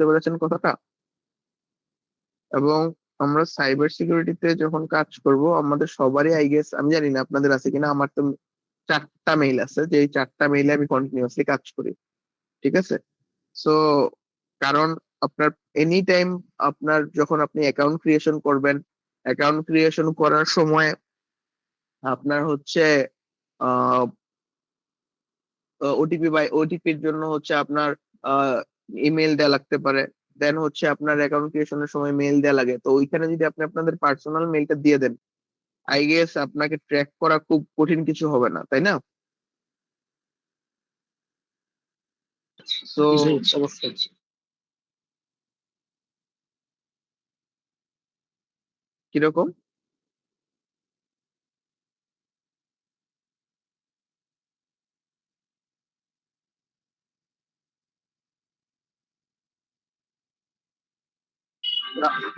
বুঝতে পেরেছেন কথাটা? এবং আমরা সাইবার সিকিউরিটিতে যখন কাজ করব আমাদের সবারই আই গেস, আমি জানি না আপনাদের আছে কিনা, আমার তো 4টা মেইল আছে, যে এই 4টা মেইলে আমি কন্টিনিউয়াসলি কাজ করি। ঠিক আছে? সো কারণ আপনার এনি টাইম, আপনার যখন আপনি অ্যাকাউন্ট ক্রিয়েশন করবেন, অ্যাকাউন্ট ক্রিয়েশন করার সময় আপনার হচ্ছে ওটিপি বা ওটিপির জন্য হচ্ছে আপনার ইমেল দেওয়া লাগতে পারে। দেন হচ্ছে আপনার অ্যাকাউন্ট ক্রিয়েশনের সময় মেল দেওয়া লাগে, তো ওইখানে যদি আপনি আপনাদের পার্সোনাল মেলটা দিয়ে দেন, আই গেস আপনাকে ট্র্যাক করা খুব কঠিন কিছু হবে না, তাই না? সো জি, অবশ্যই। কিরকম?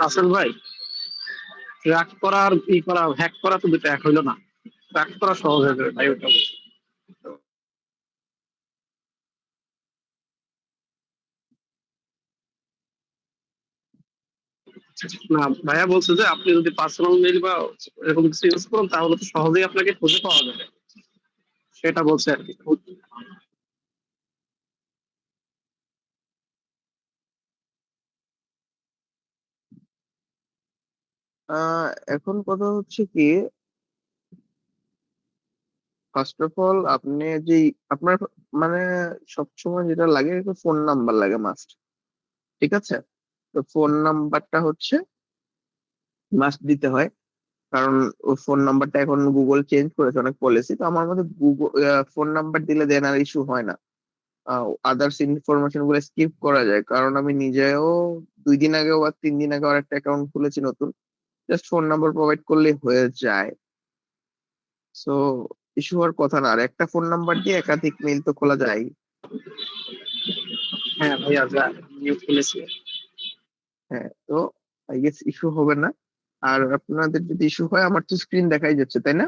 রাসেল ভাই, ট্র্যাক করা আর ই করা, হ্যাক করা তো দুটো এক হইলো না। ট্র্যাক করা সহজ হয়ে যাবে ভাই, ওটা বলছি। না, ভাইয়া বলছে যে আপনি যদি পার্সোনাল মেইল বা এরকম কিছু ইউজ করেন তাহলে তো সহজেই আপনাকে খুঁজে পাওয়া যাবে, সেটা বলছে আর কি। আহ এখন কথা হচ্ছে কি, ফার্স্ট অফ অল আপনি যে আপনার মানে সবসময় যেটা লাগে ফোন নাম্বার লাগে মাস্ট। ঠিক আছে? তো ফোন নাম্বারটা হচ্ছে মাস্ট দিতে হয়, কারণ ও ফোন নাম্বারটা এখন গুগল চেঞ্জ করেছে অনেক পলিসি, তো আমার মধ্যে গুগল ফোন নাম্বার দিলে দেন আর ইস্যু হয় না। আদার্স ইনফরমেশন গুলো স্কিপ করা যায়, কারণ আমি নিজেও 2 দিন আগেও বা 3 দিন আগে আর একটা অ্যাকাউন্ট খুলেছি নতুন, জাস্ট ফোন নাম্বার প্রোভাইড করলে হয়ে যায়। সো ইস্যু হওয়ার কথা না, আর একটা ফোন নাম্বার দিয়ে একাধিক মেইল তো খোলা যায়। হ্যাঁ ভাইয়া, যা নিউ খুলেছি। হ্যাঁ, তো আই গেস ইস্যু হবে না। আর আপনাদের যদি ইস্যু হয়, আমার তো স্ক্রিন দেখাই যাচ্ছে, তাই না?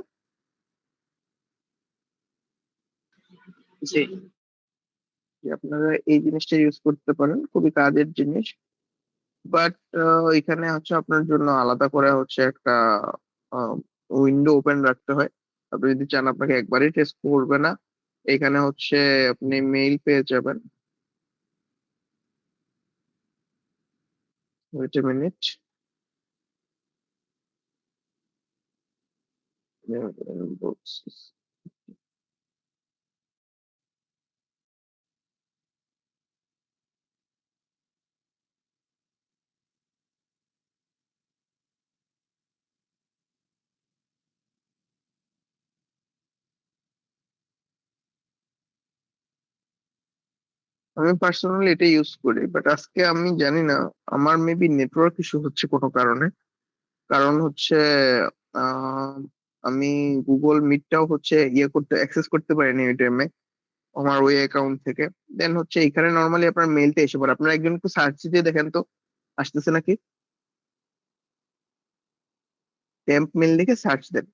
জি। যে আপনারা এই জিনিসটা ইউজ করতে পারেন, খুবই কাজের জিনিস। বাট এখানে হচ্ছে আপনার জন্য আলাদা করে হচ্ছে একটা উইন্ডো ওপেন রাখতে হয়। আপনি যদি চান আপনাকে একবারই টেস্ট করবে না, এখানে হচ্ছে আপনি মেইল পেয়ে যাবেন। Wait a minute. আমি পার্সোনালি এটা ইউজ করি, বাট আজকে আমি জানি না, আমার মেবি নেটওয়ার্ক ইস্যু হচ্ছে কোনো কারণে। কারণ হচ্ছে আহ, আমি গুগল মিটটাও হচ্ছে ইয়ে করতে অ্যাক্সেস করতে পারিনি ওই টাইমে আমার ওই অ্যাকাউন্ট থেকে। দেন হচ্ছে এখানে নর্মালি আপনার মেলটা এসে পড়ে, আপনারা একজন একটু সার্চ দিয়ে দেখেন তো আসতেছে নাকি। টেম্প মেল লিখে সার্চ দেন।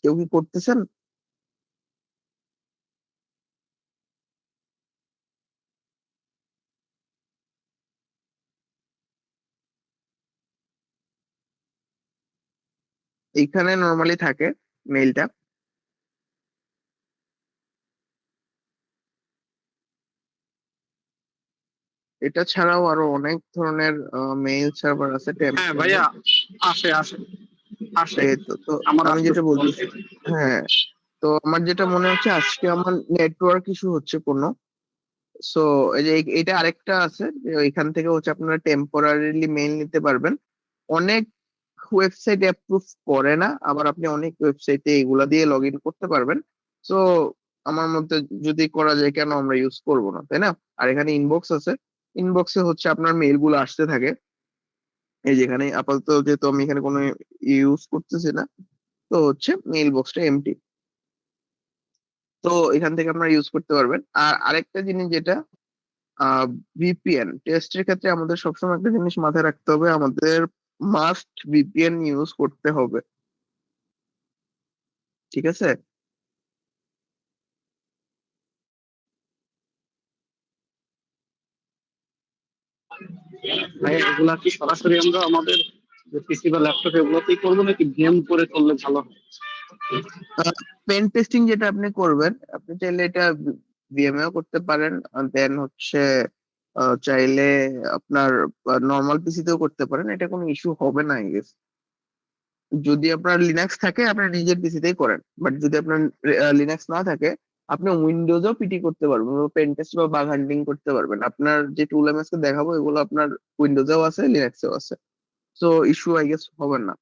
কেউ কি করতেছেন? এইখানে নর্মালি থাকে মেইলটা। এটা ছাড়াও আরো অনেক ধরনের মেইল সার্ভার আছে টেম্প হ্যাঁ মেইলের। ভাইয়া, আসে আসে আসে, এই তো তো আমার আমি যেটা আসতেছে বলতেছি, অলরেডি। হ্যাঁ, তো আমার যেটা মনে হচ্ছে আজকে আমার নেটওয়ার্ক ইস্যু হচ্ছে কোনো। সো এই যে এটা আরেকটা আছে যে এখান থেকে হচ্ছে আপনারা টেম্পোরারিলি মেইল নিতে পারবেন। অনেক ওয়েবসাইট অ্যাপ্রুভ করে না, আবার আপনি অনেক ওয়েবসাইটে এগুলা দিয়ে লগ ইন করতে পারবেন। সো আমার মধ্যে যদি করা যায়, কেন আমরা ইউজ করব না, তাই না? আর এখানে ইনবক্স আছে, ইনবক্সে হচ্ছে আপনার মেইল গুলো আসতে থাকে। এই যেখানে আপাতত যেহেতু আমি এখানে কোনো ইউজ করতেছি না, তো হচ্ছে মেইল বক্সটা এমটি। তো এখান থেকে আপনারা ইউজ করতে পারবেন। আর আরেকটা জিনিস যেটা ভিপিএন টেস্টের ক্ষেত্রে আমাদের সবসময় একটা জিনিস মাথায় রাখতে হবে, আমাদের মাস্ট ভিপিএন ইউজ করতে হবে। ঠিক আছে? ভাই এগুলা কি সরাসরি আমরা আমাদের যে পিসি বা ল্যাপটপ এগুলোতেই করবো নাকি ভিএম করে করলে ভালো হয়? পেন টেস্টিং যেটা আপনি করবেন, আপনি চাইলে এটা ভিএমএও করতে পারেন, দেন হচ্ছে চাইলে আপনার নর্মাল পিসিতেও করতে পারেন, এটা কোনো ইস্যু হবে না। যদি আপনার লিনাক্স থাকে আপনি নিজের পিসিতেই করেন, বাট যদি আপনার লিনাক্স না থাকে আপনি উইন্ডোজও পিটি করতে পারবেন, পেন টেস্ট বা বাগ হান্টিং করতে পারবেন। আপনার যে টুল আমি আজকে দেখাবো এগুলো আপনার উইন্ডোজেও আছে, লিনাক্সেও আছে, সো ইস্যু আই গেস হবে না।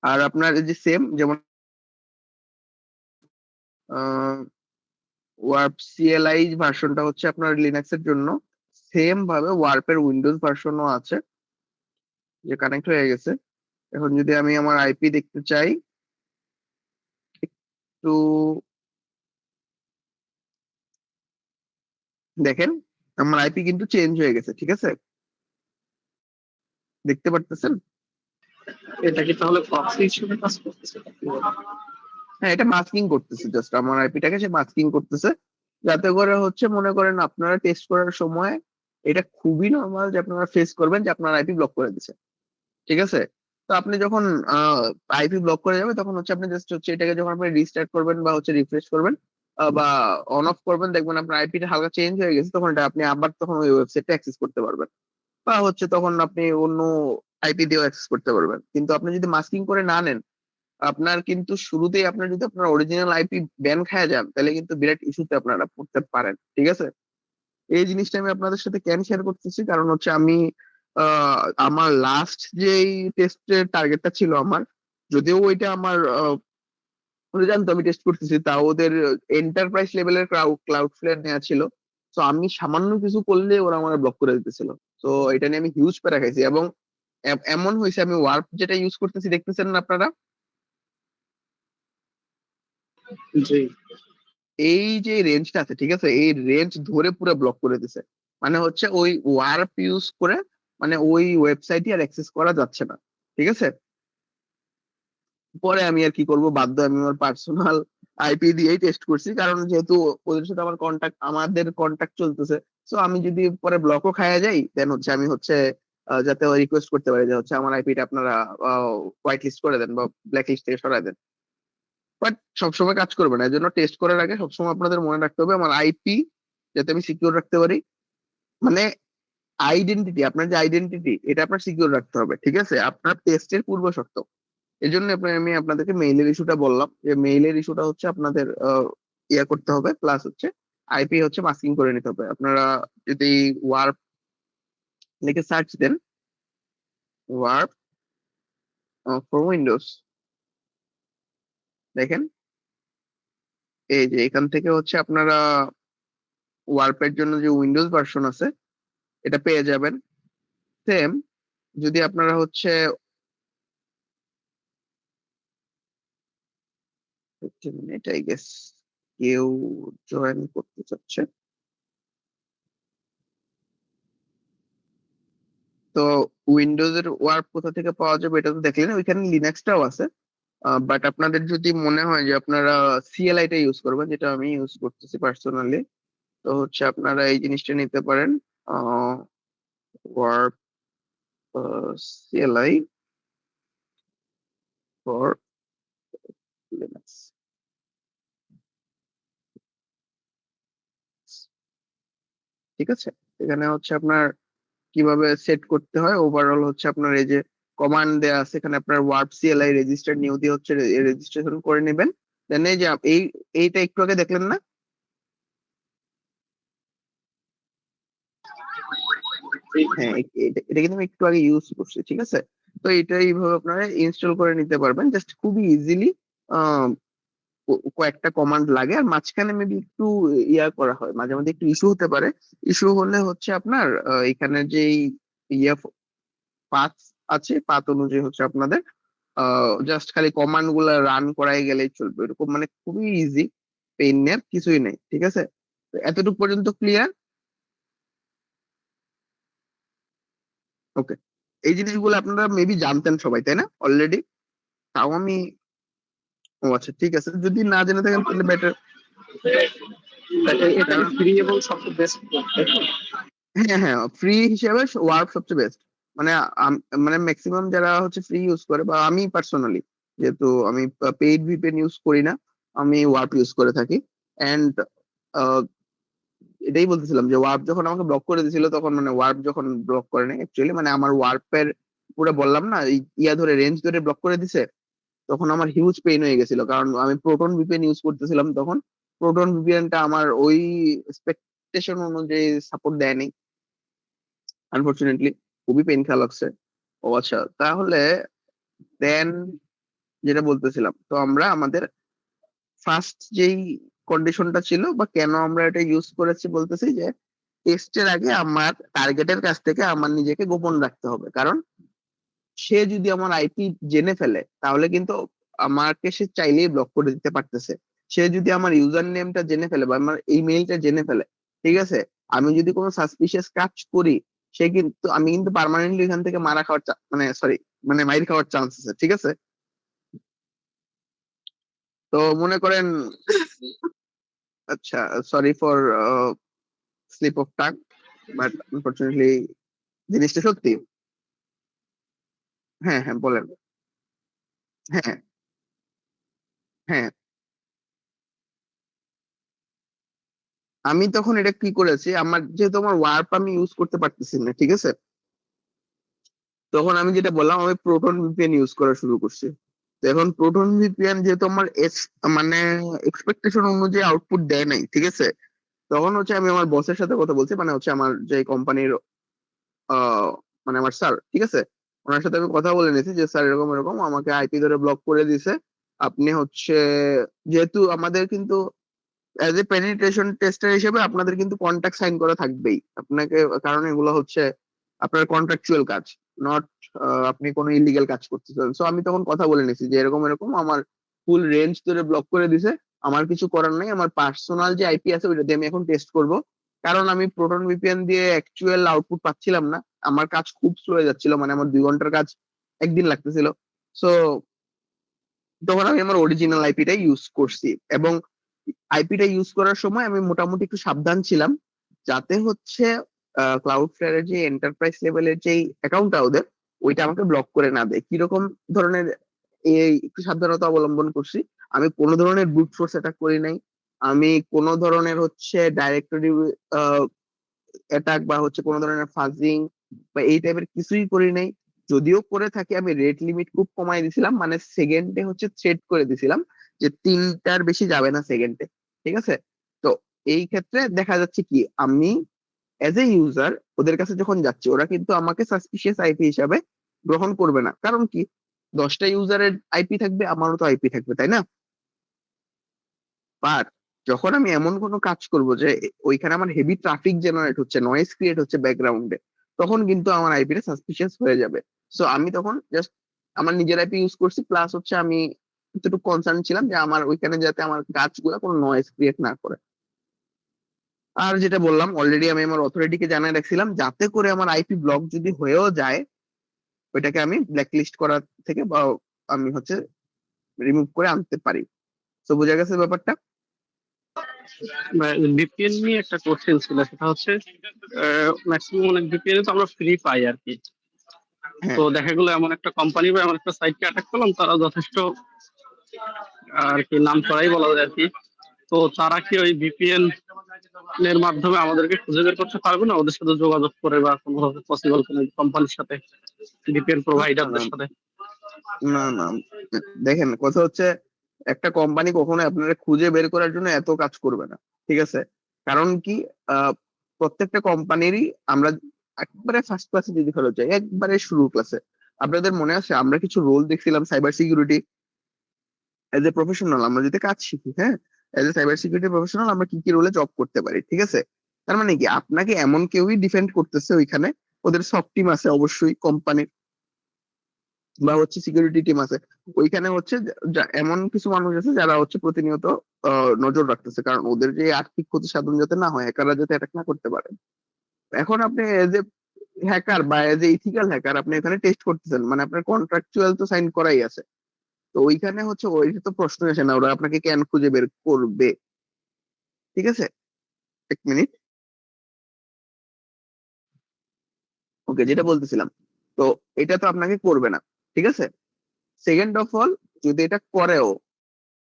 আর আপনার এই যে সেম যেমন ওয়ার্প সিএলআই ভার্সনটা হচ্ছে আপনার লিনাক্সের জন্য, সেম ভাবে ওয়ার্পের উইন্ডোজ ভার্সনও আছে যে কানেক্ট হয়ে গেছে। এখন যদি আমি আমার আইপি দেখতে চাই, তো দেখেন আমার আইপি কিন্তু চেঞ্জ হয়ে গেছে। ঠিক আছে, দেখতে পারতেছেন? এটা কি তাহলে প্রক্সি হিসেবে কাজ করতেছে? হ্যাঁ, এটা মাস্কিং করতেছে, জাস্ট আমার আইপিটাকে সে মাস্কিং করতেছে, যাতে করে হচ্ছে মনে করেন আপনারা টেস্ট করার সময় এটা খুবই নর্মাল যে আপনারা ফেস করবেন যে আপনার আইপি ব্লক করে দিছে। ঠিক আছে? তো আপনি যখন আইপি ব্লক করে যাবে তখন হচ্ছে আপনি জাস্ট হচ্ছে এটাকে যখন আপনি রিস্টার্ট করবেন বা হচ্ছে রিফ্রেশ করবেন বা অন অফ করবেন, দেখবেন আপনার আইপিটা হালকা চেঞ্জ হয়ে গেছে, তখন এটা আপনি আবার তখন ওই ওয়েবসাইটটা অ্যাক্সেস করতে পারবেন, বা হচ্ছে তখন আপনি অন্য আইপি দিয়েও অ্যাক্সেস করতে পারবেন। কিন্তু আপনি যদি মাস্কিং করে না নেন, আপনার কিন্তু শুরুতেই আপনার যদি আপনার অরিজিনাল আইপি ব্যান খায় যান, তাহলে কিন্তু বিরাট ইস্যুতে আপনারা পড়তে পারেন। ঠিক আছে? এই জিনিসটা আমি আপনাদের সাথে কেন শেয়ার করতেছি, কারণ হচ্ছে আমি আমার লাস্ট যেই টেস্টের টার্গেটটা ছিল আমার, যদিও ওইটা আমার ওরা জানতো আমি টেস্ট করতেছি, তা ওদের এন্টারপ্রাইজ লেভেলের ক্লাউড ফ্লেয়ার নেওয়া ছিল। তো আমি সামান্য কিছু করলে ওরা আমার ব্লক করে দিতেছিল। তো এটা নিয়ে আমি হিউজ প্যারা খাইছি, এবং এমন হয়েছে আমি ওয়ার্প যেটা ইউজ করতেছি দেখতেছেন না আপনারা, জি। এই যে রেঞ্জটা আছে, ঠিক আছে, এই রেঞ্জ ধরে পুরো ব্লক করে দিছে। মানে হচ্ছে ওই ওয়ার্প ইউজ করে মানে ওই ওয়েবসাইটই আর অ্যাক্সেস করা যাচ্ছে না। ঠিক আছে? পরে আমি আর কি করব, বাধ্য আমি আমার পার্সোনাল আইপি দিয়েই টেস্ট করছি, কারণ যেহেতু ওদের সাথে আমাদের কন্টাক্ট চলতেছে। তো আমি যদি পরে ব্লকও খায়া যাই, দেন হচ্ছে আমি হচ্ছে যাতে রিকোয়েস্ট করতে পারি যে হচ্ছে আমার আইপিটা আপনারা হোয়াইট লিস্ট করে দেন বা ব্ল্যাক লিস্ট থেকে সরায় দেন। বাট সবসময় কাজ করবে না, এই জন্য টেস্ট করার আগে সবসময় আপনাদের মনে রাখতে হবে আমার আইপি যাতে আমি সিকিউর রাখতে পারি। মানে আইডেন্টিটি, আপনার যে আইডেন্টিটি এটা আপনার সিকিউর রাখতে হবে। ঠিক আছে? আপনার টেস্টের পূর্ব শর্ত। এই জন্য আমি আপনাদেরকে মেইলের ইস্যুটা বললাম, যে মেইলের ইস্যুটা হচ্ছে আপনাদের ইয়া করতে হবে, প্লাস হচ্ছে আইপি হচ্ছে মাস্কিং করে নিতে হবে। আপনারা যদি ওয়ার্প লিখে সার্চ দেন, ওয়ার্প ফর উইন্ডোজ, দেখেন এই যে এখান থেকে হচ্ছে আপনারা ওয়ার্পের জন্য যে উইন্ডোজ ভার্সন আছে এটা পেয়ে যাবেন। সেম যদি আপনারা হচ্ছে মিনিট আই গেস কেউ জয়েন করতে চাচ্ছে, তো উইন্ডোজের ওয়ার্প কোথা থেকে পাওয়া যাবে এটা তো দেখলেন, ওইখানে লিনাক্সটাও আছে। বাট আপনাদের যদি মনে হয় যে আপনারা সিএলআই টা ইউজ করবেন, যেটা আমি ইউজ করতেছি পার্সোনালি, তো হচ্ছে আপনারা এই জিনিসটা নিতে পারেন, ওয়ার্প সিএলআই ফর লিনাক্স। ঠিক আছে? এখানে হচ্ছে আপনার কিভাবে সেট করতে হয় ওভারঅল হচ্ছে আপনার এই যে কমান্ড দেয়া আছে, এখানে আপনার ওয়ার্প সিএলআই রেজিস্টার নিউ দিয়ে হচ্ছে রেজিস্ট্রেশন করে নেবেন। দেন এই যে এইটা একটু আগে দেখলেন না, হ্যাঁ এটা কিন্তু আমি একটু আগে ইউজ করছি। ঠিক আছে? তো এটা এইভাবে আপনারা ইনস্টল করে নিতে পারবেন জাস্ট খুবই ইজিলি। কয়েকটা কমান্ড লাগে, আর মাঝখানে মেবি একটু ইয়া করা হয়, মাঝে মাঝে একটু ইস্যু হতে পারে। ইস্যু হলে হচ্ছে আপনার এখানে যে ইয়া পাথ আছে, পাথ অনুযায়ী হচ্ছে আপনাদের জাস্ট খালি কমান্ড গুলা রান করাই গেলেই চলবে, এরকম মানে খুবই ইজি, পেইন নেই কিছুই নেই। ঠিক আছে? এতটুকু পর্যন্ত ক্লিয়ার? ওকে, এই জিনিসগুলো আপনারা মেবি জানতেন সবাই, তাই না, অলরেডি? তাও আমি, ও আচ্ছা ঠিক আছে, যদি না জেনে থাকেন তাহলে বেটার। এটা কারণ ফ্রি এবং সবচেয়ে বেস্ট। হ্যাঁ হ্যাঁ, ফ্রি হিসেবে ওয়ার্প সবচেয়ে বেস্ট। মানে মানে ম্যাক্সিমাম যারা হচ্ছে ফ্রি ইউজ করে, বা আমি পার্সোনালি, যেহেতু আমি পেইড ভিপিএন ইউজ করি না, আমি ওয়ার্প ইউজ করে থাকি। এন্ড এটাই বলতেছিলাম যে ওয়ার্প যখন আমাকে ব্লক করে দিয়েছিল, তখন মানে ওয়ার্প যখন ব্লক করে নাই অ্যাকচুয়ালি, মানে আমার ওয়ার্পের পুরো বললাম না ইয়া ধরে রেঞ্জ ধরে ব্লক করে দিছে, তখন আমার হিউজ পেইন হয়ে গেছিল, কারণ আমি প্রোটন ভিপিএন ইউজ করতেছিলাম তখন। প্রোটন ভিপিএনটা আমার ওই এক্সপেকটেশন অনুযায়ী সাপোর্ট দেয়নি, আনফরচুনেটলি। খুবই পেইন খেলা লাগছে। ও আচ্ছা, তাহলে দেন যেটা বলতেছিলাম, তো আমরা আমাদের ফার্স্ট যেই কন্ডিশনটা ছিল, বা কেন আমরা এটা ইউজ করেছি, বলতেছি যে টেস্টের আগে আমার টার্গেটের কাছ থেকে আমার নিজেকে গোপন রাখতে হবে, কারণ সে যদি আমার আইপি জেনে ফেলে তাহলে কিন্তু আমাকে সে চাইলেই ব্লক করে দিতে পারতেছে। সে যদি আমার ইউজার নেমটা জেনে ফেলে বা আমার ইমেইলটা জেনে ফেলে, ঠিক আছে, আমি যদি কোনো সাসপিশিয়াস কাজ করি, সে কিন্তু আমি কিন্তু পার্মানেন্টলি এখান থেকে মারা খাওয়ার মানে সরি, মানে মাইর খাওয়ার চান্স আছে, ঠিক আছে? তো মনে করেন, আচ্ছা, sorry for slip of tongue, but unfortunately জিনিসটা সত্যি। হ্যাঁ হ্যাঁ, বলেন। হ্যাঁ হ্যাঁ, আমি তখন এটা কি করেছি, আমার যেহেতু আমার ওয়ার্প আমি ইউজ করতে পারতেছি না, ঠিক আছে, তখন আমি যেটা বললাম, আমি প্রোটন ভিপিএন ইউজ করা শুরু করছি। তো এখন প্রোটন ভিপিএন যেহেতু আমার মানে এক্সপেকটেশন অনুযায়ী আউটপুট দেয় নাই, ঠিক আছে, তখন হচ্ছে আমি আমার বসের সাথে কথা বলছি, মানে হচ্ছে আমার যে কোম্পানির মানে আমার স্যার, ঠিক আছে, ওনার সাথে আমি কথা বলে নিয়েছি যে স্যার এরকম এরকম আমাকে আইপি ধরে ব্লক করে দিছে। আপনি হচ্ছে, যেহেতু আমাদের কিন্তু অ্যাজ এ পেনিট্রেশন টেস্টার হিসেবে আপনাদের কিন্তু কন্ট্রাক্ট সাইন করা থাকবেই আপনাকে, কারণ এগুলো হচ্ছে আপনার কন্ট্রাকচুয়াল কাজ, নট আপনি কোনো ইলিগাল কাজ করতেছেন। সো আমি তখন কথা বলে নিছি যে এরকম এরকম আমার ফুল রেঞ্জ ধরে ব্লক করে দিছে, আমার কিছু করার নাই, আমার পার্সোনাল যে আইপি আছে ওইটা দিয়ে আমি এখন টেস্ট করব, কারণ আমি প্রোটন ভিপিএন দিয়ে অ্যাকচুয়াল আউটপুট পাচ্ছিলাম না, আমার কাজ খুব স্লো হয়ে যাচ্ছিল, মানে আমার 2 ঘন্টার কাজ একদিন লাগতেছিল। সো তখন আমি আমার অরিজিনাল আইপিটাই ইউজ করছি, এবং আইপিটা ইউজ করার সময় আমি মোটামুটি একটু সাবধান ছিলাম, যাতে হচ্ছে ক্লাউডফ্লেয়ারের যে এন্টারপ্রাইজ লেভেলের যে অ্যাকাউন্টটা ওদের, ওইটা আমাকে ব্লক করে না দেয়। কিরকম ধরনের এই একটু সাবধানতা অবলম্বন করছি, আমি কোনো ধরনের ব্রুট ফোর্স অ্যাটাক করি নাই, আমি কোনো ধরনের হচ্ছে ডাইরেক্টরি অ্যাটাক বা হচ্ছে কোনো ধরনের ফাজিং বা এই টাইপের কিছুই করি নাই। যদিও করে থাকি, আমি রেট লিমিট খুব কমাই দিছিলাম, মানে সেকেন্ডে হচ্ছে থ্রেড করে দিছিলাম যে 3টার বেশি যাবে না সেকেন্ডে, ঠিক আছে? তো এই ক্ষেত্রে দেখা যাচ্ছে কি, আমি এজ এ ইউজার ওদের কাছে যখন যাচ্ছি, ওরা কিন্তু আমাকে সাসপিশিয়াস আইপি হিসাবে গ্রহণ করবে না, কারণ কি, 10টা ইউজারের আইপি থাকবে, আমারও তো আইপি থাকবে, তাই না? বাট যখন আমি এমন কোনো কাজ করব যে ওইখানে আমার হেভি ট্রাফিক জেনারেট হচ্ছে, নয়েজ ক্রিয়েট হচ্ছে ব্যাকগ্রাউন্ডে, তখন কিন্তু আমার আইপিটা সাসপিশিয়াস হয়ে যাবে। সো আমি তখন জাস্ট আমার নিজের আইপি ইউজ করছি, প্লাস হচ্ছে আমি একটু কনসার্ন ছিলাম যে আমার ওইখানে যাতে আমার কাজগুলো কোনো নয়েজ ক্রিয়েট না করে। আর যেটা বললাম, অলরেডি আমি আমার অথরিটিকে জানিয়ে রাখছিলাম, যাতে করে আমার আইপি ব্লক যদি হয়েও যায়, ওইটাকে আমি ব্ল্যাকলিস্ট করা থেকে বা আমি হচ্ছে রিমুভ করে আনতে পারি। তো বোঝা গেছে ব্যাপারটা? ভিপিএন নিয়ে একটা কোশ্চেন ছিল, সেটা হচ্ছে ম্যাক্সিমাম অনেক ভিপিএন তো আমরা ফ্রি পাই আর কি। হ্যাঁ তো দেখা গেলো এমন একটা কোম্পানি বা এমন একটা সাইটকে অ্যাটাক করলাম, তারা যথেষ্ট আর কি নাম করাই বলা যায় আর কি। তো তারা কি ওই ভিপিএন এর মাধ্যমে আমাদেরকে খুঁজে বের করতে পারবে না, ওদের সাথে যোগাযোগ করে বা কোনোভাবে পসিবল কোনো কোম্পানির সাথে, ভিপিএন না না প্রোভাইডারদের সাথে? না না, দেখেন কথা হচ্ছে, একটা কোম্পানি কখনো আপনারা খুঁজে বের করার জন্য এত কাজ করবে না, ঠিক আছে? কারণ কি, আহ, প্রত্যেকটা কোম্পানিরই, আমরা একবারে ফার্স্ট ক্লাসে যদি ফেরত যাই, একবারে শুরু ক্লাসে, আপনাদের মনে আছে আমরা কিছু রোল দেখছিলাম cyber security as a professional, আমরা যদি কাজ শিখি, হ্যাঁ, as a cyber security professional আমরা কি কি রোলে জব করতে পারি, ঠিক আছে? তার মানে কি, আপনাকে এমন কেউই ডিফেন্ড করতেছে ওইখানে, ওদের সব টিম আছে অবশ্যই কোম্পানির, বা হচ্ছে সিকিউরিটি টিম আছে, ওইখানে হচ্ছে এমন কিছু মানুষ আছে যারা হচ্ছে প্রতিনিয়ত নজর রাখতেছে, কারণ ওদের যে আর্থিক ক্ষতি সাধন যাতে না হয়, হ্যাকাররা যাতে অ্যাটাক না করতে পারে। এখন আপনি এজ এ হ্যাকার বা এজ এ ইথিক্যাল হ্যাকার আপনি এখানে টেস্ট করতেছেন, মানে আপনার কন্ট্রাকচুয়াল তো সাইন করাই আছে। তো ওইখানে হচ্ছে ওই তো প্রশ্ন আসে না ওরা আপনাকে কেন খুঁজে বের করবে। ঠিক আছে, এক মিনিট। ওকে, যেটা বলতেছিলাম, তো এটা তো আপনাকে করবে না। ঠিক আছে, সেকেন্ড অফ অল, যদি এটা করেও,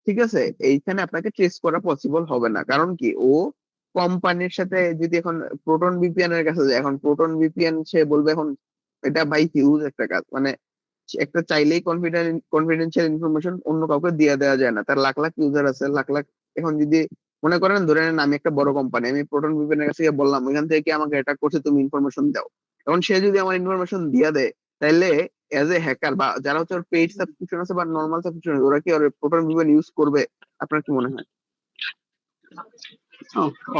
ঠিক আছে, এইখানে আপনাকে ট্রেস করা পসিবল হবে না। কারণ কি, ও কোম্পানির সাথে যদি এখন প্রোটন ভিপিএন এর কাছে যায়, এখন প্রোটন ভিপিএন সে বলবে এখন এটা ভাই হিউজ একটা কাজ, মানে একটা চাইলেই কনফিডেন্সিয়াল ইনফরমেশন অন্য কাউকে দিয়ে দেওয়া যায় না, তার লাখ লাখ ইউজার আছে, লাখ লাখ। এখন যদি মনে করেন, ধরে নেন আমি একটা বড় কোম্পানি, আমি প্রোটন ভিপিএন এর কাছে গিয়ে বললাম ওইখান থেকে কি আমাকে এটা করছে, তুমি ইনফরমেশন দাও। এখন সে যদি আমার ইনফরমেশন দিয়ে দেয়, তাহলে এজ এ হ্যাকার বা যারা হচ্ছে পেইড সাবস্ক্রিপশন আছে বা নর্মাল সাবস্ক্রিপশন আছে, ওরা কি ওর প্রোটন ভিপিএন ইউজ করবে? আপনার কি মনে হয়?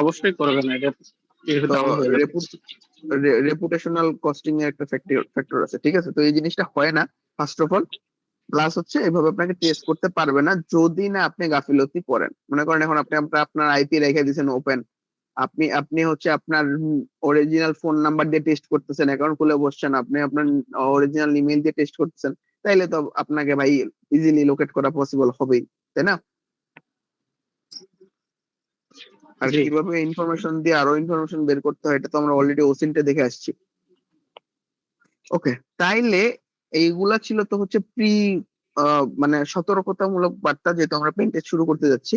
অবশ্যই করবে না, এটা তো ডাউন হয়ে যাবে। রেপুটেশনাল কস্টিং এর একটা ফ্যাক্টর আছে। ঠিক আছে, তো এই জিনিসটা হয় না ফার্স্ট অফ অল। প্লাস হচ্ছে এভাবে আপনাকে টেস্ট করতে পারবে না যদি না আপনি গাফিলতি করেন। মনে করেন এখন আপনি আপনার আইপি রেখে দিয়েছেন ওপেন, আপনি আপনি হচ্ছে আপনার অরিজিনাল ফোন নাম্বার দিয়ে টেস্ট করতেছেন, অ্যাকাউন্ট খুলে বসছেন, আপনি আপনার অরিজিনাল ইমেল দিয়ে টেস্ট করতেছেন, তাইলে তো আপনাকে ভাই ইজিলি লোকেট করা পসিবল হবেই, তাই না? আর জি কিভাবে ইনফরমেশন দিয়ে আরো ইনফরমেশন বের করতে হয়, এটা তো আমরা অলরেডি ওসিনটে দেখে আসছি। ওকে, তাইলে এইগুলা ছিল তো হচ্ছে মানে সতর্কতামূলক বার্তা, যেহেতু আমরা পেন টেস্ট শুরু করতে যাচ্ছি।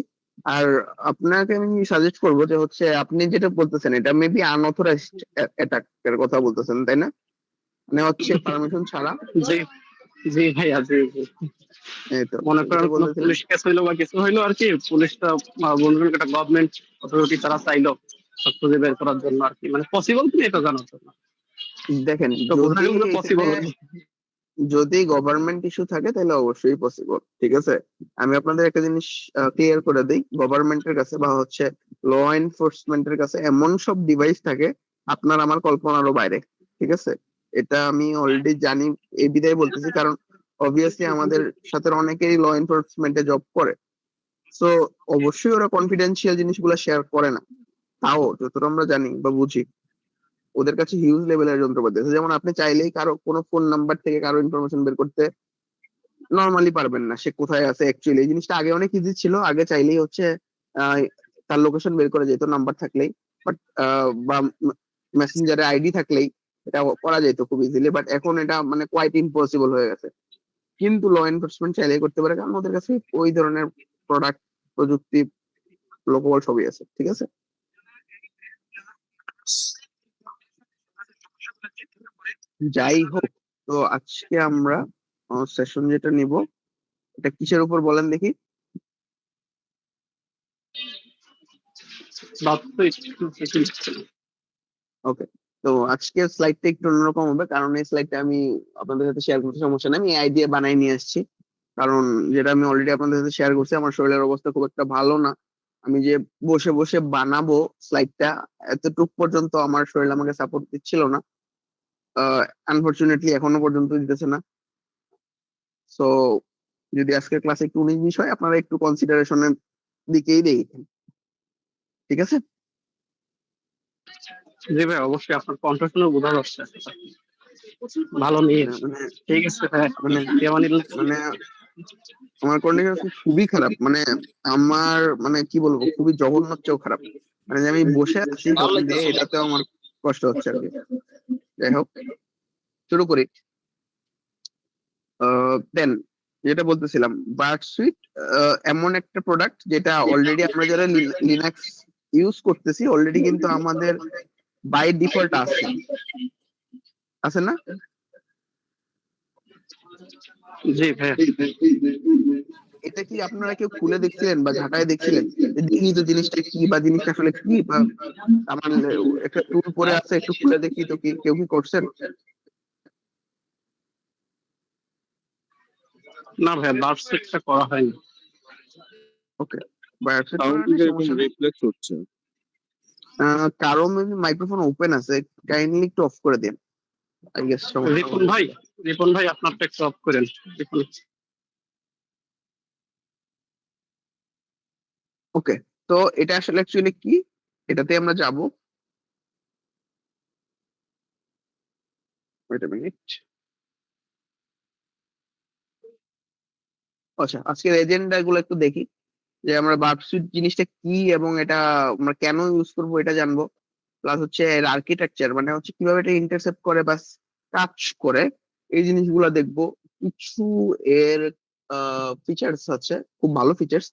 আর আপনাকে আমি সাজেস্ট করবো যে হচ্ছে আপনি যেটা বলতেছেন এটা মেবি আনঅথরাইজড অ্যাটাকের কথা বলতেছেন, তাই না? মানে হচ্ছে পারমিশন ছাড়া। জি জি ভাইয়া, জি জি। এই তো মনে করেন যেটা কোনো বলতেছিলেন। পুলিশ কেস হইলো বা কিছু হইলো আর কি, পুলিশটা মনে করেন একটা গভর্নমেন্ট অথরিটি, তারা চাইলো সব খুঁজে বের করার জন্য আর কি, মানে পসিবল কি এটা জানার জন্য। দেখেন, তো বোঝা যদি গেল যে এখানে পসিবল। যদি গভর্নমেন্ট ইস্যু থাকে তাহলে অবশ্যই পসিবল। ঠিক আছে, আমি আপনাদের একটা জিনিস ক্লিয়ার করে দিই, গভর্নমেন্টের কাছে বা হচ্ছে ল এনফোর্সমেন্টের কাছে এমন সব ডিভাইস থাকে আপনার আমার কল্পনারও বাইরে। ঠিক আছে, এটা আমি অলরেডি জানি, এই বিধায় বলতেছি কারণ অবভিয়াসলি আমাদের সাথে অনেকেই ল এনফোর্সমেন্টে জব করে। সো অবশ্যই ওরা কনফিডেন্সিয়াল জিনিসগুলো শেয়ার করে না, তাও যতটা আমরা জানি বা বুঝি ওদের কাছে হিউজ লেভেলের যন্ত্রপাতি আছে। যেমন আপনি চাইলেই কারো কোনো ফোন নাম্বার থেকে কারো ইনফরমেশন বের করতে নর্মালি পারবেন না, সে কোথায় আছে অ্যাকচুয়ালি। এই জিনিসটা আগে অনেক ইজি ছিল, আগে চাইলেই হচ্ছে আহ, তার লোকেশন বের করা যেত নাম্বার থাকলেই, বাট বা মেসেঞ্জারে আইডি থাকলেই এটা করা যেত খুব ইজিলি। বাট এখন এটা মানে কোয়াইট ইম্পসিবল হয়ে গেছে। কিন্তু ল এনফোর্সমেন্ট চাইলেই করতে পারে, কারণ ওদের কাছে ওই ধরনের প্রোডাক্ট, প্রযুক্তি, লোকবল সবই আছে। ঠিক আছে, যাই হোক, তো আজকে আমরা সেশন যেটা নিব, এটা কিসের উপর বলেন দেখি? ওকে, তো আজকের স্লাইডটা একটু অন্যরকম হবে, কারণ এই স্লাইডটা আমি আপনাদের সাথে শেয়ার করতে সমস্যা নেই, আমি আইডিয়া বানাই নিয়ে আসছি। কারণ যেটা আমি অলরেডি আপনাদের সাথে শেয়ার করছি, আমার শরীরের অবস্থা খুব একটা ভালো না। আমি যে বসে বসে বানাবো স্লাইডটা, এতটুক পর্যন্ত আমার শরীর আমাকে সাপোর্ট দিচ্ছিল না, আনফরচুনেটলি এখনো পর্যন্ত দিতেছে না। সো যদি আজকের ক্লাসে একটু 19-20 হয়, আপনারা একটু কনসিডারেশনের দিকেই দেখেন। ঠিক আছে, জি ভাই, অবশ্যই আপনার কণ্ঠ শুনে বোঝা যাচ্ছে ভালো নিয়ে। মানে ঠিক আছে ভাই, মানে ফিয়ামানিল্লাহ। মানে আমার কন্ডিশন খুবই খারাপ, মানে আমার মানে কি বলবো, খুবই জঘন্যর চেয়েও খারাপ। মানে যে আমি বসে আছি ফোন দিয়ে, এটাতেও আমার কষ্ট হচ্ছে আর কি। যাই হোক, শুরু করি। দেন যেটা বলতেছিলাম, বার্ড সুইট এমন একটা প্রোডাক্ট যেটা অলরেডি আমরা যারা লিনাক্স ইউজ করতেছি অলরেডি কিন্তু আমাদের বাই ডিফল্ট আছে, আছে না? জি ভাই। এটা কি আপনারা কেউ খুলে দেখছিলেন বা ঘাটায় দেখছিলেন যে দেখি তো জিনিসটা কি, বা জিনিসটা আসলে কি, বা আমার একটা টুল পরে আছে একটু খুলে দেখি তো, কি কেউ কি করছেন? না ভাই, বার্ড সেটটা করা হয়নি। ওকে, বায়োপসি করা সাউন্ড নেই, এরকম সমস্যা নেই। রিফ্লেক্স হচ্ছে। কারো মেবি মাইক্রোফোন ওপেন আছে, কাইন্ডলি একটু অফ করে দিন, আই গেস সমস্যা রিপন হবে। ভাই, রিপন ভাই আপনারটা একটু অফ করেন। রিপন, ওকে, তো এটা আসলে অ্যাকচুয়ালি কি, এটাতে আমরা যাব। Wait a minute. আচ্ছা, আজকের এজেন্ডা গুলো একটু দেখি, যে আমরা বার্বসুইট জিনিসটা কি এবং এটা আমরা কেন ইউজ করবো এটা জানবো। প্লাস হচ্ছে এর আর্কিটেকচার, মানে হচ্ছে কিভাবে এটা ইন্টারসেপ্ট করে বা কাজ করে, এই জিনিসগুলো দেখবো। কিছু এর ফিচার্স আছে, খুব ভালো ফিচার্স,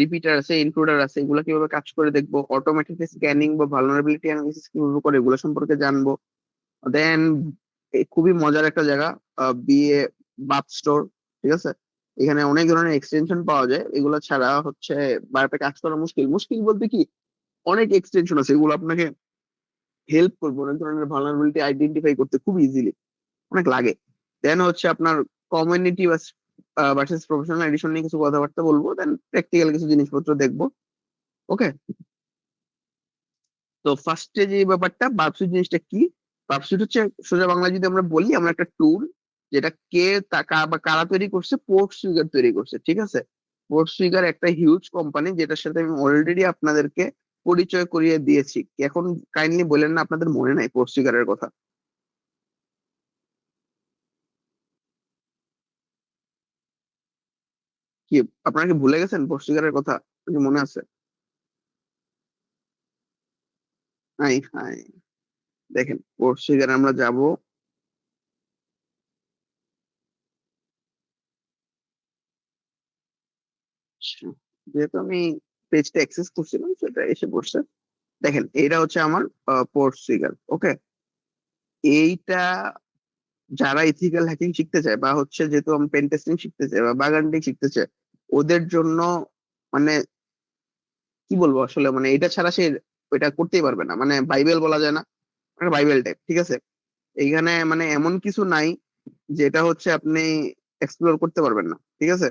রিপিটার আছে, ইনক্লুডার আছে, এগুলো কিভাবে কাজ করে দেখবো। অটোমেটিক স্ক্যানিং বা ভালনারেবিলিটি অ্যানালিসিস কিভাবে করে, এগুলো সম্পর্কে জানবো। দেন খুবই মজার একটা জায়গা, বিএ বাপ স্টোর, ঠিক আছে। এখানে অনেক ধরনের এক্সটেনশন পাওয়া যায়, এগুলো ছাড়া হচ্ছে বায়োপে কাজ করা মুশকিল। মুশকিল বলতে কি, অনেক এক্সটেনশন আছে, এগুলো আপনাকে হেল্প করবে অনেক ধরনের ভালনারেবিলিটি আইডেন্টিফাই করতে খুব ইজিলি, অনেক লাগে। দেন হচ্ছে আপনার কমিউনিটি ভার্সেস প্রফেশনাল এডিশন নিয়ে কিছু কথাবার্তা বলবো, দেন প্র্যাকটিক্যাল কিছু জিনিসপত্র দেখবো। ওকে, তো ফার্স্টে যে ব্যাপারটা, বার্বসুইট জিনিসটা কি। বার্বসুইট হচ্ছে, সোজা বাংলা যদি আমরা বলি, আমরা একটা টুল, যেটা কে বা কারা তৈরি করছে, পোর্ট সুইগার তৈরি করছে, ঠিক আছে। পোর্ট সুইগার একটা হিউজ কোম্পানি, যেটার সাথে আমি অলরেডি আপনাদেরকে পরিচয় করিয়ে দিয়েছি। এখন কাইন্ডলি বলেন না আপনাদের মনে নাই পোর্ট সুইগারের কথা? কি আপনারা কি ভুলে গেছেন পোর্ট সুইগারের কথা? কি মনে আছে? হাই হাই, দেখেন পোর্ট সুইগার আমরা যাব। আচ্ছা, যেহেতু আমি পেজটা অ্যাক্সেস করছিলাম, সেটা এসে পড়ছে। দেখেন এইটা হচ্ছে আমার পোর্ট সুইগার। ওকে, এইটা যারা ইথিক্যাল হ্যাকিং শিখতে চায়, বা হচ্ছে যেহেতু আমি পেন টেস্টিং শিখতে চাই বা বাগ হান্টিং শিখতে চাই, ওদের জন্য মানে কি বলবো আসলে, মানে এটা ছাড়া সে ওইটা করতেই পারবে না, মানে বাইবেল বলা যায় না, মানে বাইবেল টাইপ, ঠিক আছে। এইখানে মানে এমন কিছু নাই যেটা হচ্ছে আপনি এক্সপ্লোর করতে পারবেন না, ঠিক আছে।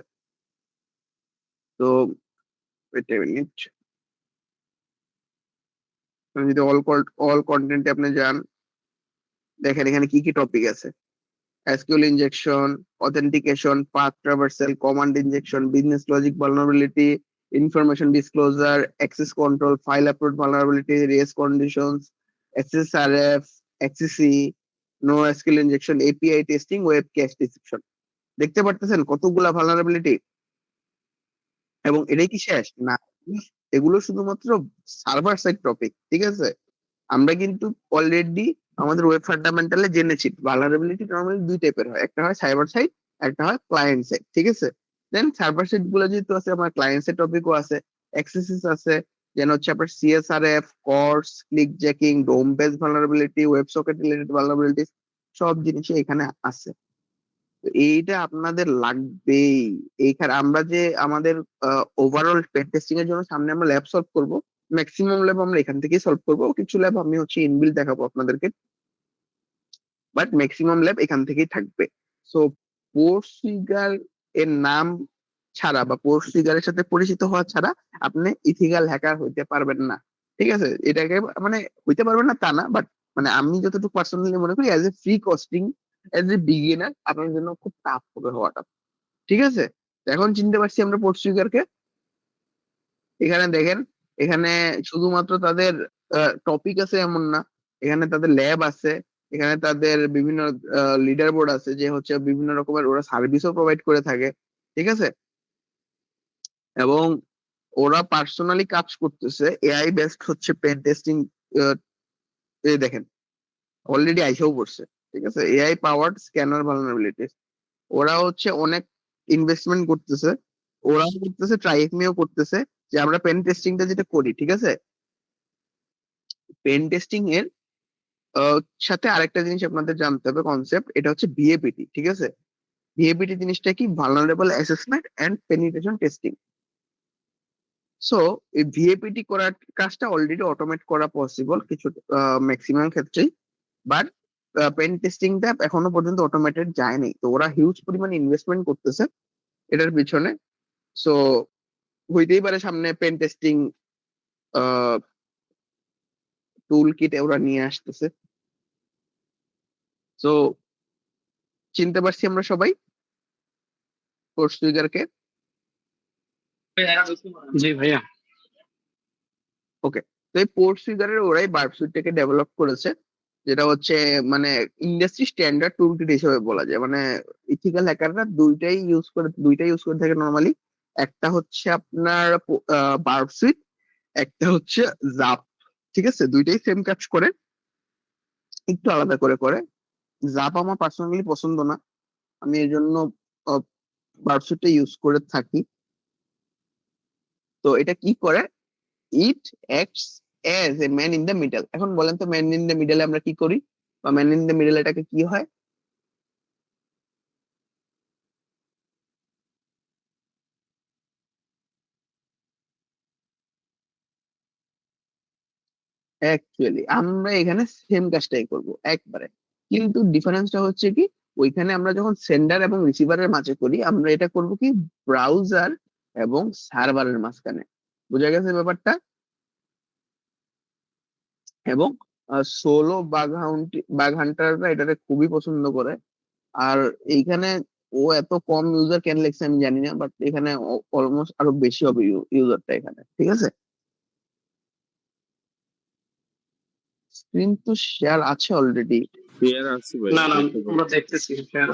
তো wait a minute, আপনি যদি অল কন্টেন্টে আপনি যান, দেখেন এখানে কি কি টপিক আছে। SQL injection, authentication, path traversal, command injection, business logic vulnerability, information disclosure, access control, file upload vulnerability, race conditions, SSRF, XCC, no SQL injection, API testing, web cache detection। দেখতে পারতেছেন কতগুলা ভালনারেবিলিটি, এবং এটাই কি শেষ না? এগুলো শুধুমাত্র সার্ভার সাইড টপিক, ঠিক আছে। আমরা কিন্তু অলরেডি আমাদের ওয়েব ফান্ডামেন্টালে জেনেছি ভালনারেবিলিটি নরমালি দুই টাইপের হয়, একটা হয় সাইবার সাইড, একটা হয় ক্লায়েন্ট সাইড, ঠিক আছে। দেন সার্ভার সাইড গুলো যেহেতু আছে, আমার ক্লায়েন্ট সাইড টপিকও আছে, এক্সেসিস আছে, যেন হচ্ছে আপনার CSRF, CORS, click, DOM based vulnerability, web socket related vulnerability, সব জিনিসই এখানে আছে। তো এইটা আপনাদের লাগবেই। এইখানে আমরা যে আমাদের ওভারঅল পেন টেস্টিং এর জন্য সামনে আমরা ল্যাব সলভ করব, ম্যাক্সিমাম ল্যাব আমরা এখান থেকেই সলভ করব, কিছু ল্যাব আমি হচ্ছে ইনবিল্ড দেখাবো আপনাদেরকে, বাট ম্যাক্সিমাম ল্যাব এখান থেকেই থাকবে। সো পোর্ট ফিগার এর নাম ছাড়া বা পোর্ট ফিগারের সাথে পরিচিত হওয়া ছাড়া আপনি ইথিক্যাল হ্যাকার হইতে পারবেন না, ঠিক আছে। এটাকে মানে হইতে পারবেন না তা না, বাট মানে আমি যতটুকু পার্সোনালি মনে করি, as a free costing, as a beginner আপনার জন্য খুব টাফ হবে হওয়াটা, ঠিক আছে। তো এখন চিনতে পারছি আমরা পোর্ট ফিগারকে। এখানে দেখেন, এখানে শুধুমাত্র তাদের টপিক আছে এমন না, এখানে তাদের ল্যাব আছে, এখানে তাদের বিভিন্ন লিডার বোর্ড আছে, যে হচ্ছে বিভিন্ন রকমের ওরা সার্ভিসও প্রোভাইড করে থাকে, ঠিক আছে। এবং ওরা পার্সোনালি কাজ করতেছে এআই বেসড হচ্ছে পেন টেস্টিং। এই দেখেন অলরেডি আইসাও করছে, ঠিক আছে, এআই পাওয়ার্ড স্ক্যানার ভালনারেবিলিটিস। ওরা হচ্ছে অনেক ইনভেস্টমেন্ট করতেছে, ওরাও করতেছে, ট্রাইএকমিও করতেছে, যে আমরা পেন টেস্টিংটা যেটা করি, ঠিক আছে। পেন টেস্টিং এর আহ, সাথে আরেকটা জিনিস আপনাদের জানতে হবে কনসেপ্ট, এটা হচ্ছে ভিএপিটি, ঠিক আছে। ভিএপিটি জিনিসটা কি, vulnerable assessment and penetration testing. So এই ভিএপিটি করার কাজটা অলরেডি অটোমেট করা পসিবল কিছু ম্যাক্সিমাম ক্ষেত্রেই, বাট পেন টেস্টিংটা এখনো পর্যন্ত অটোমেটেড যায়নি। তো ওরা হিউজ পরিমাণ ইনভেস্টমেন্ট করতেছে এটার পিছনে। সো হইতেই পারে সামনে পেন টেস্টিং টুল কিট ওরা নিয়ে আসতেছে। সো চিনতে পারছি আমরা সবাই কোর্স ট্রিগারকে? জি ভাইয়া। ওকে, তো এই কোর্স ট্রিগারের ওরাই বার্ব সুইটটাকে ডেভেলপ করেছে, যেটা হচ্ছে মানে ইন্ডাস্ট্রি স্ট্যান্ডার্ড টুলকিট হিসেবে বলা যায়। মানে ইথিক্যাল হ্যাকাররা দুইটাই ইউজ করে থাকে নর্মালি। একটা হচ্ছে আপনার বার্ব সুইট, একটা হচ্ছে জাপ। ঠিক আছে, দুইটাই সেম কাজ করে, একটু আলাদা করে করে। জাপ আমার পার্সোনালি পছন্দ না, আমি এর জন্য বার্ব সুইটটা ইউজ করে থাকি। তো এটা কি করে, ইট acts as a man in the middle. এখন বলেন তো ম্যান ইন দ্য মিডলে আমরা কি করি, বা ম্যান ইন দ্য মিডল এটাকে কি হয়? অ্যাকচুয়ালি আমরা এখানে সেম কাজটাই করব একবারে, কিন্তু ডিফারেন্সটা হচ্ছে কি, ওইখানে আমরা যখন সেন্ডার এবং রিসিভারের মাঝে করি, আমরা এটা করব কি ব্রাউজার এবং সার্ভারের মাঝখানে। বোঝা গেছে ব্যাপারটা? এবং সোলো বাগ হান্টাররা এটাকে খুবই পছন্দ করে। আর এইখানে ও এত কম ইউজার কেন লেগছে আমি জানি না, বাট এখানে অলমোস্ট আরো বেশি হবে ইউজারটা এখানে। ঠিক আছে, স্ক্রিন তো শেয়ার আছে অলরেডি। ক্লিয়ার আছে ভাই, না না, দেখতে আমরা পাচ্ছি। দেখতেছি শেয়ার।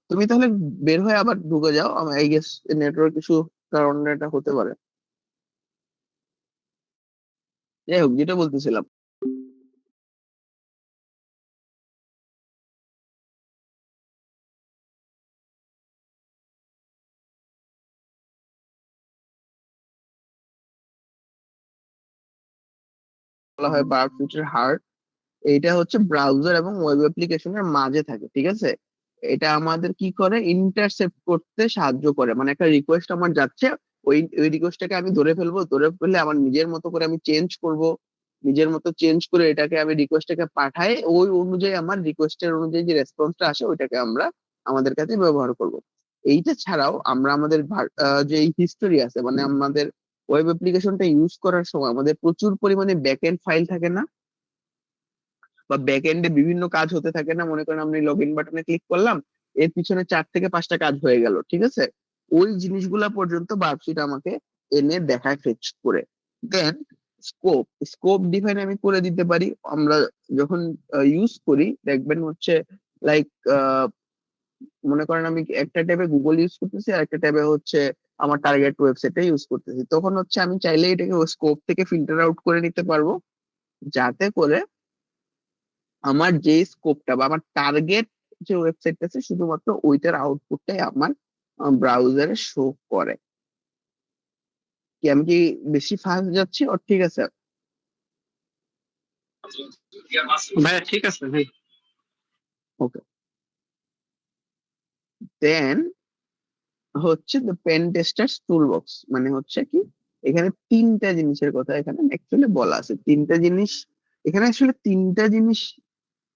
তুমি তাহলে বের হয়ে আবার ঢুকে যাও, আই গেস নেটওয়ার্ক ইস্যু কারণে এটা হতে পারে। যাই হোক, যেটা বলতেছিলাম, বলা হয় বার্ড ফিচার হার্ট। এইটা হচ্ছে ব্রাউজার এবং ওয়েব অ্যাপ্লিকেশনের মাঝে থাকে। ঠিক আছে, এটা আমাদের কি করে, ইন্টারসেপ্ট করতে সাহায্য করে। মানে একটা রিকোয়েস্ট আমার যাচ্ছে, ওই রিকোয়েস্টটাকে আমি ধরে ফেলবো, ধরে ফেললে আমার নিজের মতো করে আমি চেঞ্জ করব, নিজের মতো চেঞ্জ করে এটাকে আমি রিকোয়েস্টটাকে পাঠাই, ওই অনুযায়ী আমার রিকোয়েস্টের অনুযায়ী যে রেসপন্সটা আসে ওইটাকে আমরা আমাদের কাছে ব্যবহার করব। এইটা ছাড়াও আমরা আমাদের যে হিস্টোরি আছে, মানে আমাদের ওয়েব অ্যাপ্লিকেশনটা ইউজ করার সময় আমাদের প্রচুর পরিমাণে ব্যাকএন্ড ফাইল থাকে না, বা ব্যাক এন্ডে বিভিন্ন কাজ হতে থাকে না। মনে করেন আমি লগ ইন বাটনে ক্লিক করলাম, এর পিছনে 4 থেকে 5টা কাজ হয়ে গেল। ঠিক আছে, ওই জিনিসগুলা পর্যন্ত বার্কশিট আমাকে এনে দেখায় ফেচ করে। দেন স্কোপ ডিফাইন আমি করে দিতে পারি। আমরা যখন ইউজ করি দেখবেন হচ্ছে লাইক, মনে করেন আমি একটা ট্যাবে গুগল ইউজ করতেছি আর একটা ট্যাবে হচ্ছে আমার টার্গেট ওয়েবসাইটটা ইউজ করতেছি, তখন হচ্ছে আমি চাইলে এটাকে স্কোপ থেকে ফিল্টার আউট করে নিতে পারবো, যাতে করে আমার যে স্কোপটা বা আমার টার্গেট যে ওয়েবসাইটটা আছে শুধুমাত্র ওইটার আউটপুটটাই আমার ব্রাউজারে শো করে। কি আমি কি বেশি ফাস্ট যাচ্ছি ওর? ঠিক আছে, ভাইয়া ঠিক আছে ভাই। ওকে। দেন হচ্ছে দ্য পেন টেস্টার্স টুল বক্স, মানে হচ্ছে কি, এখানে 3টা জিনিসের কথা এখানে অ্যাকচুয়ালি বলা আছে। 3টা জিনিস, এখানে আসলে 3টা জিনিস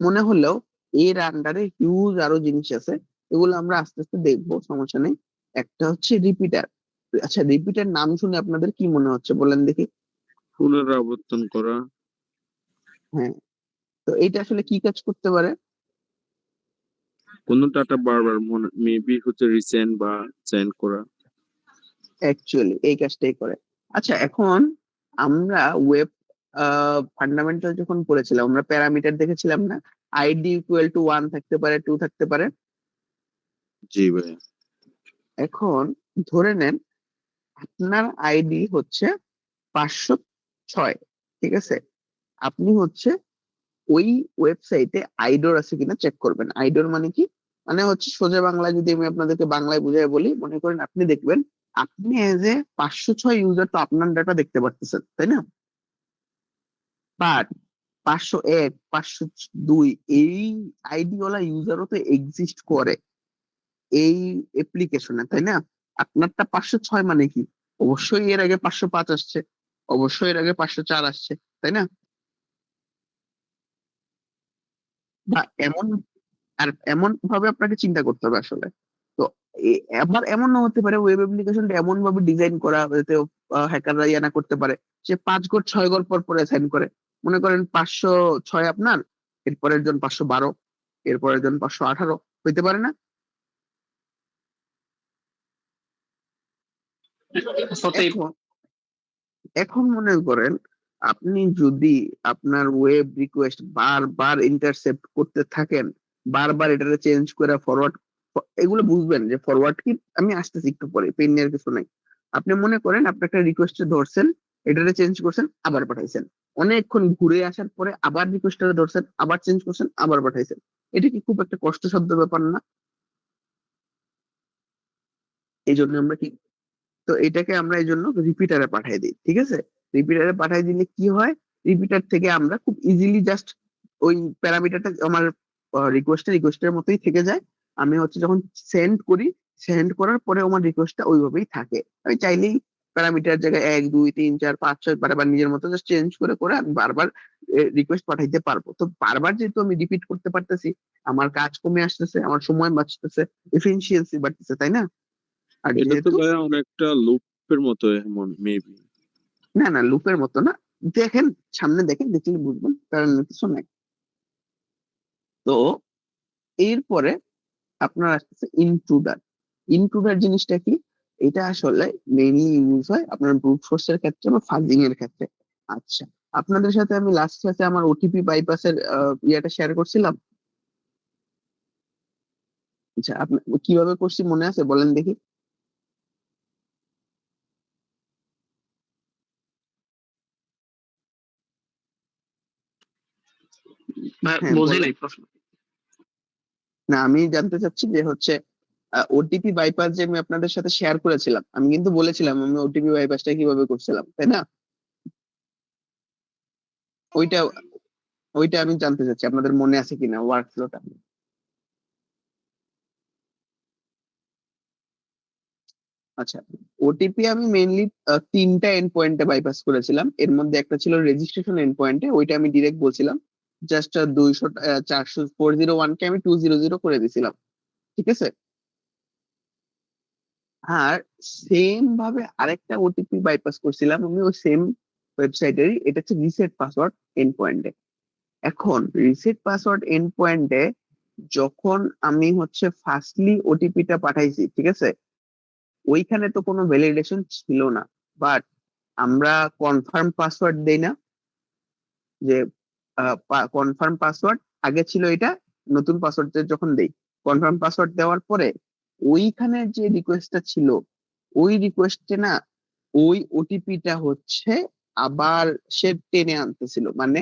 মনে হলেও এর আন্ডারে হিউজ আরো জিনিস আছে, এগুলো আমরা আস্তে আস্তে দেখবো, সমস্যা নেই। একটা হচ্ছে রিপিটার। আচ্ছা, রিপিটার নাম শুনে আপনাদের কি মনে হচ্ছে বলেন দেখি? পুনরাবর্তন করা। হ্যাঁ, তো এইটা আসলে কি কাজ করতে পারে? কোন ডাটা বারবার মেবি হচ্ছে রিসেন্ড বা চেঞ্জ করা। অ্যাকচুয়ালি এই কাজটাই করে। আচ্ছা, এখন আমরা ওয়েব ফান্ডামেন্টাল যখন পড়েছিলাম আমরা প্যারামিটার দেখেছিলাম না, আইডি ইকুয়াল টু 1 থাকতে পারে, 2 থাকতে পারে। জি ভাই। এখন ধরে নেন আপনার আইডি হচ্ছে 506। ঠিক আছে, আপনি হচ্ছে ওই ওয়েবসাইটে আইডোর আছে কিনা চেক করবেন। আইডোর মানে কি, মানে হচ্ছে সোজা বাংলায় যদি আমি আপনাদেরকে বাংলায় বুঝাই বলি, মনে করেন আপনি দেখবেন আপনি এজ এ 506 ইউজার তো আপনার ডাটা দেখতে পারতেছেন, তাই না? বাট 501, 502 এই আইডি ওয়ালা ইউজারও তো এক্সিস্ট করে এই অ্যাপ্লিকেশনে, তাই না? আপনারটা 506 মানে কি, অবশ্যই এর আগে 505 আসছে, অবশ্যই এর আগে 504 আসছে, তাই না? বা এমন, আর এমন ভাবে আপনাকে চিন্তা করতে হবে আসলে। তো আবার এমন না হতে পারে ওয়েব অ্যাপ্লিকেশনটা এমন ভাবে ডিজাইন করা যাতে হ্যাকাররা ইয়া না করতে পারে, সে 5 ঘর 6 ঘর পর পর অ্যাসাইন করে। মনে করেন 506 আপনার, এরপরের জন 512, এরপরের জন 518, হইতে পারে না? হতেই এখন এখন মনে করেন আপনি যদি আপনার ওয়েব রিকোয়েস্ট বারবার ইন্টারসেপ্ট করতে থাকেন, বারবার এটাকে চেঞ্জ করে ফরওয়ার্ড, এগুলো বুঝবেন যে ফরওয়ার্ড কি, আমি আসতেছি একটু পরে, পেন নেওয়ার কিছু নাই। আপনি মনে করেন আপনি একটা রিকোয়েস্ট ধরছেন, এটাকে চেঞ্জ করছেন, আবার পাঠাইছেন, অনেকক্ষণ ঘুরে আসার পরে আবার রিকোয়েস্টটা ধরছেন, আবার চেঞ্জ করছেন, আবার পাঠাইছেন। এটা কি খুব একটা কষ্টসাধ্য ব্যাপার না? এই জন্য আমরা কি, তো এটাকে আমরা এই জন্য রিপিটারে পাঠিয়ে দিই, ঠিক আছে? রিপিটারে পাঠিয়ে দিলে কি হয়, রিপিটার থেকে আমরা খুব ইজিলি জাস্ট ওই প্যারামিটারটা আমার রিকোয়েস্টের মতোই থেকে যায়। আমি হচ্ছে যখন সেন্ড করি, সেন্ড করার পরে আমার রিকোয়েস্টটা ওইভাবেই থাকে। আমি চাইলেই প্যারামিটার জায়গায় 1 2 3 4 5 6 বারবার নিজের মতো জাস্ট চেঞ্জ করে করে আমি বারবার রিকোয়েস্ট পাঠাইতে পারবো। তো বারবার যেহেতু আমি রিপিট করতে পারতেছি, আমার কাজ কমে আসতেছে, আমার সময় বাঁচতেছে, এফিসিয়েন্সি বাড়তেছে, তাই না? আর এটা তো যেহেতু, ভাইয়া অনেকটা লুপের মতো এমন মেবি। না না লুপের মতো না, দেখেন, সামনে দেখেন, দেখলে বুঝবেন, কারণ কিছু নাই। তো এরপরে আপনার আসতেছে ইনট্রুডার। ইনট্রুডার জিনিসটা কি? এটা আসলে মেইনলি ইউজ হয় আপনার ব্রুট ফোর্স এর ক্ষেত্রে বা ফাজিং এর ক্ষেত্রে। আচ্ছা, আপনাদের সাথে আমি লাস্ট ক্লাসে আমার ওটিপি বাইপাসের ইয়েটা শেয়ার করছিলাম। আচ্ছা, আপনি কিভাবে করছি মনে আছে বলেন দেখি? হ্যাঁ বুঝি বলেন। নাই প্রশ্ন। না, আমি জানতে চাচ্ছি যে হচ্ছে ওটিপি বাইপাস যে আমি আপনাদের সাথে শেয়ার করেছিলাম, আমি কিন্তু বলেছিলাম আমি ওটিপি বাইপাসটা কিভাবে করছিলাম, তাই না? ওইটা ওইটা আমি জানতে চাচ্ছি আপনাদের মনে আছে কিনা ওয়ার্ক ফ্লোটা। আচ্ছা, ওটিপি আমি মেইনলি 3টা এন্ড পয়েন্টে বাইপাস করেছিলাম। এর মধ্যে একটা ছিল রেজিস্ট্রেশন এন্ড পয়েন্টে, ওইটা আমি ডিরেক্ট বলছিলাম জাস্ট 401 কে আমি 200 করে দিছিলাম, ঠিক আছে? আর সেম ভাবে আরেকটা ওটিপি বাইপাস করছিলাম আমি ওই সেম ওয়েবসাইটেরই, এটা হচ্ছে রিসেট পাসওয়ার্ড এন্ড পয়েন্টে। এখন রিসেট পাসওয়ার্ড এন্ড পয়েন্টে যখন আমি হচ্ছে ফার্স্টলি ওটিপিটা পাঠাইছি, ঠিক আছে, ওইখানে তো কোনো ভ্যালিডেশন ছিল না। বাট আমরা কনফার্ম পাসওয়ার্ড দেই না, যে কনফার্ম পাসওয়ার্ড আগে ছিল এটা, নতুন পাসওয়ার্ড যখন দেই, কনফার্ম পাসওয়ার্ড দেওয়ার পরে ওইখানে যে রিকোয়েস্টটা ছিল, ওই রিকোয়েস্টে না ওই ওটিপিটা হচ্ছে আবার সে টেনে আনতেছিল। মানে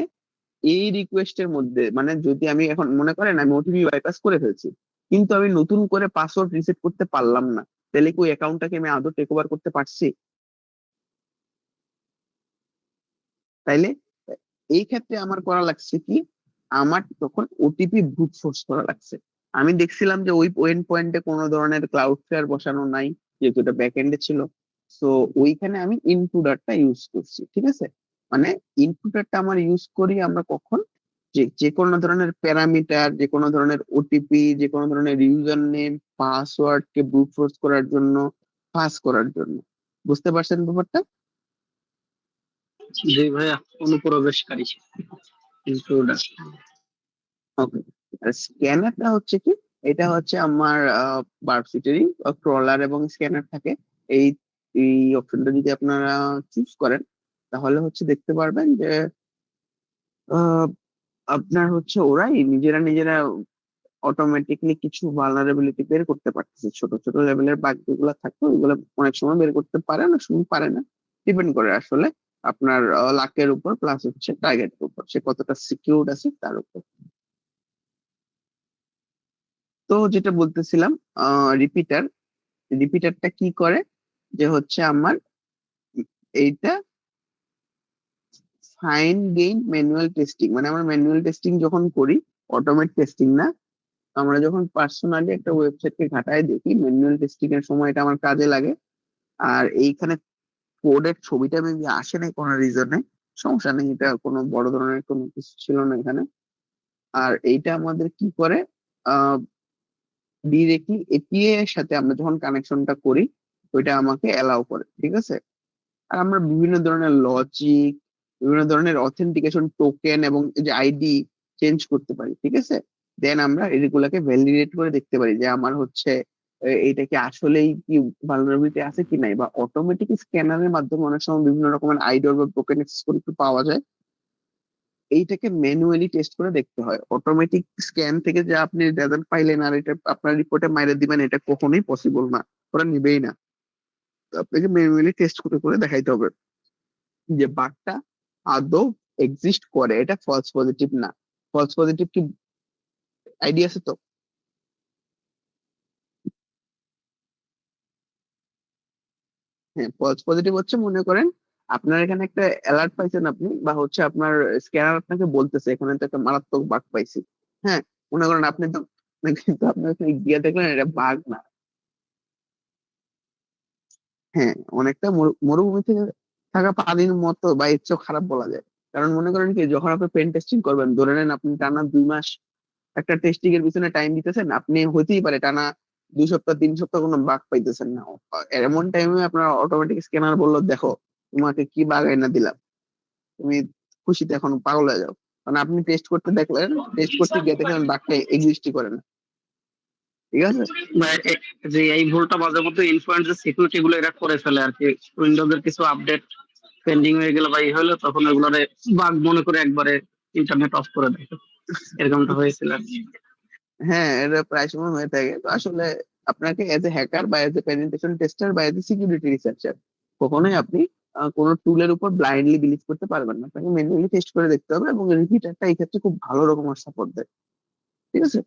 এই রিকোয়েস্টের মধ্যে, মানে যদি আমি এখন মনে করেন আমি ওটিপি বাইপাস করে ফেলছি, কিন্তু আমি নতুন করে পাসওয়ার্ড রিসেট করতে পারলাম না, তাহলে কি ওই অ্যাকাউন্টটাকে আমি আদৌ টেক ওভার করতে পারছি? তাইলে এই ক্ষেত্রে আমার করা লাগছে কি, আমার তখন ওটিপি ব্রুট ফোর্স করা লাগছে। আমি দেখছিলাম যে ওই এন্ড পয়েন্টে কোনো ধরনের ক্লাউড ফেয়ার বসানো নাই, যেহেতু এটা ব্যাক এন্ডে ছিল। তো ওইখানে আমি ইনক্লুডারটা ইউজ করছি, ঠিক আছে? মানে ইনক্লুডারটা আমার ইউজ করি আমরা কখন, যে যে কোনো ধরনের প্যারামিটার, যে কোনো ধরনের ওটিপি, যে কোনো ধরনের ইউজার নেম, পাসওয়ার্ড কে ব্রুট ফোর্স করার জন্য, পাস করার জন্য। বুঝতে পারছেন ব্যাপারটা? জি ভাইয়া, অনুপ্রবেশকারী ইনট্রুডার। ওকে। আর স্ক্যানারটা হচ্ছে কি, এটা হচ্ছে আমার ভার্সিটিরই ক্রলার এবং স্ক্যানার থাকে। এই এই অপশনটা যদি আপনারা চুজ করেন, তাহলে হচ্ছে দেখতে পারবেন যে আহ, আপনার হচ্ছে ওরাই নিজেরা নিজেরা অটোমেটিকলি কিছু ভালনারেবিলিটি বের করতে পারতেছে। ছোট ছোট লেভেলের বাগ যেগুলো থাকে ওইগুলো অনেক সময় বের করতে পারে, অনেক সময় পারে না। ডিপেন্ড করে আসলে আপনার লাকের উপর, প্লাস হচ্ছে টার্গেটের উপর, সে কতটা সিকিউরড আছে তার উপর। তো যেটা বলতেছিলাম, রিপিটার, রিপিটারটা কি করে, যে হচ্ছে আমার এইটা ফাইন গেইন ম্যানুয়াল টেস্টিং, মানে আমরা ম্যানুয়াল টেস্টিং যখন করি, অটোমেট টেস্টিং না, আমরা যখন পার্সোনালি একটা ওয়েবসাইটকে ঘাটায় দেখি, ম্যানুয়াল টেস্টিং এর সময় এটা আমার কাজে লাগে। আর এইখানে কোডের ছবিটা মেবি আসে নাই কোনো রিজনে, সমস্যা নেই, এটা কোনো বড় ধরনের কোনো কিছু ছিল না এখানে। আর এইটা আমাদের কি করে, ডিরেক্টলি এপিআই এর সাথে আমরা যখন কানেকশনটা করি, ওইটা আমাকে অ্যালাউ করে, ঠিক আছে? আর আমরা বিভিন্ন ধরনের লজিক, বিভিন্ন ধরনের অথেন্টিকেশন টোকেন এবং যে আইডি চেঞ্জ করতে পারি, ঠিক আছে। দেন আমরা এগুলাকে ভ্যালিডেট করে দেখতে পারি যে আমার হচ্ছে এইটা কি আসলেই কি ভালনারেবিলিটি আছে কি নাই, বা অটোমেটিক স্ক্যানারের মাধ্যমে অনেক সময় বিভিন্ন রকমের আইডি বা টোকেন পাওয়া যায়। এইটাকে ম্যানুয়ালি টেস্ট করে দেখতে হয়। অটোমেটিক স্ক্যান থেকে যে আপনি রেজাল্ট পাইলেন আর এটা আপনার রিপোর্টে মাইরে দিবেন, এটা কখনোই পসিবল না, ওরা নিবেই না। তো আপনাকে ম্যানুয়ালি টেস্ট করে করে দেখাইতে হবে যে বাগটা আদৌ এক্সিস্ট করে, এটা ফলস পজিটিভ না। ফলস পজিটিভ কি আইডিয়া আছে তো? হ্যাঁ, ফলস পজিটিভ হচ্ছে, মনে করেন আপনার এখানে একটা অ্যালার্ট পাইছেন আপনি, বা হচ্ছে আপনার স্ক্যানার আপনাকে বলতেছে এখানে তো একটা মারাত্মক বাগ পাইছি। হ্যাঁ, মনে করেন আপনি তো, কিন্তু আপনি ওখানে গিয়ে দেখলেন এটা বাগ না। হ্যাঁ, অনেকটা মরুভূমি থেকে থাকা পানির মতো বা এর চেয়েও খারাপ বলা যায়। কারণ মনে করেন কি, যখন আপনি পেন টেস্টিং করবেন, ধরে নেন আপনি টানা 2 মাস একটা টেস্টিং এর পিছনে টাইম দিতেছেন, আপনি হতেই পারে টানা 2 সপ্তাহ 3 সপ্তাহ কোনো বাগ পাইতেছেন না। এমন টাইমে আপনার অটোমেটিক স্ক্যানার বললো দেখো তোমাকে কি বাগ এনে দিলাম, তুমি খুশিতে এখন পাগল হয়ে যাও। মানে আপনি টেস্ট করতে দেখলেন, টেস্ট করতে গিয়ে দেখলেন বাগটা এক্সিস্টই করে না, ঠিক আছে। বা যে এই ভুলটা মাঝে মধ্যে ইনফ্লুয়েন্স সিকিউরিটি গুলো এরা করে ফেলে আর কি। উইন্ডোজ এর কিছু আপডেট পেন্ডিং হয়ে গেলে বা ই হলো, তখন এগুলোরে বাগ মনে করে একবারে ইন্টারনেট অফ করে দেয়। এরকমটা হয়েছিল আর কি। হ্যাঁ, এটা প্রায় সময় হয়ে থাকে। তো আসলে আপনাকে এজ এ হ্যাকার বা এজ এ পেনিট্রেশন টেস্টার বা এজ এ সিকিউরিটি রিসার্চার কখনোই আপনি কোনো টুলের উপর ব্লাইন্ডলি বিলিভ করতে পারবেন না। আপনাকে ম্যানুয়ালি টেস্ট করে দেখতে হবে, এবং রিপিটারটা এই ক্ষেত্রে খুব ভালো রকমের সাপোর্ট দেয়, ঠিক আছে।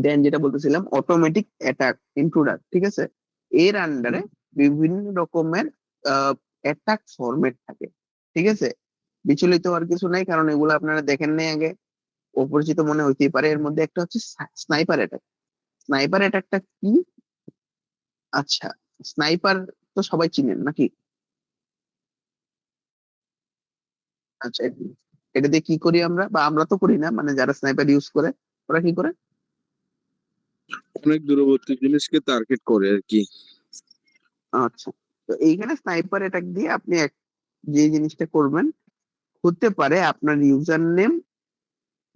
দেন যেটা বলতেছিলাম, অটোমেটিক অ্যাটাক ইন্ট্রুডার, ঠিক আছে। এর আন্ডারে বিভিন্ন রকমের অ্যাটাক ফরম্যাট থাকে, ঠিক আছে। বিচলিত হওয়ার কিছু নাই, কারণ এগুলো আপনারা দেখেন নাই আগে, অপরিচিত মনে হইতেই পারে। এর মধ্যে একটা হচ্ছে স্নাইপার অ্যাটাক। স্নাইপার অ্যাটাকটা কি? আচ্ছা, স্নাইপার তো সবাই চিনেন নাকি? আচ্ছা, এটা দিয়ে কি করি আমরা, বা আমরা তো করি না, মানে যারা স্নাইপার ইউজ করে ওরা কি করে? অনেক দূরবর্তী জিনিসকে টার্গেট করে আর কি। আচ্ছা, তো এইখানে স্নাইপার অ্যাটাক দিয়ে আপনি যে জিনিসটা করবেন, হতে পারে আপনার ইউজার নেম,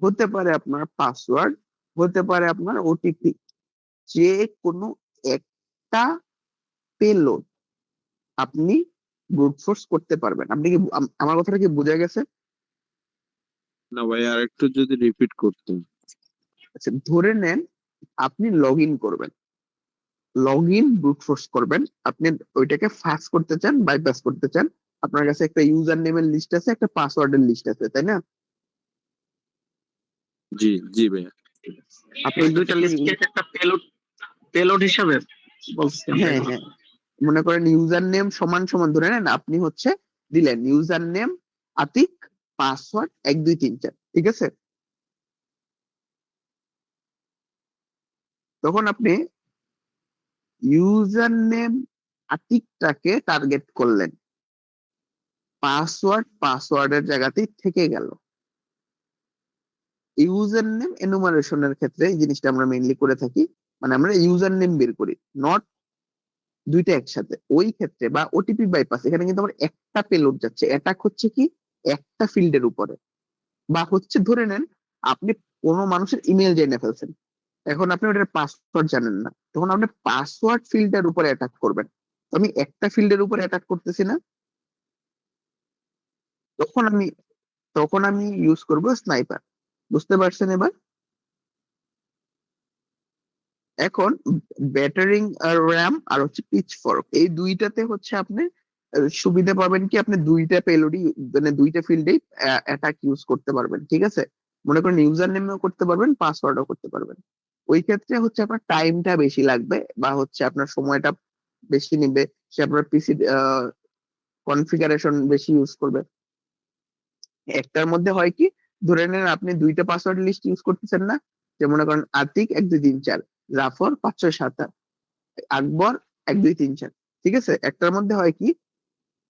হতে পারে আপনার পাসওয়ার্ড, হতে পারে আপনার ওটিপি, যে কোনো একটা পেলোড আপনি ব্রুট ফোর্স করতে পারবেন। আপনি কি আমার কথাটা কি বোঝা গেছে? না ভাই, আর একটু যদি রিপিট করতেন। আচ্ছা, ধরে নেন আপনি লগ ইন করবেন, লগ ইন ব্রুট ফোর্স করবেন। আপনি ওইটাকে ফাঁস করতে চান, বাইপাস করতে চান। আপনার কাছে একটা ইউজার নেমের লিস্ট আছে, একটা পাসওয়ার্ডের লিস্ট আছে, তাই না? জি জি ভাইয়া। আপনার এই কাছে দুইটা একটা লিস্টকে একটা পেলোড পেলোড হিসাবে বলছি আমরা হ্যাঁ, এগুলো। হ্যাঁ, মনে করেন ইউজার নেম সমান সমান, ধরে নেন আপনি হচ্ছে দিলেন ইউজার নেম আতিক, পাসওয়ার্ড 1 2 3 4, ঠিক আছে। তখন আপনি ইউজার নেম আতিকটাকে টার্গেট করলেন, পাসওয়ার্ডের জায়গাতেই থেকে গেল। ইউজার নেম এনুমারেশনের ক্ষেত্রে এই জিনিসটা আমরা মেইনলি করে থাকি, মানে আমরা ইউজার নেম বের করি, নট দুইটা একসাথে। ওই ক্ষেত্রে বা ওটিপি বাইপাস, এখানে কিন্তু আমার একটা পেলোড যাচ্ছে। অ্যাটাক হচ্ছে কি একটা ফিল্ডের উপরে, বা হচ্ছে ধরে নেন আপনি কোনো মানুষের ইমেল জেনে ফেলছেন, এখন আপনি ওটার পাসওয়ার্ড জানেন না, তখন আপনি পাসওয়ার্ড ফিল্ডের উপরে অ্যাটাক করবেন। তো আমি একটা ফিল্ডের উপরে অ্যাটাক করতেছি না, তখন আমি ইউজ করব স্নাইপার। বুঝতে পারছেন এবার? এখন ব্যাটারিং আর র্যাম আর হচ্ছে পিচ ফর্ক, এই দুইটাতে হচ্ছে আপনি সুবিধা পাবেন কি, আপনি দুইটা পেলোডই, মানে দুইটা ফিল্ডেই অ্যাটাক ইউজ করতে পারবেন, ঠিক আছে। মনে করেন ইউজার নেমেও করতে পারবেন, পাসওয়ার্ডও করতে পারবেন। ওই ক্ষেত্রে হচ্ছে আপনার টাইমটা বেশি লাগবে, বা হচ্ছে আপনার সময়টা বেশি নিবে, সে আপনার পিসি কনফিগারেশন বেশি ইউজ করবে। একটার মধ্যে হয় কি, ধরে নেন আপনি দুইটা পাসওয়ার্ড লিস্ট ইউজ করতেছেন না, যে মনে করেন আতিক 1 2 3 4, জাফর 5 6 7 8, আকবর 1 2 3 4, ঠিক আছে। একটার মধ্যে হয় কি,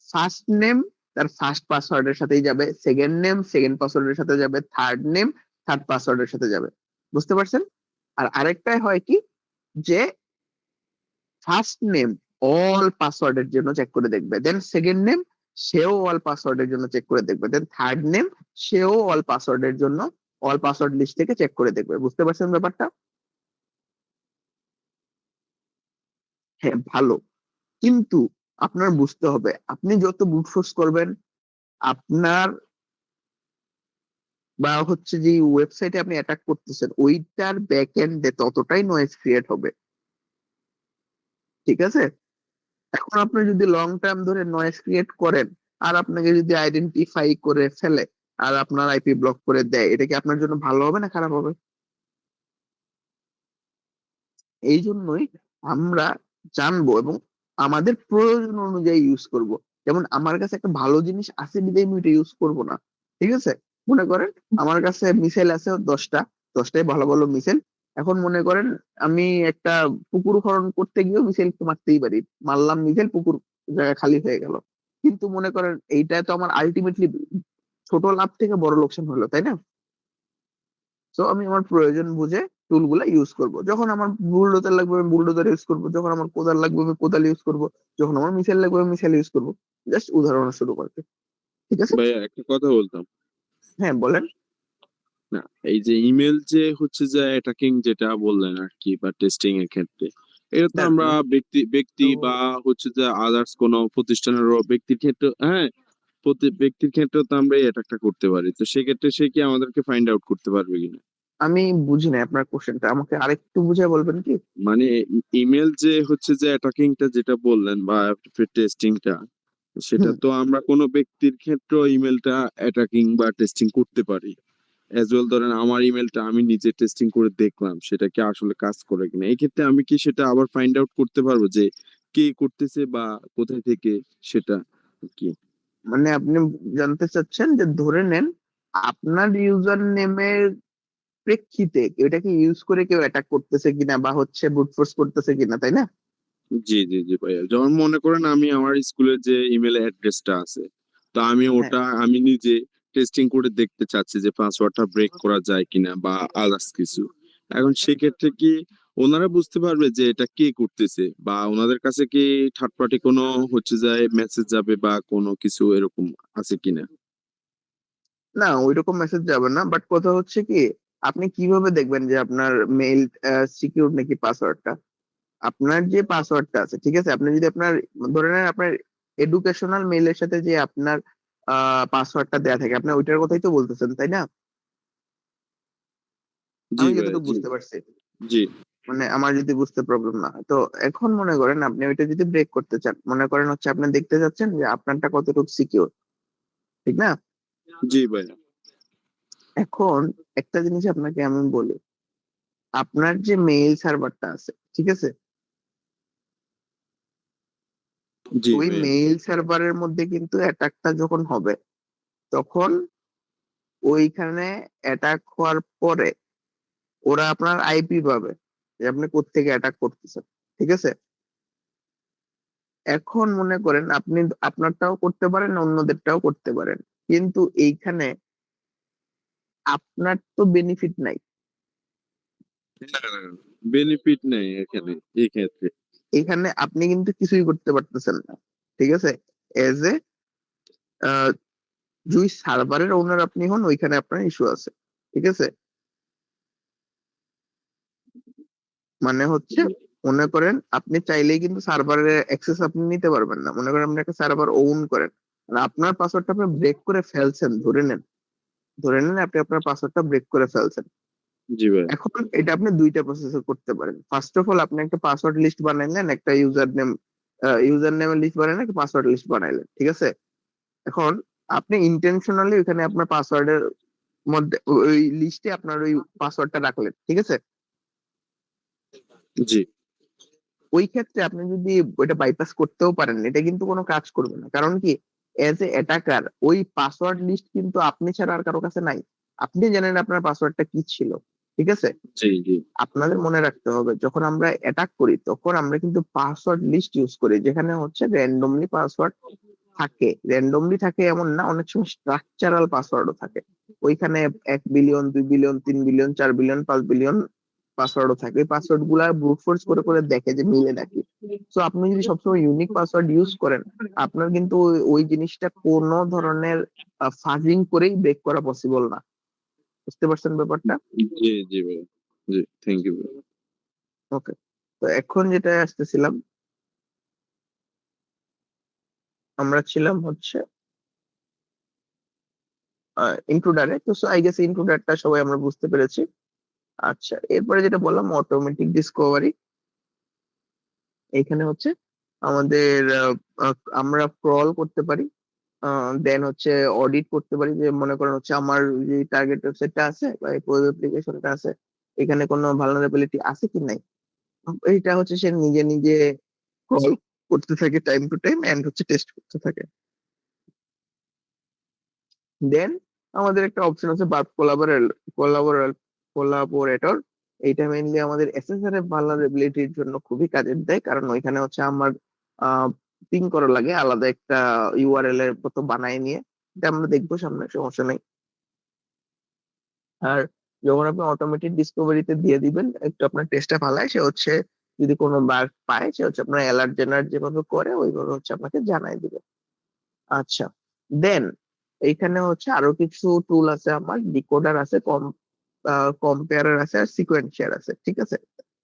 ফার্স্ট নেম তার ফার্স্ট পাসওয়ার্ডের সাথেই যাবে, সেকেন্ড নেম সেকেন্ড পাসওয়ার্ডের সাথে যাবে, থার্ড নেম থার্ড পাসওয়ার্ডের সাথে যাবে। বুঝতে পারছেন? আর আরেকটাই হয় কি, যে ফার্স্ট নেম অল পাসওয়ার্ডের জন্য চেক করে দেখবে, দেন সেকেন্ড নেম সেও অল পাসওয়ার্ডের জন্য চেক করে দেখবে। দেন থার্ড নেম, সেও অল পাসওয়ার্ডের জন্য অল পাসওয়ার্ড লিস্ট থেকে চেক করে দেখবে। বুঝতে পারছেন ব্যাপারটা? হ্যাঁ, ভালো। কিন্তু আপনার বুঝতে হবে, আপনি যত ব্রুট ফোর্স করবেন, আপনার বা হচ্ছে যে ওয়েবসাইটে আপনি অ্যাটাক করতেছেন ওইটার ব্যাক এন্ডে ততটাই নয়েজ ক্রিয়েট হবে। ঠিক আছে? এখন আপনি যদি লং টার্ম ধরে নয়েজ ক্রিয়েট করেন, আর আপনাকে যদি আইডেন্টিফাই করে ফেলে, আর আপনার আইপি ব্লক করে দেয়, এটা কি আপনার জন্য ভালো হবে না খারাপ হবে? এই জন্যই আমরা জানবো এবং আমাদের প্রয়োজন অনুযায়ী ইউজ করব। যেমন আমার কাছে একটা ভালো জিনিস আছে বিধায় আমি এটা ইউজ করবো না। ঠিক আছে? মনে করেন আমার কাছে মিসাইল আছে 10টা, 10টাই ভালো ভালো মিসাইল। এখন মনে করেন আমি একটা পুকুর খনন করতে গিয়েও মিসাইল তো মারতেই পারি, মারলাম মিসাইল, পুকুর জায়গা খালি হয়ে গেল। কিন্তু মনে করেন এইটা তো আমার আলটিমেটলি ছোট লাভ থেকে বড় লোকসান হলো, তাই না? তো আমি আমার প্রয়োজন বুঝে টুল গুলা ইউজ করব। যখন আমার বুলডোজার লাগবে আমি বুলডোজার ইউজ করব, যখন আমার কোদাল লাগবে আমি কোদাল ইউজ করব, যখন আমার মিসাইল লাগবে আমি মিসাইল ইউজ করব। জাস্ট উদাহরণ শুরু করতে। ঠিক আছে? ভাইয়া একটা কথা বলতাম। হ্যাঁ, বলেন। না, এই যে ইমেল যে হচ্ছে যে অ্যাটাকিং যেটা বললেন আর কি, বা টেস্টিং এর ক্ষেত্রে, এটা তো আমরা দেখেন, ব্যক্তি ব্যক্তি তো বা হচ্ছে যে আদার্স কোনো প্রতিষ্ঠানেরও ব্যক্তির ক্ষেত্রে, হ্যাঁ, প্রতি ব্যক্তির ক্ষেত্রেও তো আমরা এই অ্যাটাকটা করতে পারি। তো সেক্ষেত্রে সে কি আমাদেরকে ফাইন্ড আউট করতে পারবে কিনা? আমি বুঝি না আপনার কোশ্চেনটা, আমাকে আরেকটু বুঝে বলবেন কি? মানে ইমেল যে হচ্ছে যে অ্যাটাকিংটা যেটা বললেন বা টেস্টিংটা, সেটা হুম। তো আমরা কোনো ব্যক্তির ক্ষেত্রেও ইমেলটা অ্যাটাকিং বা টেস্টিং করতে পারি। অ্যাজ ওয়েল ধরেন আমার ইমেলটা আমি নিজে টেস্টিং করে দেখলাম সেটা কি আসলে কাজ করে কিনা। এই ক্ষেত্রে আমি কি সেটা আবার ফাইন্ড আউট করতে পারবো যে কে করতেছে বা কোথায় থেকে সেটা কি? মানে আপনি জানতে চাচ্ছেন যে ধরে নেন আপনার ইউজার নেমের প্রেক্ষিতে এটাকে ইউজ করে কেউ অ্যাটাক করতেছে কিনা বা হচ্ছে ব্রুট ফোর্স করতেছে কিনা, তাই না? জি জি জি ভাইয়া, যেমন মনে করেন আমি আমার স্কুলের যে ইমেল অ্যাড্রেসটা আছে, তো আমি হ্যাঁ, ওটা আমি নিজে টেস্টিং করে দেখতে চাচ্ছি যে পাসওয়ার্ডটা ব্রেক করা যায় কিনা বা আদার্স কিছু। এখন সেক্ষেত্রে কি ওনারা বুঝতে পারবে যে এটা কে করতেছে, বা ওনাদের কাছে কি থার্ড পার্টি কোনো হচ্ছে যায় মেসেজ যাবে বা কোনো কিছু এরকম আছে কিনা? না ওইরকম মেসেজ যাবে না, বাট কথা হচ্ছে কি, আপনি কিভাবে দেখবেন যে আপনার মেইল সিকিউর নাকি পাসওয়ার্ডটা? আপনার যে পাসওয়ার্ডটা আছে, ঠিক আছে, আপনি যদি আপনার ধরে নেন আপনার এডুকেশনাল মেইলের সাথে যে আপনার পাসওয়ার্ডটা দেয়া থাকে, আপনি ওইটার কথাই তো বলতেছেন, তাই না? জি আমি ভাইয়া, যতটুকু জি বুঝতে পারছি, জি মানে আমার যদি বুঝতে প্রবলেম না হয় তো, এখন মনে করেন আপনি ওইটা যদি ব্রেক করতে চান, মনে করেন হচ্ছে আপনি দেখতে চাচ্ছেন যে আপনারটা কতটুকু সিকিউর, ঠিক না? জি ভাইয়া, এখন একটা জিনিস আপনাকে আমি বলি, আপনার যে মেইল সার্ভারটা আছে, ঠিক আছে, জি ওই ভাইয়া, মেইল সার্ভারের মধ্যে কিন্তু অ্যাটাকটা যখন হবে, তখন ওইখানে অ্যাটাক হওয়ার পরে ওরা আপনার আইপি পাবে যে আপনি কোত্থেকে অ্যাটাক করতেছেন। ঠিক আছে? এখন মনে করেন আপনি আপনারটাও করতে পারেন, অন্যদেরটাও করতে পারেন, কিন্তু এইখানে আপনার তো বেনিফিট নাই। বেনিফিট নেই এখানে এই ক্ষেত্রে। এখানে আপনি কিন্তু কিছুই করতে পারতেছেন না। ঠিক আছে? এজ এ যদি সার্ভারের ওনার আপনি হন, ওইখানে আপনার ইস্যু আছে। ঠিক আছে? মানে হচ্ছে মনে করেন আপনি চাইলেই কিন্তু সার্ভারের অ্যাক্সেস আপনি নিতে পারবেন না। মনে করেন আপনি একটা সার্ভার ওন করেন আর আপনার পাসওয়ার্ডটা আপনি ব্রেক করে ফেলছেন, ধরে নেন আপনি আপনার পাসওয়ার্ডটা ব্রেক করে ফেলছেন। জি ভাই, এখন এটা আপনি দুইটা প্রসেসে করতে পারেন। ফার্স্ট অফ অল আপনি একটা পাসওয়ার্ড লিস্ট বানাইলেন, একটা ইউজার নেমের লিস্ট বানাইলেন, একটা পাসওয়ার্ড লিস্ট বানাইলেন। ঠিক আছে? এখন আপনি ইন্টেনশনালি ওখানে আপনার পাসওয়ার্ডের মধ্যে ওই লিস্টে আপনার ওই পাসওয়ার্ডটা রাখলেন। ঠিক আছে? জি ওই ক্ষেত্রে আপনি যদি ওইটা বাইপাস করতেও পারেন, এটা কিন্তু কোনো কাজ করবে না। কারণ কি, এজ এ অ্যাটাকার ওই পাসওয়ার্ড লিস্ট কিন্তু আপনি ছাড়া আর কারো কাছে নাই। আপনি জানেন আপনার পাসওয়ার্ডটা কি ছিল। ঠিক আছে? জি জি আপনাদের মনে রাখতে হবে যখন আমরা অ্যাটাক করি তখন আমরা কিন্তু পাসওয়ার্ড লিস্ট ইউজ করি, যেখানে হচ্ছে র্যান্ডমলি পাসওয়ার্ড থাকে। র্যান্ডমলি থাকে এমন না, অনেক সময় স্ট্রাকচারাল পাসওয়ার্ডও থাকে। ওইখানে 1 billion, 2 billion, 3 billion, 4 billion, 5 billion পাসওয়ার্ডও থাকে, ওই পাসওয়ার্ড গুলা ব্রুট ফোর্স করে করে দেখে যে মিলে নাকি। তো আপনি যদি সবসময় ইউনিক পাসওয়ার্ড ইউজ করেন, আপনার কিন্তু ওই জিনিসটা কোনো ধরনের ফাজিং করেই ব্রেক করা পসিবল না। বুঝতে পারছেন ব্যাপারটা? জি জি ভাই, জি থ্যাংক ইউ ভাই। ওকে, তো এখন যেটা আসতেছিলাম, আমরা ছিলাম হচ্ছে ইন্ট্রোডারে। তো আই গেস ইন্ট্রোডারটা সবাই আমরা বুঝতে পেরেছি। আচ্ছা, এরপরে যেটা বললাম অটোমেটিক ডিসকভারি, এখানে হচ্ছে আমাদের আমরা ক্রল করতে পারি, দেন হচ্ছে অডিট করতে পারি। যে মনে করেন হচ্ছে আমার যে টার্গেট ওয়েবসাইটটা আছে বা এই ওয়েব অ্যাপ্লিকেশনটা আছে, এখানে কোনো ভালনারেবিলিটি আছে কি নাই, এইটা হচ্ছে সে নিজে নিজে ক্রল করতে থাকে টাইম টু টাইম এন্ড হচ্ছে টেস্ট করতে থাকে। দেন আমাদের একটা অপশন আছে বার্ব কোলাবোরেটর। এইটা মেইনলি আমাদের এসএসআর এর ভালনারেবিলিটির জন্য খুবই কাজে দেয়, কারণ ওইখানে হচ্ছে আমার পিং করা লাগে আলাদা একটা ইউআরএল এর মতো বানায় নিয়ে। এটা আমরা দেখবো সামনে, সমস্যা নেই। আর যখন আপনি অটোমেটেড ডিসকভারিতে দিয়ে দিবেন, একটু আপনার টেস্টটা ফালায়, সে হচ্ছে যদি কোনো বাগ পায় সে হচ্ছে আপনার অ্যালার্ট জেনারেট যেভাবে করে ওইভাবে হচ্ছে আপনাকে জানাই দিবে। আচ্ছা, দেন এইখানে হচ্ছে আরো কিছু টুল আছে, আমার ডিকোডার আছে, কম্পেয়ারার আছে, আর সিকোয়েন্সিয়ার আছে। ঠিক আছে,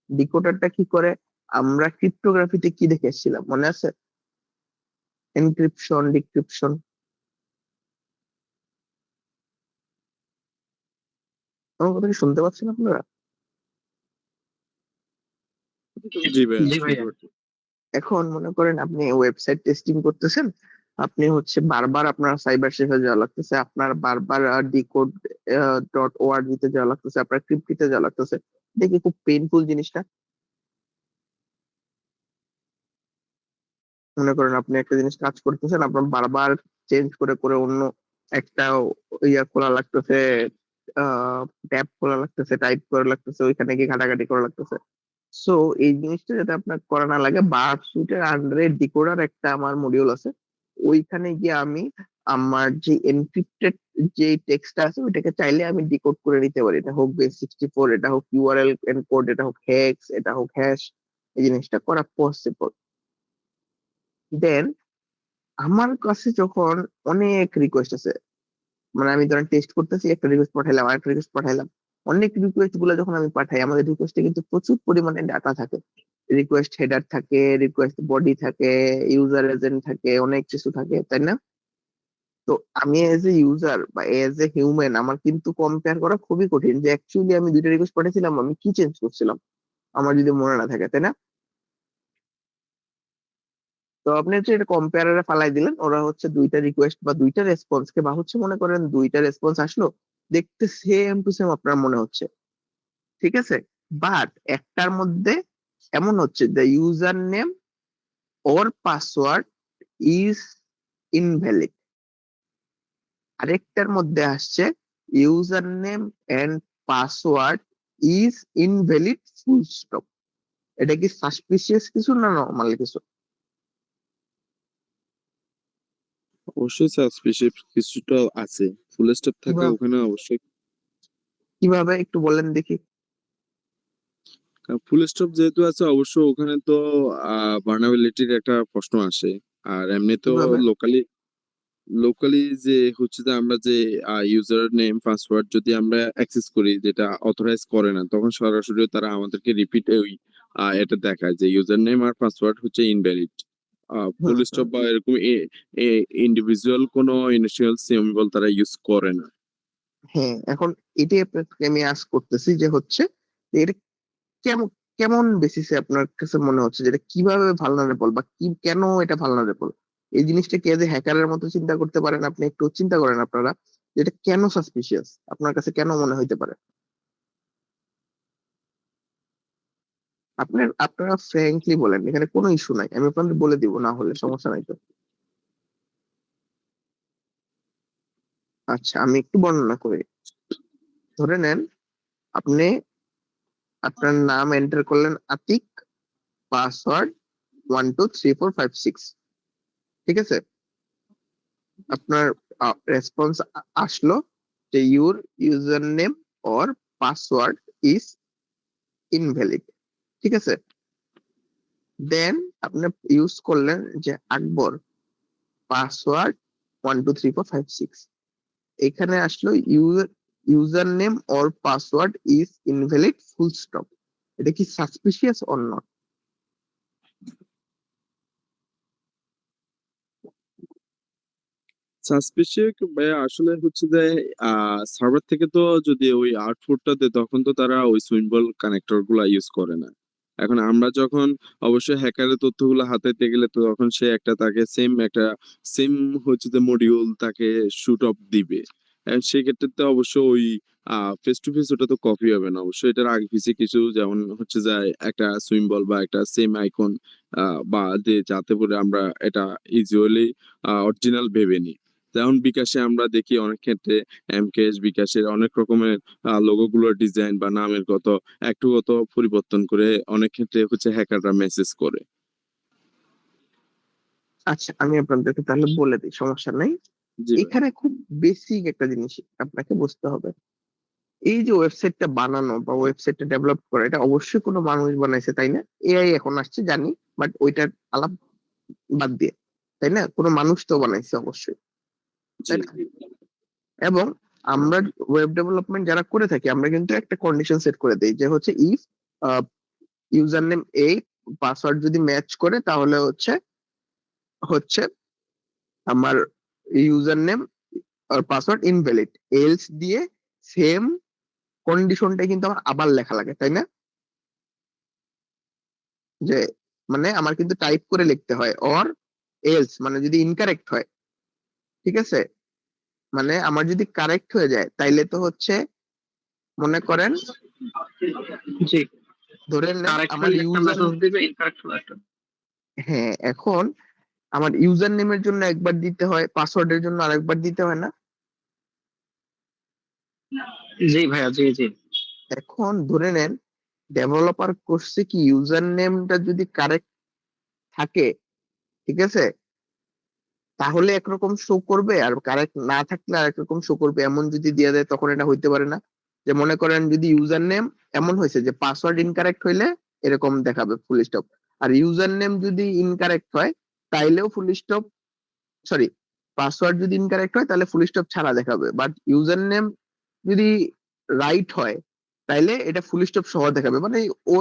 ডিকোডারটা কি করে, আমরা ক্রিপ্টোগ্রাফিতে কি দেখে এসেছিলাম মনে আছে? Encryption, decryption. আমার কথা কি শুনতে পাচ্ছেন আপনারা? জি ভাই, জি শুনতে ভাইয়া। পাচ্ছি। এখন মনে করেন আপনি ওয়েবসাইট টেস্টিং করতেছেন, আপনি হচ্ছে বারবার আপনার সাইবার শেফে যাওয়া লাগতেছে, আপনার বারবার ডিকোড .org তে যাওয়া লাগতেছে, আপনার ক্রিপ্টিতে যাওয়া লাগতেছে। দেখি খুব পেইনফুল জিনিসটা। মনে করেন আপনি একটা জিনিস কাজ করতেছেন, আপনার বারবার চেঞ্জ করে করে অন্য একটা ইয়া খোলা লাগতেছে, ট্যাব খোলা লাগতেছে, টাইপ করা লাগতেছে, ওইখানে গিয়ে ঘাটাঘাটি করা লাগতেছে। সো এই জিনিসটা যাতে আপনার করা না লাগে, বার্ব সুইটের আন্ডারে ডিকোডার একটা আমার মডিউল আছে, ওইখানে গিয়ে আমি আমার যে এনক্রিপ্টেড যে টেক্সটটা আছে ওইটাকে চাইলে আমি ডিকোড করে নিতে পারি। এটা হোক বেস 64, এটা হোক ইউআরএল এনকোড, এটা হোক হেক্স, এটা হোক হ্যাশ, এই জিনিসটা করা পসিবল। দেন আমার কাছে যখন অনেক রিকোয়েস্ট আছে, মানে আমি ধরেন টেস্ট করতেছি, একটা রিকোয়েস্ট পাঠাইলাম, আরেকটা রিকোয়েস্ট পাঠাইলাম, অনেক রিকোয়েস্ট গুলো যখন আমি পাঠাই, আমাদের রিকোয়েস্টে কিন্তু প্রচুর পরিমাণে ডাটা থাকে। রিকোয়েস্ট হেডার থাকে, রিকোয়েস্ট বডি থাকে, ইউজার এজেন্ট থাকে, অনেক কিছু থাকে, তাই না? তো আমি এজ এ ইউজার বা এজ এ হিউম্যান আমার কিন্তু কম্পেয়ার করা খুবই কঠিন যে অ্যাকচুয়ালি আমি দুইটা রিকোয়েস্ট পাঠিয়েছিলাম, আমি কি চেঞ্জ করছিলাম, আমার যদি মনে না থাকে, তাই না? তো আপনি হচ্ছে এটা কম্পেয়ারারে ফালাই দিলেন, ওরা হচ্ছে দুইটা রিকোয়েস্ট বা দুইটা রেসপন্স কে, বা হচ্ছে মনে করেন দুইটা রেসপন্স আসলো, দেখতে সেম টু সেম আপনার মনে হচ্ছে, ঠিক আছে, বাট একটার মধ্যে এমন হচ্ছে the user name or password is invalid, আরেকটার মধ্যে আসছে user name and password is invalid full stop. এটা কি সাসপিসিয়াস কিছু না নর্মাল কিছু? অবশ্যই সাসপিশিয়াস কিছুটা আছে, ফুল স্টপ থাকলে কিভাবে, ওখানে অবশ্যই। কিভাবে একটু বলেন দেখি। ফুল স্টপ যেহেতু আছে অবশ্য ওখানে তো ভার্নাবিলিটির একটা প্রশ্ন আসে। আর এমনি তো কিভাবে? লোকালি লোকালি যে হচ্ছে যে আমরা যে ইউজার নেম পাসওয়ার্ড যদি আমরা অ্যাক্সেস করি যেটা অথরাইজ করে না, তখন সরাসরি তারা আমাদেরকে রিপিট ওই এটা দেখায় যে ইউজার নেম আর পাসওয়ার্ড হচ্ছে ইনভ্যালিড। হুম ফুল হুম। স্টপ বা এরকম ইন্ডিভিজুয়াল কোনো ইনিশিয়াল সিম্বল তারা ইউজ করে না। হ্যাঁ, এখন এটাই আপনাকে আমি আস্ক করতেছি যে হচ্ছে যে এটা কেমন, কেমন বেসিসে আপনার কাছে মনে হচ্ছে যে এটা কিভাবে ভালনারেবল, বা কি কেন এটা ভালনারেবল? এই জিনিসটা কে যে হ্যাকারের মতো চিন্তা করতে পারেন, আপনি একটু চিন্তা করেন আপনারা, যে এটা কেন সাসপিশিয়াস আপনার কাছে কেন মনে হইতে পারে? আপনারা ফ্র্যাঙ্কলি বলেন, এখানে কোনো ইস্যু নাই, আমি আপনাদের বলে দিব, না হলে সমস্যা নাই তো। আচ্ছা, আমি একটু বর্ণনা করি। ধরে নেন আপনি আপনার নাম এন্টার করলেন আতিক, পাসওয়ার্ড 123456, ঠিক আছে, আপনার রেসপন্স আসলো যে your user name or password is invalid, ঠিক আছে। দেন আপনি ইউজ করলেন যে আকবর পাসওয়ার্ড 123456, এখানে আসলো user name or password is invalid full stop. এটা কি সাসপিশিয়াস অর নট? সাসপিশিয়াস ভাইয়া আসলে হচ্ছে যে সার্ভার থেকে তো যদি ওই আউটপুটটা দেয় তখন তো তারা ওই সুইম্বল কানেক্টর গুলা ইউজ করে না। এখন আমরা যখন অবশ্যই হ্যাকারের তথ্যগুলো হাতাইতে গেলে তো তখন সে একটা তাকে সেম হচ্ছে যে মডিউল তাকে শুট অফ দিবে। সেক্ষেত্রে তো অবশ্য ওই ফেস টু ফেস ওটা তো কপি হবে না, অবশ্যই এটার আগে পিছে কিছু যেমন হচ্ছে যে একটা সুইম্বল বা একটা সেম আইকন বা দিয়ে যাতে করে আমরা এটা ইউজুয়ালি অরিজিনাল ভেবে নিই। যেমন বিকাশে আমরা দেখি অনেক ক্ষেত্রে এমকেএস বিকাশের অনেক রকমের লোগো গুলোর ডিজাইন বা নামের একটু পরিবর্তন করে অনেক ক্ষেত্রে হচ্ছে হ্যাকাররা মেসেজ করে। আচ্ছা, আমি আপনাদেরকে তাহলে বলে দিই, সমস্যা নাই। জি ভাই। এখানে খুব বেসিক একটা জিনিস আপনাকে বুঝতে হবে। এই যে ওয়েবসাইটটা বানানো বা ওয়েবসাইটটা ডেভেলপ করা, এটা অবশ্যই কোনো মানুষ বানাইছে, তাই না? এআই এখন আসছে জানি, বাট ওইটার আলাপ বাদ দিয়ে, তাই না? কোনো মানুষ তো বানাইছে অবশ্যই, জি তাই না? এবং আমরা ওয়েব ডেভেলপমেন্ট যারা করে থাকি, আমরা কিন্তু একটা কন্ডিশন সেট করে দেই যে হচ্ছে ইফ ইউজার নেম এই পাসওয়ার্ড যদি ম্যাচ করে তাহলে হচ্ছে হচ্ছে আমার ইউজার নেম আর পাসওয়ার্ড ইনভ্যালিড, এলস দিয়ে সেম কন্ডিশনটাই কিন্তু আমার আবার লেখা লাগে, তাই না? যে মানে আমার কিন্তু টাইপ করে লিখতে হয়, অর এলস মানে যদি ইনকারেক্ট হয়, ঠিক আছে। মানে আমার যদি কারেক্ট হয়ে যায় তাইলে তো হচ্ছে, মনে করেন, জি, ধরে নেন কারেক্ট আমার হলে একটা ইউজার, মেসেজ দিবে, ইনকারেক্ট হলে একটা। হ্যাঁ, এখন আমার ইউজার নেমের জন্য একবার দিতে হয়, পাসওয়ার্ডের জন্য আরেকবার দিতে হয় না? জি ভাইয়া, জি জি। এখন ধরে নেন ডেভেলপার করছে কি ইউজার নেমটা যদি কারেক্ট থাকে, ঠিক আছে, তাহলে একরকম শো করবে, আর কারেক্ট না থাকলে আরেক রকম শো করবে, এমন যদি দিয়ে দেয় তখন এটা হইতে পারে না? যে মনে করেন যদি ইউজার নেম এমন হয়েছে যে পাসওয়ার্ড ইনকারেক্ট হইলে এরকম দেখাবে ফুল স্টপ, আর ইউজার নেম যদি ইনকারেক্ট হয় তাইলেও ফুল স্টপ, সরি, পাসওয়ার্ড যদি ইনকারেক্ট হয় তাহলে ফুল স্টপ ছাড়া দেখাবে, বাট ইউজার নেম যদি রাইট হয় তাইলে এটা ফুল স্টপ সহ দেখাবে। মানে ও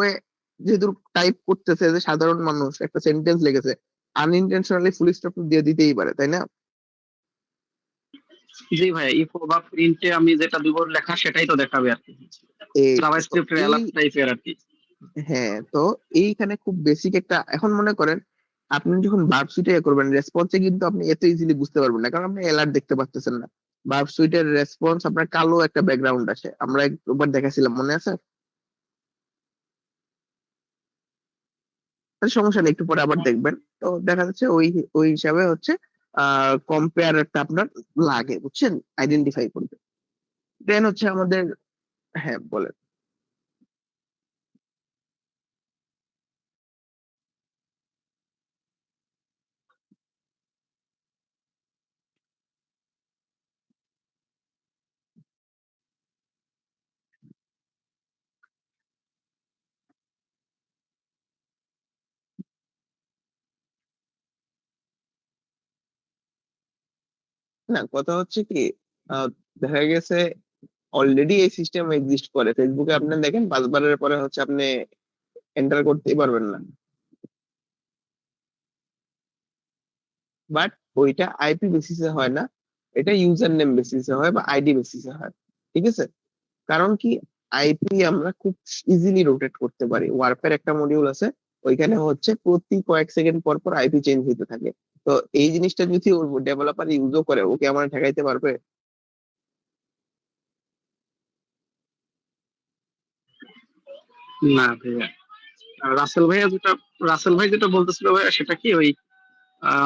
যেহেতু টাইপ করতেছে, যে সাধারণ মানুষ একটা সেন্টেন্স লিখেছে, আনইনটেনশনালি ফুল স্টপ দিয়ে দিতেই পারে, তাই না? জি ভাইয়া, ইফো বা প্রিন্টে আমি যেটা দিব লেখা সেটাই তো দেখাবে আর কি, এই তো জাভাস্ক্রিপ্টের এই, অ্যালাপ টাইপের আর কি। হ্যাঁ, তো এইখানে খুব বেসিক একটা, এখন মনে করেন আপনি যখন ভার্ব সুইটে করবেন রেসপন্সে কিন্তু আপনি এত ইজিলি বুঝতে পারবেন না, কারণ আপনি এলার্ট দেখতে পাচ্ছেন না। ভার্ব সুইটের রেসপন্স আপনার কালো একটা ব্যাকগ্রাউন্ড আছে, আমরা একবার দেখাছিলাম, মনে আছে? তাহলে সমস্যা নেই, একটু পরে আবার দেখবেন। তো দেখা যাচ্ছে ওই ওই হিসাবে হচ্ছে কম্পেয়ার একটা আপনার লাগে, বুঝছেন, আইডেন্টিফাই করবে। দেন হচ্ছে আমাদের, হ্যাঁ বলেন। না, কথা হচ্ছে কি, দেখা গেছে অলরেডি এই সিস্টেম এক্সিস্ট করে ফেসবুকে, আপনি দেখেন 5 বারের পরে হচ্ছে আপনি এন্টার করতেই পারবেন না, বাট ওইটা আইপি বেসিসে হয় না, এটা ইউজার নেম বেসিসে হয় বা আইডি বেসিসে হয়, ঠিক আছে। কারণ কি, আইপি আমরা খুব ইজিলি রোটেট করতে পারি, ওয়ারফের একটা মডিউল আছে, ওইখানে হচ্ছে প্রতি কয়েক সেকেন্ড পর পর আইপি চেঞ্জ হতে থাকে। তো এই জিনিসটা যদি ওর ডেভেলপার ইউজও করে, ওকে আমার ঠেকাইতে পারবে? না ভাইয়া, আর রাসেল ভাই যেটা বলতেছিল ভাইয়া, সেটা কি ওই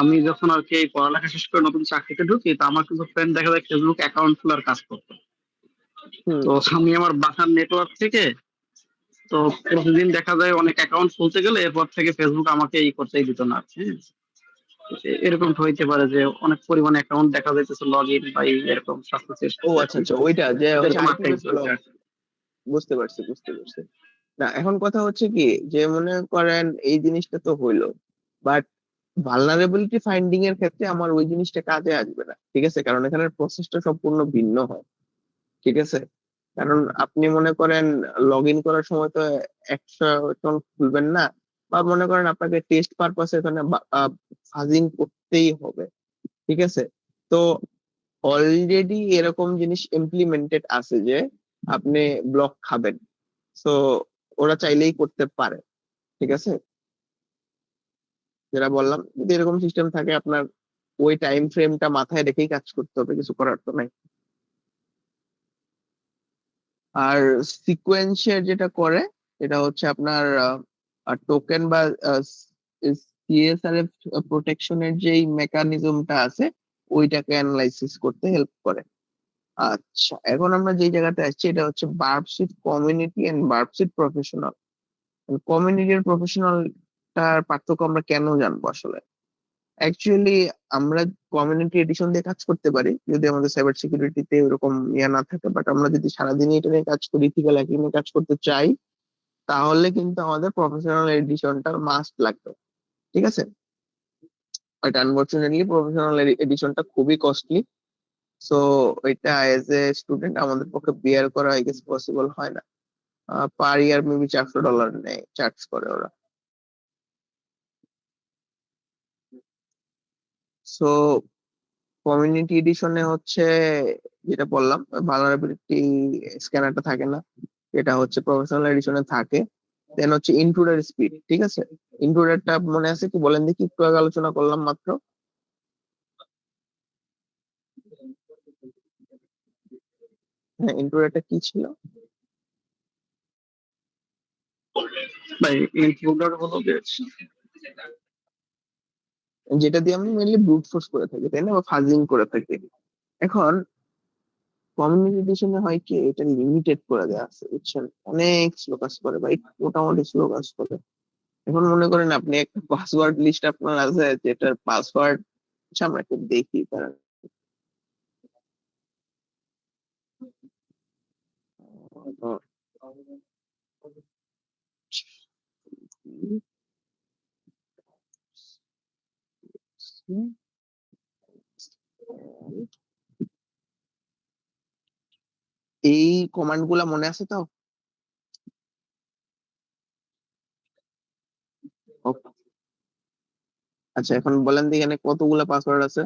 আমি যখন আর কি এই পড়ালেখা শেষ করে নতুন চাকরিতে ঢুকি, তো আমার কিছু ফ্রেন্ড দেখা যায় ফেসবুক অ্যাকাউন্ট খোলার কাজ করতো। হুম। তো আমি আমার বাসার নেটওয়ার্ক থেকে, তো প্রতিদিন দেখা যায় অনেক অ্যাকাউন্ট খুলতে গেলে এরপর থেকে ফেসবুক আমাকে এই করতেই দিত না, হ্যাঁ। এরকম হইতে পারে যে অনেক পরিমাণে অ্যাকাউন্ট দেখা যাইতেছে লগ ইন বা এরকম সাকসেস ও আচ্ছা আচ্ছা, ওইটা যে হচ্ছে এরকম আইপি আটকাই বেস পড়েছে ব্লক, আর কি। বুঝতে পারছি বুঝতে পারছি। না, এখন কথা হচ্ছে কি, যে মনে করেন এই জিনিসটা তো হইলো, বাট ভালনারেবিলিটি ফাইন্ডিং এর ক্ষেত্রে আমার ওই জিনিসটা কাজে আসবে না, ঠিক আছে, কারণ এখানে প্রসেসটা সম্পূর্ণ ভিন্ন হয়। ঠিক আছে, কারণ আপনি মনে করেন লগ ইন করার সময় তো 100 খুলবেন না, বা মনে করেন আপনাকে টেস্ট পারপাসে এখানে ফাজিং করতেই হবে। ঠিক আছে, তো অলরেডি এরকম জিনিস ইমপ্লিমেন্টেড আছে যে আপনি ব্লক খাবেন, তো ওরা চাইলেই করতে পারে। ঠিক আছে, যেটা বললাম, যদি এরকম সিস্টেম থাকে আপনার ওই টাইম ফ্রেমটা মাথায় রেখেই কাজ করতে হবে, কিছু করার তো নাই। আর সিকোয়েন্সের যেটা করে এটা হচ্ছে আপনার টোকেন বা সিএসআরএফ প্রোটেকশনের যেই মেকানিজমটা আছে ওইটাকে অ্যানালাইসিস করতে হেল্প করে। আচ্ছা, এখন আমরা যেই জায়গাতে আসছি এটা হচ্ছে বার্বসিট কমিউনিটি এন্ড বার্বসিট প্রফেশনাল। কমিউনিটি আর প্রফেশনালটার পার্থক্য আমরা কেন জানবো আসলে? অ্যাকচুয়ালি আমরা কমিউনিটি এডিশন দিয়ে কাজ করতে পারি যদি আমাদের সাইবার সিকিউরিটিতে ওরকম ইয়ে না থাকে, বাট আমরা যদি সারাদিনই এটা নিয়ে কাজ করি, ইথিক্যাল হ্যাকিং নিয়ে কাজ করতে চাই, তাহলে কিন্তু আমাদের প্রফেশনাল এডিশনটা মাস্ট লাগবে। ঠিক আছে, বাট আনফরচুনেটলি প্রফেশনাল এডিশনটা খুবই কস্টলি। সো এটা এজ এ স্টুডেন্ট আমাদের পক্ষে বিয়ার করা আই গেস পসিবল হয় না। পার ইয়ার মেবি $400 নেয়, চার্জ করে ওরা। সো কমিউনিটি এডিশনে হচ্ছে যেটা বললাম, ভালনারেবিলিটি স্ক্যানারটা থাকে না, এটা হচ্ছে প্রফেশনাল এডিশনে থাকে। দেন হচ্ছে ইন্ট্রুডার স্পিড। ঠিক আছে, ইন্ট্রুডারটা মনে আছে কি বলেন দেখি, একটু আগে আলোচনা করলাম মাত্র। হ্যাঁ, ইন্ট্রুডারটা কি ছিল? ভাই ইনক্লুডার হলো যে যেটা দিয়ে আমরা মেনলি ব্রুট ফোর্স করে থাকি, তাই না, বা ফাজিং করে থাকি। এখন কমিউনিটি এডিশনে হয় কি, এটা লিমিটেড করে দেওয়া আছে, বুঝছেন, অনেক স্লো কাজ করে বা একটু মোটামুটি স্লো কাজ করে। এখন মনে করেন আপনি একটা পাসওয়ার্ড লিস্ট আপনার আছে, যেটার পাসওয়ার্ড, আচ্ছা আমরা একটু দেখি দাঁড়ান। এই কমান্ড গুলা মনে আছে তো? Okay. আচ্ছা, এখন বলেন তো এখানে কতগুলা পাসওয়ার্ড আছে?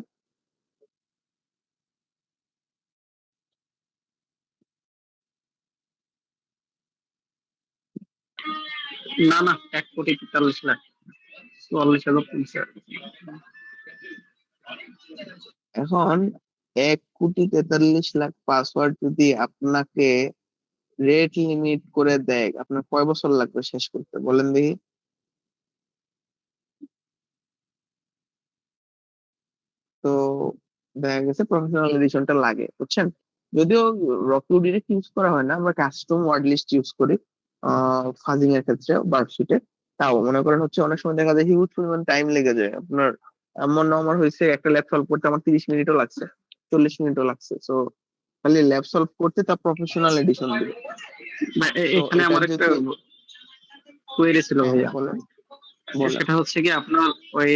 না না 1,43,00,000, 44,000 এখন 1,43,00,000 পাসওয়ার্ড যদি আপনাকে রেট লিমিট করে দেয়, আপনার কয় বছর লাগবে শেষ করতে বলেন দেখি? তো দেখা গেছে প্রফেশনাল এডিশনটা লাগে, বুঝছেন। যদিও রকিউ ডিরেক্ট ইউজ করা হয় না, আমরা কাস্টম ওয়ার্ড লিস্ট ইউজ করি ফাজিং এর ক্ষেত্রে ওয়ার্কশিটে। তাও মনে করেন হচ্ছে অনেক সময় দেখা যায় হিউজ পরিমাণ টাইম লেগে যায় আপনার। এমন আমার হয়েছে একটা ল্যাব সলভ করতে আমার 30 মিনিটও লাগছে, 40 মিনিটও লাগছে। তো খালি ল্যাব সলভ করতে তা প্রফেশনাল এডিশন দিব। ভাই, তো এখানে এটা আমার একটা যদি, কোয়েরি ছিল হ্যাঁ হ্যাঁ ভাইয়া। বলেন বলেন। সেটা হচ্ছে কি আপনার ওই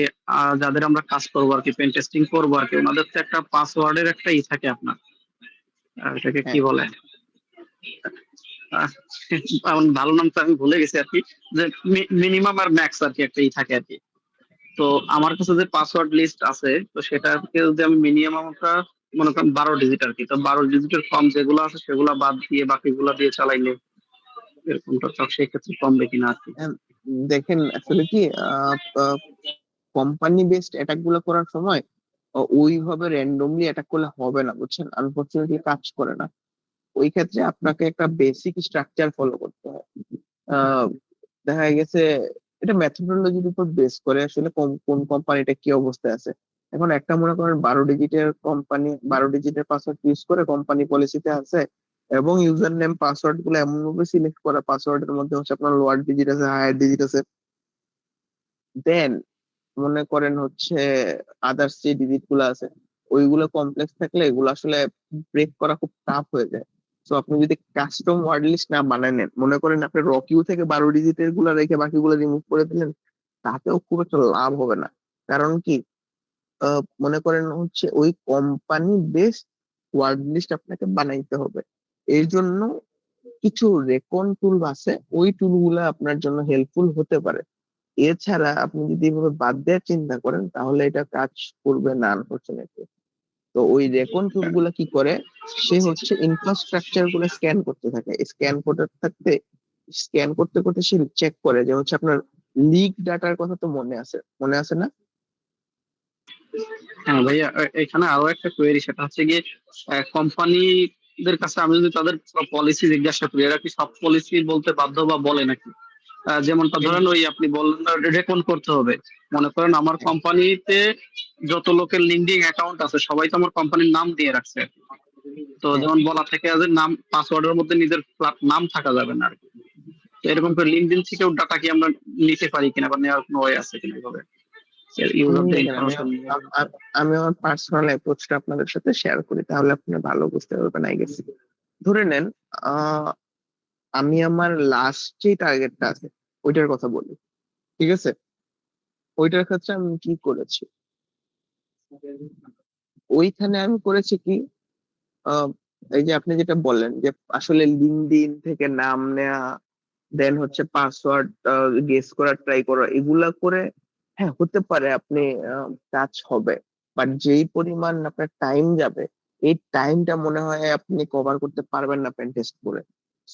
যাদের আমরা কাজ করবো আর কি, পেন টেস্টিং করবো আর কি, ওনাদের তো একটা পাসওয়ার্ডের একটা ই থাকে আপনার, এটাকে কি হ্যাঁ, বলে, আহ, আমার ভালো নাম তো আমি ভুলে গেছি আর কি, যে মিনিমাম আর ম্যাক্স আর কি একটা ই থাকে আর কি। তো আমার কাছে যে পাসওয়ার্ড লিস্ট আছে, তো সেটাকে যদি আমি মিনিমামটা মনে করেন 12 ডিজিট আর কি, তো 12 ডিজিটের কম যেগুলো আছে সেগুলো বাদ দিয়ে বাকিগুলো দিয়ে চালাইলে এরকমটা তো সেই ক্ষেত্রে কমবে কিনা আর কি। হ্যাঁ, দেখেন আসলে কি, কোম্পানি বেসড অ্যাটাক গুলো করার সময় ওইভাবে র্যান্ডমলি অ্যাটাক করলে হবে না, বুঝছেন, আনফরচুনেটলি কাজ করে না। ওই ক্ষেত্রে আপনাকে একটা বেসিক স্ট্রাকচার ফলো করতে হয়। আহ, দেখা গেছে এটা মেথোডোলজির উপর বেস করে আসলে কোন কোম্পানিটা কি অবস্থায় আছে। এখন একটা মনে করেন 12 ডিজিটের কোম্পানি, 12 ডিজিটের পাসওয়ার্ড ইউজ করে কোম্পানি পলিসিতে আছে, এবং ইউজার নেম পাসওয়ার্ড গুলো এমন ভাবে সিলেক্ট করা, পাসওয়ার্ডের মধ্যে হচ্ছে আপনার লোয়ার ডিজিট আছে, হায়ার ডিজিট আছে। দেন মনে করেন হচ্ছে আদার্স যে ডিজিট গুলো আছে ওইগুলো কমপ্লেক্স থাকলে এগুলো আসলে ব্রেক করা খুব টাফ হয়ে যায়। সো আপনি যদি কাস্টম ওয়ার্ড লিস্ট না বানায় নেন, মনে করেন আপনি র কিউ থেকে 12 ডিজিটের গুলা রেখে বাকিগুলো রিমুভ করে দিলেন, তাতেও খুব একটা লাভ হবে না। কারণ কি, মনে করেন হচ্ছে ওই কোম্পানি বেসড ওয়ার্ড লিস্ট আপনাকে বানাইতে হবে। এর জন্য কিছু রেকন টুল আছে, ওই টুল গুলা আপনার জন্য হেল্পফুল হতে পারে। এছাড়া আপনি যদি এভাবে বাদ দেওয়ার চিন্তা করেন তাহলে এটা কাজ করবে না আনফরচুনেটলি। তো ওই রেকন টুল গুলা কি করে, সে হচ্ছে ইনফ্রাস্ট্রাকচার গুলো স্ক্যান করতে থাকে, স্ক্যান করতে করতে সে চেক করে যে হচ্ছে আপনার লিক ডাটার কথা তো মনে আছে না? হ্যাঁ ভাইয়া, এখানে আরো একটা কোয়েরি, সেটা হচ্ছে গিয়ে কোম্পানিদের কাছে আমি যদি তাদের পলিসি জিজ্ঞাসা করি, এরা কি সব পলিসি বলতে বাধ্য বা বলে নাকি? যেমনটা ধরেন ওই আপনি বললেন রেকন করতে হবে, মনে করেন আমার কোম্পানিতে যত লোকের লিঙ্কডিন অ্যাকাউন্ট আছে সবাই তো আমার কোম্পানির নাম দিয়ে রাখছে। তো হ্যাঁ, যেমন বলা থাকে যে নাম, পাসওয়ার্ডের মধ্যে নিজের নাম থাকা যাবে না আর কি। তো এরকম করে লিঙ্কডিন থেকেও ডাটা কি আমরা নিতে পারি কিনা বা নেওয়ার কোনো ওয়ে আছে কিনা এভাবে ইউজারদের দেখেন ইনফরমেশন নিয়ে? আমি আমার পার্সোনাল অ্যাপ্রোচটা আপনাদের সাথে শেয়ার করি, তাহলে আপনি ভালো বুঝতে পারবেন আই গেস। ধরে নেন, আহ, আমি আমার লাস্ট যে টার্গেটটা আছে ওইটার কথা বলি, ঠিক আছে? ওইটার ক্ষেত্রে আমি কি করেছি, ওইখানে আমি করেছি কি, আহ, এই যে আপনি যেটা বললেন যে আসলে লিঙ্কডইন থেকে নাম নেওয়া, দেন হচ্ছে পাসওয়ার্ড গেস করা, ট্রাই করা, এগুলা করে হ্যাঁ হতে পারে আপনি কাজ হবে, বাট যেই পরিমাণ আপনার টাইম যাবে, এই টাইমটা মনে হয় আপনি কভার করতে পারবেন না পেন টেস্ট করে।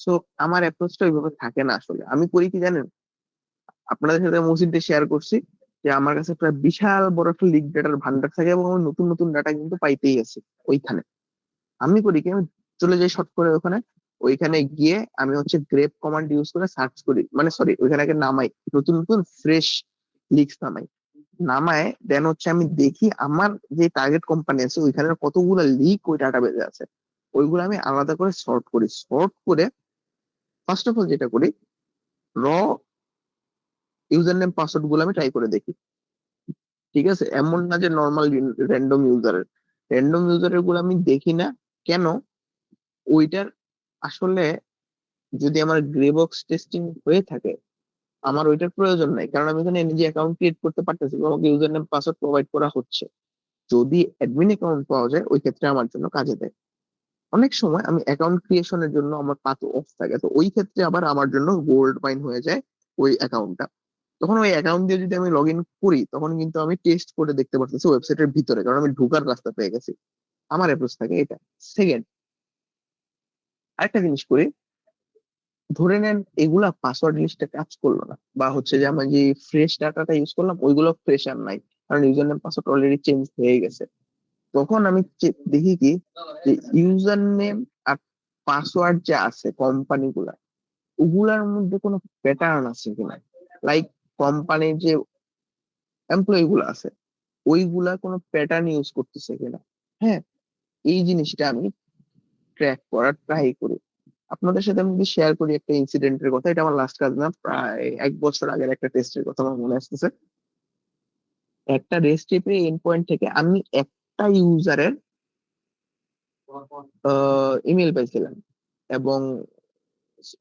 সো আমার অ্যাপ্রোচটা ওইভাবে থাকে না। আসলে আমি করি কি জানেন, আপনাদের সাথে মসজিদে শেয়ার করছি যে আমার কাছে প্রায় বিশাল বড় একটা লিক ডাটার ভান্ডার থাকে এবং আমি নতুন নতুন ডাটা কিন্তু পাইতেই আছে ওইখানে। আমি করি কি, আমি চলে যাই শর্ট করে ওখানে, ওইখানে গিয়ে আমি হচ্ছে গ্রেপ কমান্ড ইউজ করে সার্চ করি, মানে সরি, ওইখানে আগে নামাই, নতুন নতুন ফ্রেশ লিক্স নামায় দেন হচ্ছে আমি দেখি আমার যে টার্গেট কোম্পানি আছে ওইখানে কতগুলো লিক ওই ডাটাবেজে আছে, ওইগুলো আমি আলাদা করে সর্ট করে ফার্স্ট অফ অল যেটা করি, র ইউজার নেম পাসওয়ার্ড গুলো আমি ট্রাই করে দেখি। ঠিক আছে, এমন না যে নর্মাল র্যান্ডম ইউজারের গুলো আমি দেখি না। কেন? ওইটার আসলে যদি আমার গ্রে বক্স টেস্টিং হয়ে থাকে, আমার ওইটার প্রয়োজন নাই, কারণ আমি এখানে নিজে অ্যাকাউন্ট ক্রিয়েট করতে পারতেছি এবং আমাকে ইউজার নেম পাসওয়ার্ড প্রোভাইড করা হচ্ছে। যদি অ্যাডমিন অ্যাকাউন্ট পাওয়া যায় ওই ক্ষেত্রে আমার জন্য কাজে দেয়। অনেক সময় আমি অ্যাকাউন্ট ক্রিয়েশনের জন্য আমার পাথ অফ থাকে, তো ওই ক্ষেত্রে আবার আমার জন্য গোল্ড মাইন হয়ে যায় ওই অ্যাকাউন্টটা। তখন ওই অ্যাকাউন্ট দিয়ে যদি আমি লগ ইন করি তখন কিন্তু আমি টেস্ট করে দেখতে পারতেছি ওয়েবসাইটের ভিতরে, কারণ আমি ঢোকার রাস্তা পেয়ে গেছি। আমার অ্যাপ্রোচ থাকে এটা। সেকেন্ড, আরেকটা জিনিস করি, ধরে নেন এগুলা পাসওয়ার্ড লিস্টে কাজ করলো না, বা হচ্ছে যে আমি যে ফ্রেশ ডাটাটা ইউজ করলাম ওইগুলো ফ্রেশ আর নাই, কারণ user name password already change হয়ে গেছে। তখন আমি দেখি কি, যে ইউজার নেম আর পাসওয়ার্ড যে আছে কোম্পানি গুলা, ওগুলার মধ্যে কোনো প্যাটার্ন আছে কিনা, লাইক কোম্পানির যে এমপ্লয়ি গুলো আছে ওইগুলা কোনো প্যাটার্ন ইউজ করতেছে কিনা। হ্যাঁ, এই জিনিসটা আমি ট্র্যাক করার ট্রাই করি। আপনাদের সাথে আমি যদি শেয়ার করি একটা ইনসিডেন্টের কথা, এটা আমার লাস্ট কাজ না, প্রায় 1 বছর আগের একটা টেস্টের কথা আমার মনে আসতেছে। একটা রেস্ট এপিআই এন্ড পয়েন্ট থেকে আমি একটা ইউজারের ইমেল পাইছিলাম, এবং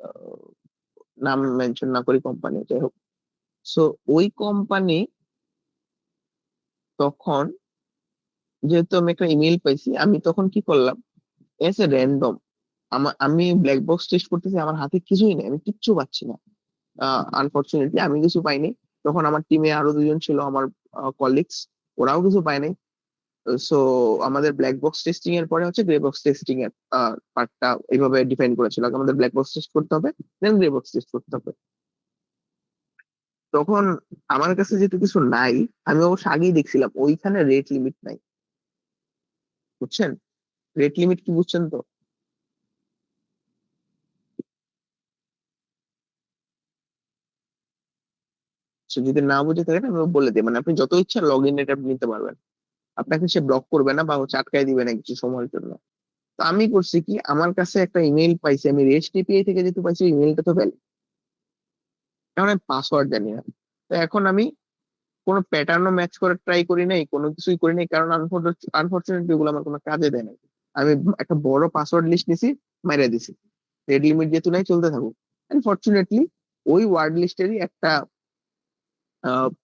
আহ, নাম মেনশন না করি কোম্পানি, যাই হোক। সো ওই কোম্পানি তখন, যেহেতু আমি একটা ইমেল পাইছি, আমি তখন কি করলাম, এস এ র্যান্ডম, আমি ব্ল্যাক বক্স টেস্ট করতেছি, আমার হাতে কিছুই নেই, আমি কিচ্ছু পাচ্ছি না। আনফরচুনেটলি আমি কিছু পাইনি। তখন আমার টিমে আরো দুজন ছিল আমার কলিগস, ওরাও কিছু পায়নি। সো আমাদের ব্ল্যাক বক্স টেস্টিং এর পরে হচ্ছে গ্রে বক্স টেস্টিং এর পার্টটা এইভাবে ডিফাইন করেছিল, আগে আমাদের ব্ল্যাক বক্স টেস্ট করতে হবে, দেন গ্রে বক্স টেস্ট করতে হবে। তখন আমার কাছে যেহেতু কিছু নাই, আমি অবশ্য আগেই দেখছিলাম ওইখানে রেট লিমিট নাই, বুঝছেন? রেট লিমিট কি বুঝছেন তো? So, যদি না বুঝে থাকেন আমি বলে দিই, মানে আপনি যত ইচ্ছা লগ ইন এটা নিতে পারবেন, আপনাকে সে ব্লক করবে না বা হচ্ছে আটকায় দিবে না কিছু সময়ের জন্য। তো আমি করছি কি, আমার কাছে একটা ইমেল পাইছি, আমি রেস্ট এপিআই থেকে যেহেতু পাইছি ইমেলটা তো ভ্যালিড, কারণ আমি পাসওয়ার্ড জানি না। তো এখন আমি কোনো প্যাটার্নও ম্যাচ করার ট্রাই করি নাই, কোনো কিছুই করি নাই, কারণ আনফরচুনেটলি ওগুলো আমার কোনো কাজে দেয় নাই। আমি একটা বড় পাসওয়ার্ড লিস্ট নিছি, মাইরা দিছি, রেড লিমিট যেহেতু নাই চলতে থাকুক। আনফরচুনেটলি ওই ওয়ার্ড লিস্টেরই একটা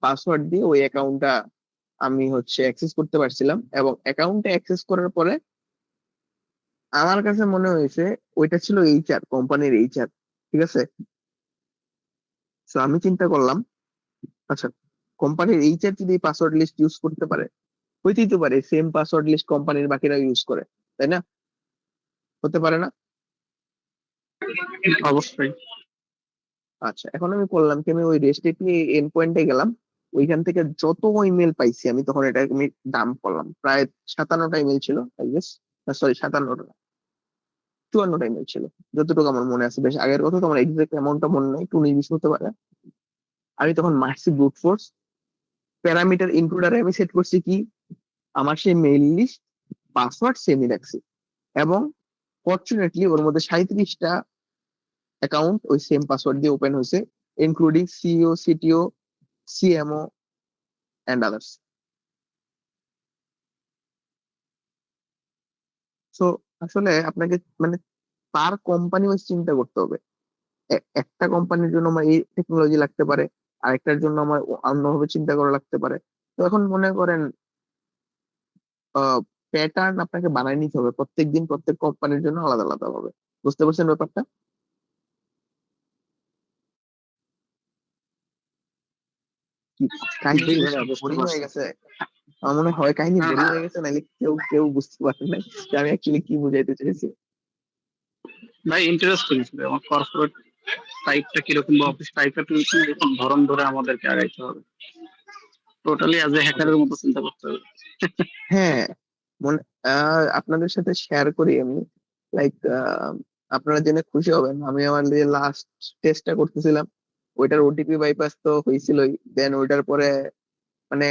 পাসওয়ার্ড দিয়ে ওই অ্যাকাউন্টটা আমি হচ্ছে অ্যাক্সেস করতে পারছিলাম, এবং অ্যাকাউন্টে অ্যাক্সেস করার পরে আমার কাছে মনে হয়েছে ওইটা ছিল এইচআর, কোম্পানির এইচআর। ঠিক আছে, তো আমি চিন্তা করলাম, আচ্ছা কোম্পানির এইচআর যদি পাসওয়ার্ড লিস্ট ইউজ করতে পারে, হইতেই তো পারে সেম পাসওয়ার্ড লিস্ট কোম্পানির বাকিরা ইউজ করে, তাই না? হতে পারে না? অবশ্যই। আচ্ছা, এখন আমি করলাম কি, আমি ওই রেস্ট এপিআই এন্ড পয়েন্টে গেলাম, ওইখান থেকে যত ইমেল পাইছি আমি তখন এটা আমি ডাম্প করলাম। প্রায় 57টা ইমেল ছিল আই গেস, সরি 57টা, 54টা ইমেল ছিল যতটুকু আমার মনে আছে। বেশ আগের কথা, তোমার এক্সাক্ট অ্যামাউন্টটা মনে নাই, একটু নির্দিষ্ট হতে পারে। আমি তখন মারছি ব্রুট ফোর্স, প্যারামিটার ইনক্লুডারে আমি সেট করছি কি, আমার সেই মেইল লিস্ট পাসওয়ার্ড সেমই রাখছি, এবং ফরচুনেটলি ওর মধ্যে 37টা অ্যাকাউন্ট ওই সেম পাসওয়ার্ড দিয়ে ওপেন হয়েছে, including CEO, CTO, CMO and others. So আসলে আপনাকে মানে পার কোম্পানি ওয়াইজ চিন্তা করতে হবে। একটা কোম্পানির জন্য আমার এই টেকনোলজি লাগতে পারে, আরেকটার জন্য আমার অন্যভাবে চিন্তা করা লাগতে পারে। তো এখন মনে করেন প্যাটার্ন আপনাকে বানায় নিতে হবে প্রত্যেকদিন, প্রত্যেক কোম্পানির জন্য আলাদা আলাদা হবে। বুঝতে পারছেন ব্যাপারটা? কি কাহিনী জি কি ভাইয়া, বেশি বুঝতে বোরিং হয়ে পারছি। গেছে? আমার মনে হয় কাহিনী হ্যাঁ, বোরিং হয়ে গেছে, নাহলে কেউ কেউ বুঝতে পারে নাই যে আমি অ্যাকচুয়ালি কি বুঝাইতে চাইছি। ভাই ইন্টারেস্টিং ছিল। আমার কর্পোরেট টাইপটা কিরকম বা অফিস টাইপটা এরকম ধরন ধরে আমাদেরকে আগাইতে হবে। টোটালি অ্যাজ এ হ্যাকারের মতো চিন্তা করতে হবে। হ্যাঁ, মনে আপনাদের সাথে শেয়ার করি আমি, লাইক আপনারা জেনে খুশি হবেন, আমি আমার যে লাস্ট টেস্টটা করতেছিলাম ওইটার ওটিপি বাইপাস তো হয়েছিলই, দেন ওইটার পরে মানে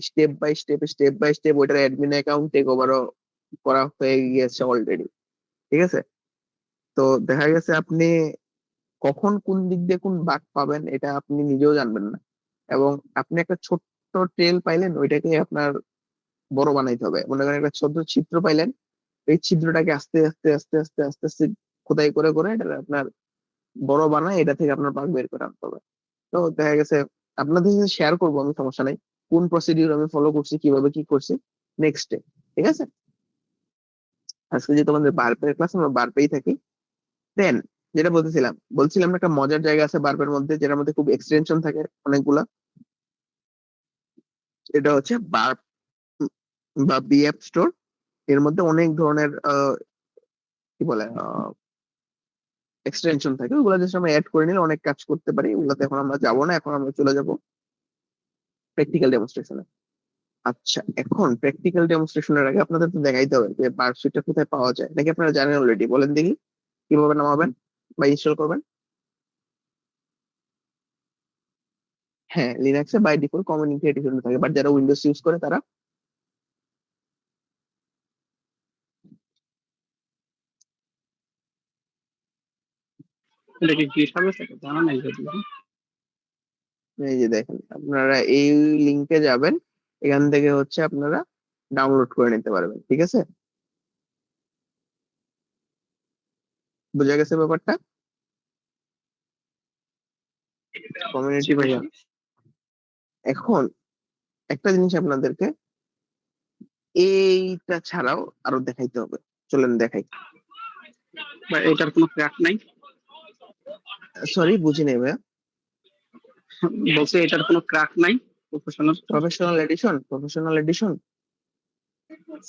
স্টেপ বাই স্টেপ ওইটার অ্যাডমিন অ্যাকাউন্ট টেক ওভারও করা হয়ে গিয়েছে অলরেডি। ঠিক আছে, তো দেখা গেছে আপনি কখন কোন দিক দিয়ে কোন বাগ পাবেন এটা আপনি নিজেও জানবেন না, এবং আপনি একটা ছোট্ট ট্রেল পাইলেন, ওইটাকে আপনার বড় বানাইতে হবে। মনে করেন একটা ছোট্ট ছিদ্র পাইলেন, এই ছিদ্রটাকে আস্তে আস্তে আস্তে আস্তে আস্তে আস্তে খোদাই করে করে এটা আপনার বড় বানায়, এটা থেকে আপনার বাগ বের করে আনতে হবে। তো দেখা গেছে আপনাদের সাথে শেয়ার করবো আমি, সমস্যা নাই, কোন প্রসিডিউর আমি ফলো করছি, কিভাবে কি করছি নেক্সট ডে। ঠিক আছে, আজকে যে তোমাদের বারপের ক্লাস, আমরা বারপেই থাকি। দেন যেটা বলছিলাম না, একটা মজার জায়গা আছে বারপের মধ্যে, যেটার মধ্যে খুব এক্সটেনশন থাকে অনেকগুলা। এটা হচ্ছে বার বা বিএফ স্টোর। এর মধ্যে অনেক ধরনের কি বলে এক্সটেনশন থাকে, ওগুলো জাস্ট আমরা অ্যাড করে নিলে অনেক কাজ করতে পারি। ওগুলোতে এখন আমরা যাবো না, এখন আমরা চলে যাব প্র্যাকটিক্যাল ডেমনস্ট্রেশনে। আচ্ছা, এখন প্র্যাকটিক্যাল ডেমনস্ট্রেশনের আগে আপনাদের তো দেখাইতে হবে যে বার্কশিটটা কোথায় পাওয়া যায়, নাকি আপনারা জানেন অলরেডি? বলেন দেখি কিভাবে নামাবেন বা ইনস্টল করবেন। হ্যাঁ, লিনাক্সে বাই ডিফল্ট কমিউনিটি এডিশন থাকে, বাট যারা উইন্ডোজ ইউজ করে তারা এটা কি হিসাবে থাকে জানা নাই যদি। এই যে দেখেন, আপনারা এই লিংকে যাবেন, এখান থেকে হচ্ছে আপনারা ডাউনলোড করে নিতে পারবেন। ঠিক আছে, বোঝা গেছে ব্যাপারটা? জি কমিউনিটি ভাইয়া। এডিশন। এখন একটা জিনিস আপনাদেরকে এইটা ছাড়াও আরো দেখাইতে হবে, চলেন দেখাই। বা এটার কোনো ক্র্যাক নাই? সরি, বুঝি নেই ভাইয়া। বলছে এটার কোনো ক্র্যাক নাই প্রফেশনাল? Professional edition.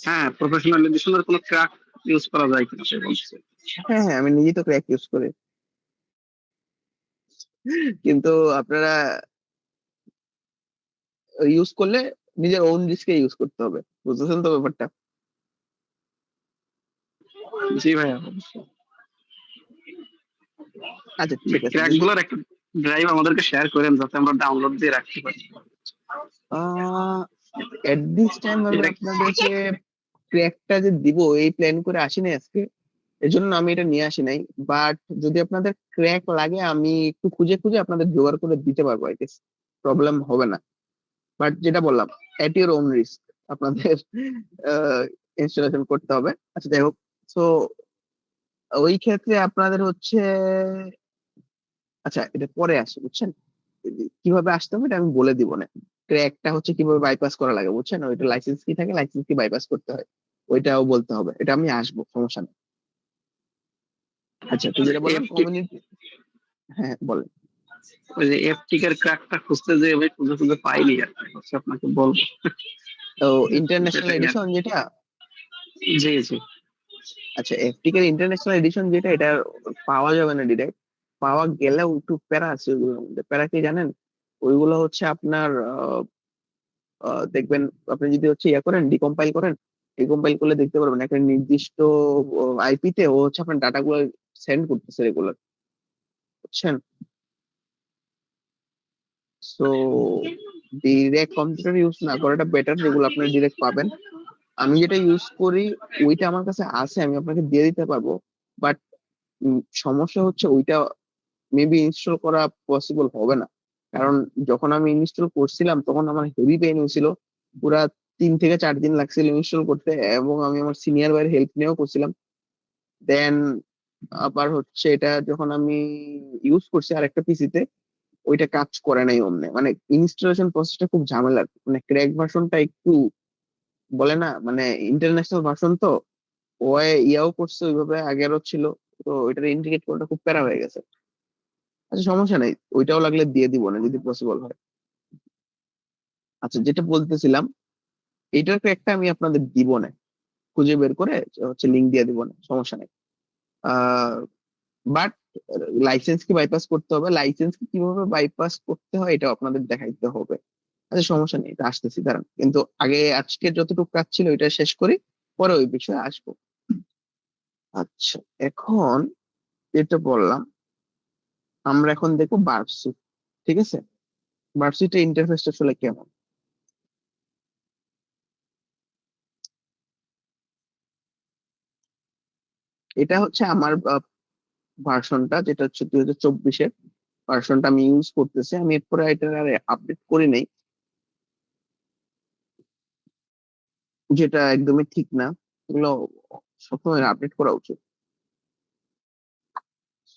হ্যাঁ, প্রফেশনাল এডিশনের কোনো ক্র্যাক ইউজ করা যায় কিনা সে বলছে। হ্যাঁ হ্যাঁ, আমি নিজেই তো ক্র্যাক ইউজ করি, কিন্তু আপনারা ইউজ করলে নিজের ওন রিস্কে ইউজ করতে হবে, বুঝতেছেন তো ব্যাপারটা? জি ভাইয়া, অবশ্যই। আচ্ছা ঠিক আছে, ক্র্যাক যদি গুলার একটা ড্রাইভ আমাদেরকে শেয়ার করেন যাতে আমরা ডাউনলোড দিয়ে রাখতে পারি। এট দিস টাইম আমি এটা আপনাদেরকে ক্র্যাকটা যে দিব এই প্ল্যান করে আসি নাই আজকে, এজন্য আমি এটা নিয়ে আসি নাই। বাট যদি আপনাদের ক্র্যাক লাগে আমি একটু খুঁজে খুঁজে আপনাদের জোগাড় করে দিতে পারবো, আই গেস প্রবলেম হবে না। বাট যেটা বললাম, এট ইউর ওন রিস্ক আপনাদের ইনস্টলেশন করতে হবে। আচ্ছা যাই হোক, সো ওই ক্ষেত্রে আপনাদের হচ্ছে, আচ্ছা এটা পরে আসে বুঝছেন, কিভাবে আসতে হবে এটা আমি বলে দিব না। ক্র্যাকটা হচ্ছে কিভাবে বাইপাস করা লাগে বুঝছেন, ওইটা লাইসেন্স কি থাকে, লাইসেন্স কি বাইপাস করতে হয় ওইটাও বলতে হবে, এটা আমি আসবো, সমস্যা নেই। আচ্ছা তো যেটা বললাম এফটি কমিউনিটি, হ্যাঁ বলেন। ওই যে এফটিকের ক্র্যাকটা খুঁজতে যে আমি খুঁজে খুঁজে পাইনি আর কি, হচ্ছে আপনাকে বলবো। তো ইন্টারন্যাশনাল সেটাই আর এডিশন যেটা, কি। জি জি। আচ্ছা এফটিকের ইন্টারন্যাশনাল এডিশন যেটা, এটা পাওয়া যাবে না ডিরেক্ট, পাওয়া গেলেও একটু প্যারা আছে ওইগুলোর মধ্যে। প্যারা কি জানেন, ওইগুলো হচ্ছে আপনার দেখবেন, আপনি যদি হচ্ছে ইয়া করেন, ডিকম্পাইল করেন, ডিকম্পাইল করলে দেখতে পারবেন একটা নির্দিষ্ট আইপি তে ও হচ্ছে আপনার ডাটাগুলো সেন্ড করতেছে রেগুলার, বুঝছেন। সো ডিরেক্ট কম্পিউটার ইউজ না করাটা বেটার, যেগুলো আপনি ডিরেক্ট পাবেন। আমি যেটা ইউজ করি ওইটা আমার কাছে আছে, আমি আপনাকে দিয়ে দিতে পারবো, বাট সমস্যা হচ্ছে ওইটা মেবি ইনস্টল করা পসিবল হবে না। কারণ যখন আমি ইনস্টল করছিলাম তখন আমার হেভি পেইন হয়েছিল, পুরা 3 থেকে 4 দিন লাগছিল ইনস্টল করতে, এবং আমি আমার সিনিয়র ভাইয়ের হেল্প নিয়েও করছিলাম। দেন আবার হচ্ছে এটা যখন আমি ইউজ করছি আরেকটা পিসিতে, ওইটা কাজ করে নাই অমনে, মানে ইনস্টলেশন প্রসেসটা খুব ঝামেলার, মানে ক্র্যাক ভার্সনটা একটু বলে না, মানে ইন্টারন্যাশনাল ভার্সন তো, ও ইয়াও করছে ওইভাবে আগেরও ছিল, তো ওইটার ইন্টিগ্রেট করাটা খুব প্যারা হয়ে গেছে। আচ্ছা সমস্যা নাই, ওইটাও লাগলে দিয়ে দিব না যদি পসিবল হয়। আচ্ছা যেটা বলতেছিলাম, এইটার একটা আমি আপনাদের দিব না, খুঁজে বের করে হচ্ছে লিঙ্ক দিয়ে দিব না, সমস্যা নেই। বাট লাইসেন্স কি বাইপাস করতে হবে, লাইসেন্স কি কিভাবে বাইপাস করতে হয় এটা আপনাদের দেখাইতে হবে। আচ্ছা সমস্যা নেই, এটা আসতেছি দাঁড়ান, কিন্তু আগে আজকে যতটুকু কাজ ছিল ওইটা শেষ করি, পরে ওই বিষয়ে আসবো। আচ্ছা এখন যেটা বললাম, আমরা এখন দেখবো বার্ডসুট, ঠিক আছে। বার্ডসুটের ইন্টারফেসটা আসলে কেমন। এটা হচ্ছে আমার ভার্সনটা, যেটা হচ্ছে 2024-এর ভার্সনটা আমি ইউজ করতেছি, আমি এরপরে এটা আর আপডেট করি নাই, যেটা একদমই ঠিক না, এগুলো সবসময় আপডেট করা উচিত।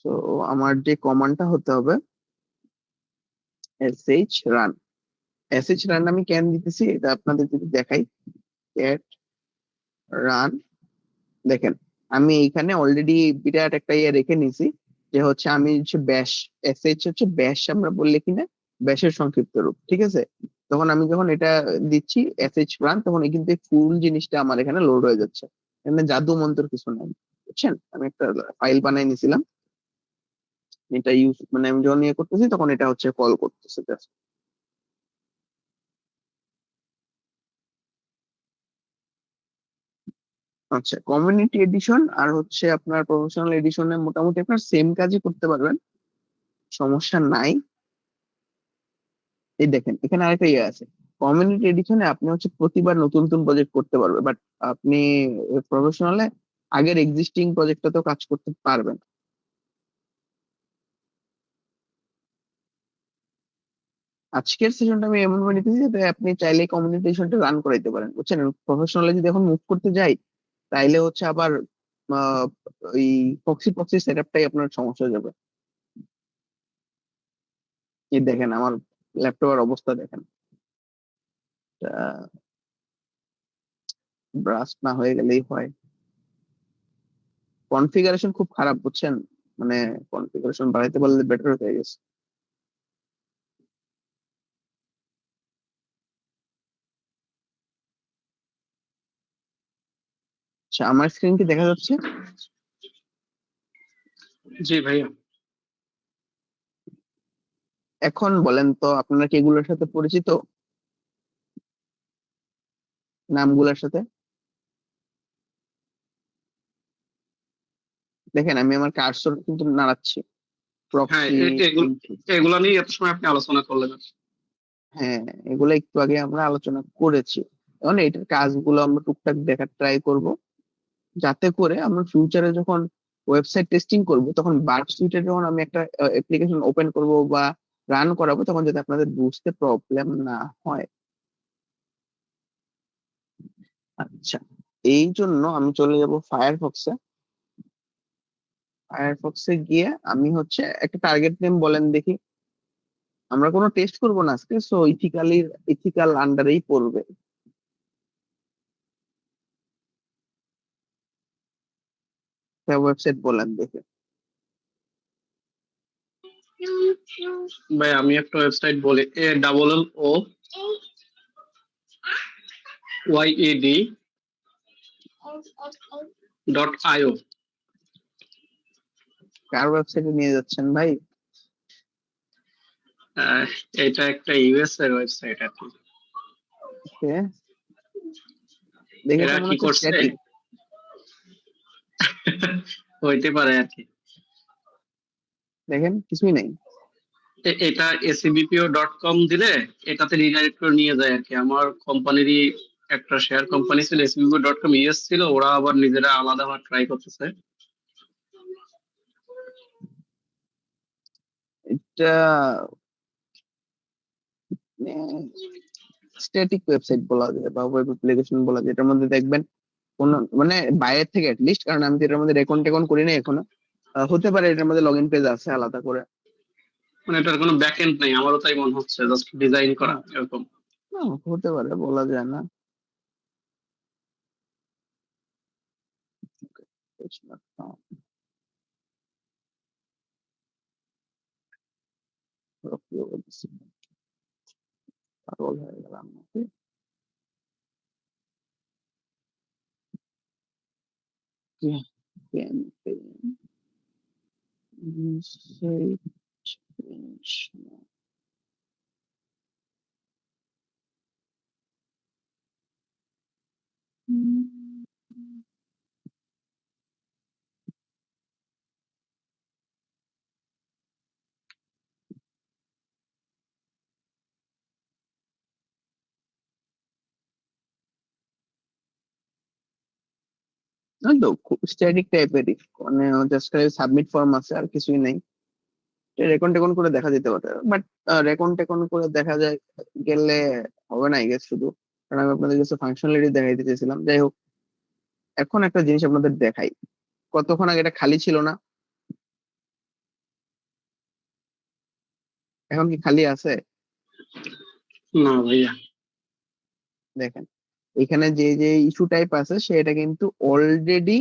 তো আমার যে কমান্ডটা হতে হবে এসএইচ রান, এসএইচ রান আমি কেন দিতেছি এটা আপনাদের যদি দেখাই, ক্যাট রান, দেখেন আমি এইখানে অলরেডি বিরাট একটা ইয়ে রেখে নিছি, যে হচ্ছে আমি হচ্ছে ব্যাশ, এসএইচ হচ্ছে ব্যাশ আমরা বললে কিনা ব্যাশের সংক্ষিপ্ত রূপ, ঠিক আছে। তখন আমি যখন এটা দিচ্ছি এসএইচ রান, তখন কিন্তু ফুল জিনিসটা আমার এখানে লোড হয়ে যাচ্ছে, এখানে জাদু মন্ত্র কিছু নাই, বুঝছেন। আমি একটা ফাইল বানাই নিছিলাম, এটা ইউজ মানে আমি যখন ইয়ে করতেছি তখন এটা হচ্ছে কল করতেছে just। আচ্ছা কমিউনিটি এডিশন আর হচ্ছে আপনার প্রফেশনাল এডিশনে মোটামুটি আপনার সেম কাজই করতে পারবেন, সমস্যা নাই। এই দেখেন এখানে আরেকটা ইয়ে আছে, কমিউনিটি এডিশনে আপনি হচ্ছে প্রতিবার নতুন নতুন প্রজেক্ট করতে পারবেন, বাট আপনি প্রফেশনালে আগের এক্সিস্টিং প্রজেক্টটাতেও কাজ করতে পারবেন। আজকের সেশনটা আমি এমন ভাবে নিতেছি যাতে আপনি চাইলে কমিউনিটি এডিশনটা রান করাইতে পারেন, বুঝছেন। প্রফেশনালে যদি এখন মুভ করতে যাই তাইলে হচ্ছে আবার আহ, ওই প্রক্সি প্রক্সি সেটআপটাই আপনার সমস্যা হয়ে যাবে। এই দেখেন আমার ল্যাপটপের অবস্থা দেখেন, ব্রাশ না হয়ে গেলেই হয়, কনফিগারেশন খুব খারাপ বুঝছেন, মানে কনফিগারেশন বাড়াইতে পারলে বেটার হয়ে গেছে। আচ্ছা আমার স্ক্রিন কি দেখা যাচ্ছে? জি ভাইয়া। এখন বলেন তো আপনারা কি এগুলোর সাথে পরিচিত, নামগুলোর সাথে? দেখেন আমি আমার কার্সর কিন্তু নাড়াচ্ছি, হ্যাঁ, প্রক্সি, এগুলো এগুলো নিয়ে এত সময় আপনি আলোচনা করলেন। হ্যাঁ এগুলো একটু আগে আমরা আলোচনা করেছি। এখন এটার কাজগুলো আমরা টুকটাক দেখার ট্রাই করব, যাতে করে আমরা ফিউচারে যখন ওয়েবসাইট টেস্টিং করব তখন বার্ড সুইটে যখন আমি একটা অ্যাপ্লিকেশন ওপেন করব বা রান করাবো, তখন যাতে আপনাদের বুঝতে প্রবলেম না হয়। আচ্ছা এই জন্য আমি চলে যাব ফায়ারফক্সে, ফায়ারফক্সে গিয়ে আমি হচ্ছে একটা টার্গেট নেম বলেন দেখি। আমরা কোনো টেস্ট করবো না আজকে, সো ইথিক্যাল আন্ডারেই পড়বে। ওয়েবসাইট বলেন দেখি। ভাই আমি একটা ওয়েবসাইট বলি, AOOYED.io। কার ওয়েবসাইটে নিয়ে যাচ্ছেন ভাই? এটা একটা ইউএস এর ওয়েবসাইট আর কি। Okay, দেখে তো এরা মনে কি হচ্ছে করছে স্ট্যাটিক। হইতে পারে আর কি। দেখেন কিছুই নাই। এটা acbpo.com দিলে এটাতে রিডাইরেক্ট করে নিয়ে যায় আর কি। আমার কোম্পানিরই একটা শেয়ার কোম্পানি ছিল acbpo.com ইউএস ছিল, ওরা আবার নিজেরা আলাদা ভাবে ট্রাই করতেছে। এটা স্ট্যাটিক ওয়েবসাইট বলা যায় বা ওয়েব অ্যাপ্লিকেশন বলা যায়। এটার মধ্যে দেখবেন কোন মানে বাইরের থেকে লিস্ট, কারণ আমি তো এটার মধ্যে রেকন টেকন করি না এখনো। হতে পারে এটার মধ্যে লগ ইন পেজ আছে আলাদা করে। মানে এটার কোনো ব্যাকএন্ড নেই, আমারও তাই মনে হচ্ছে, জাস্ট ডিজাইন করা এরকম। হতে পারে, বলা যায় না। It's not found. পাগল হয়ে গেলাম নাকি? Campaign. Say change. তো খুব স্ট্যাটিক টাইপেরই, মানে জাস্ট সাবমিট ফর্ম আছে আর কিছুই নাই। রেকন টেকন করে দেখা যেতে পারে, বাট রেকন টেকন করে দেখা যায় গেলে হবে না, গেস শুধু। কারণ আমি আপনাদের কাছে ফাংশনালিটি দেখাইতে চেয়েছিলাম। যাই হোক, এখন একটা জিনিস আপনাদের দেখাই। কতক্ষণ আগে এটা খালি ছিল না, এখন কি খালি আছে? না ভাইয়া, দেখেন এখানে যে যে ইস্যু টাইপ আছে সেটা কিন্তু অলরেডি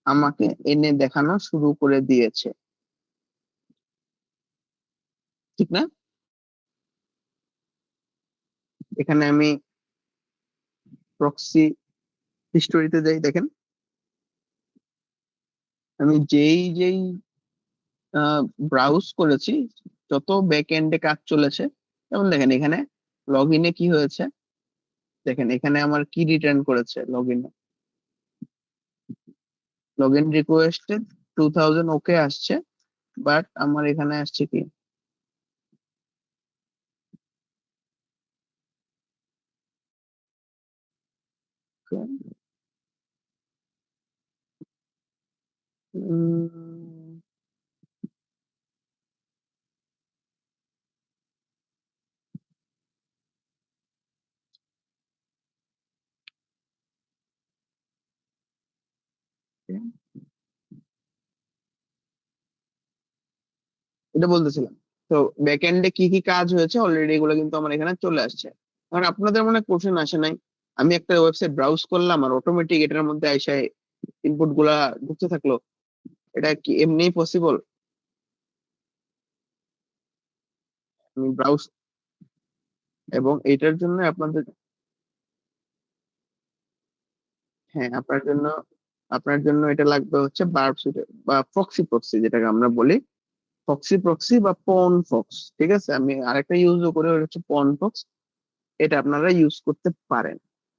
আমাকে এনে দেখানো শুরু করে দিয়েছে, ঠিক না? এখানে আমি প্রক্সি হিস্টোরিতে যাই, দেখেন আমি যেই যেই ব্রাউজ করেছি যত ব্যাক এন্ডে কাজ চলেছে। যেমন দেখেন এখানে লগ ইনে কি হয়েছে, দেখেন এখানে আমার কি রিটার্ন করেছে লগ ইন রিকোয়েস্টে 2000 ওকে আসছে, বাট আমার এখানে আসছে কি উম, এটা বলতেছিলাম। তো ব্যাক এন্ডে কি কি কাজ হয়েছে অলরেডি এগুলো কিন্তু আমার এখানে চলে আসছে। কারণ আপনাদের মনে কোশ্চেন আসে নাই, আমি একটা ওয়েবসাইট ব্রাউজ করলাম আর অটোমেটিক এটার মধ্যে এসে ইনপুট গুলা ঢুকতে থাকলো, এটা কি এমনি পসিবল? আমি ব্রাউজ এবং এটার জন্য আপনাদের, হ্যাঁ আপনার জন্য এটা লাগবে হচ্ছে বার্ব বা ফক্সি প্রক্সি, যেটাকে আমরা বলি ফক্সি প্রক্সি বা পন ফক্স। ঠিক আছে, আমি আরেকটা ইউজও করে, ওটা হচ্ছে পন ফক্স। এটা আপনারা ইউজ করতে পারেন।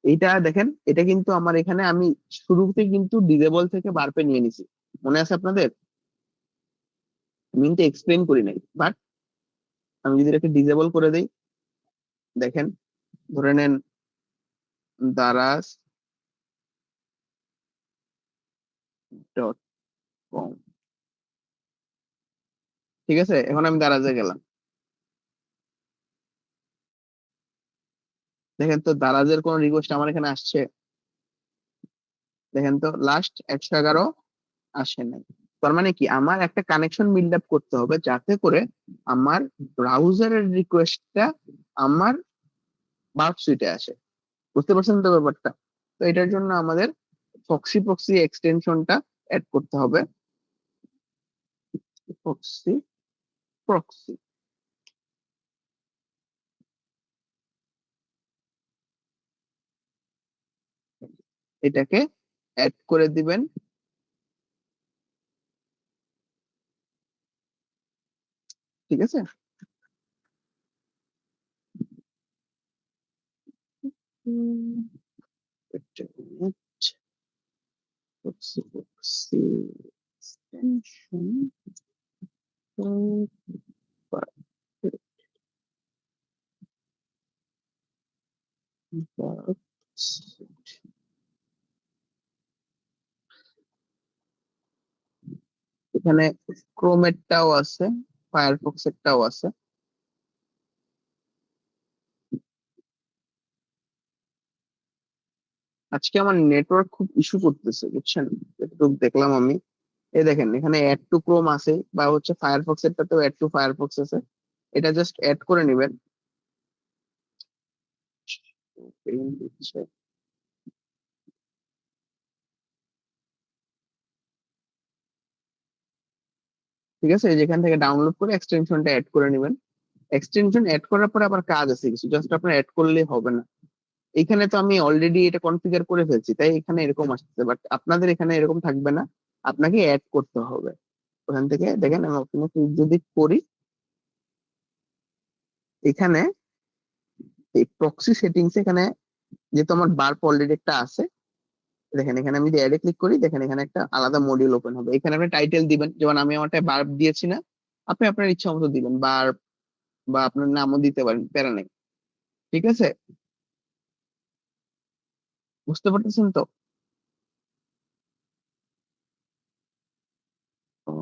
এইটা দেখেন, এটা কিন্তু আমার এখানে আমি শুরুতে কিন্তু ডিজেবল থেকে বারপে নিয়ে নিছি, মনে আছে আপনাদের? আমি কিন্তু এক্সপ্লেন করি নাই, বাট আমি যদি এটাকে ডিজেবল করে দেই, দেখেন ধরে নেন দারাজ ডট কম। ঠিক আছে, এখন আমি দারাজে গেলাম, দেখেন তো দারাজের কোন রিকোয়েস্ট আমার এখানে আসছে? দেখেন তো লাস্ট 111 আসে নাই। তার মানে কি আমার একটা কানেকশন বিল্ড আপ করতে হবে যাতে করে আমার ব্রাউজারের রিকোয়েস্টটা আমার বার্ব সুইটে আসে। বুঝতে পারছেন তো ব্যাপারটা? তো এটার জন্য আমাদের ফক্সি প্রক্সি এক্সটেনশনটা অ্যাড করতে হবে। ফক্সি প্রক্সি এটাকে অ্যাড করে দিবেন। ঠিক আছে, proxy extension এখানে ক্রোমেরটাও আছে, ফায়ারফক্সেরটাও আছে। আজকে আমার নেটওয়ার্ক খুব ইস্যু করতেছে, বুঝছেন? একটু দেখলাম আমি, এই দেখেন এখানে অ্যাড টু ক্রোম আছে বা হচ্ছে ফায়ারফক্স এরটাতেও অ্যাড টু ফায়ারফক্স আছে। এটা জাস্ট অ্যাড করে নেবেন। ঠিক আছে, যেখান থেকে ডাউনলোড করে এক্সটেনশনটা অ্যাড করে নেবেন। এক্সটেনশন অ্যাড করার পরে আবার কাজ আছে কিছু, জাস্ট আপনার অ্যাড করলেই হবে না। এখানে তো আমি অলরেডি এটা কনফিগার করে ফেলছি, তাই এখানে এরকম আসছে, বাট আপনাদের এখানে এরকম থাকবে না, আপনাকে অ্যাড করতে হবে। ওখান থেকে দেখেন আমি ওখানে ক্লিক যদি করি, এখানে এই প্রক্সি সেটিংস এখানে যেহেতু আমার বার্প অলরেডি একটা আছে, দেখেন এখানে আমি যদি অ্যাডে ক্লিক করি, দেখেন এখানে একটা আলাদা মডিউল ওপেন হবে। এখানে আপনি টাইটেল দিবেন, যেমন আমি আমারটা বার্প দিয়েছি না, আপনি আপনার ইচ্ছা মতো দিবেন বার্প, বা আপনার নামও দিতে পারেন, প্যারা নেই। ঠিক আছে, বুঝতে পারতেছেন তো? ও,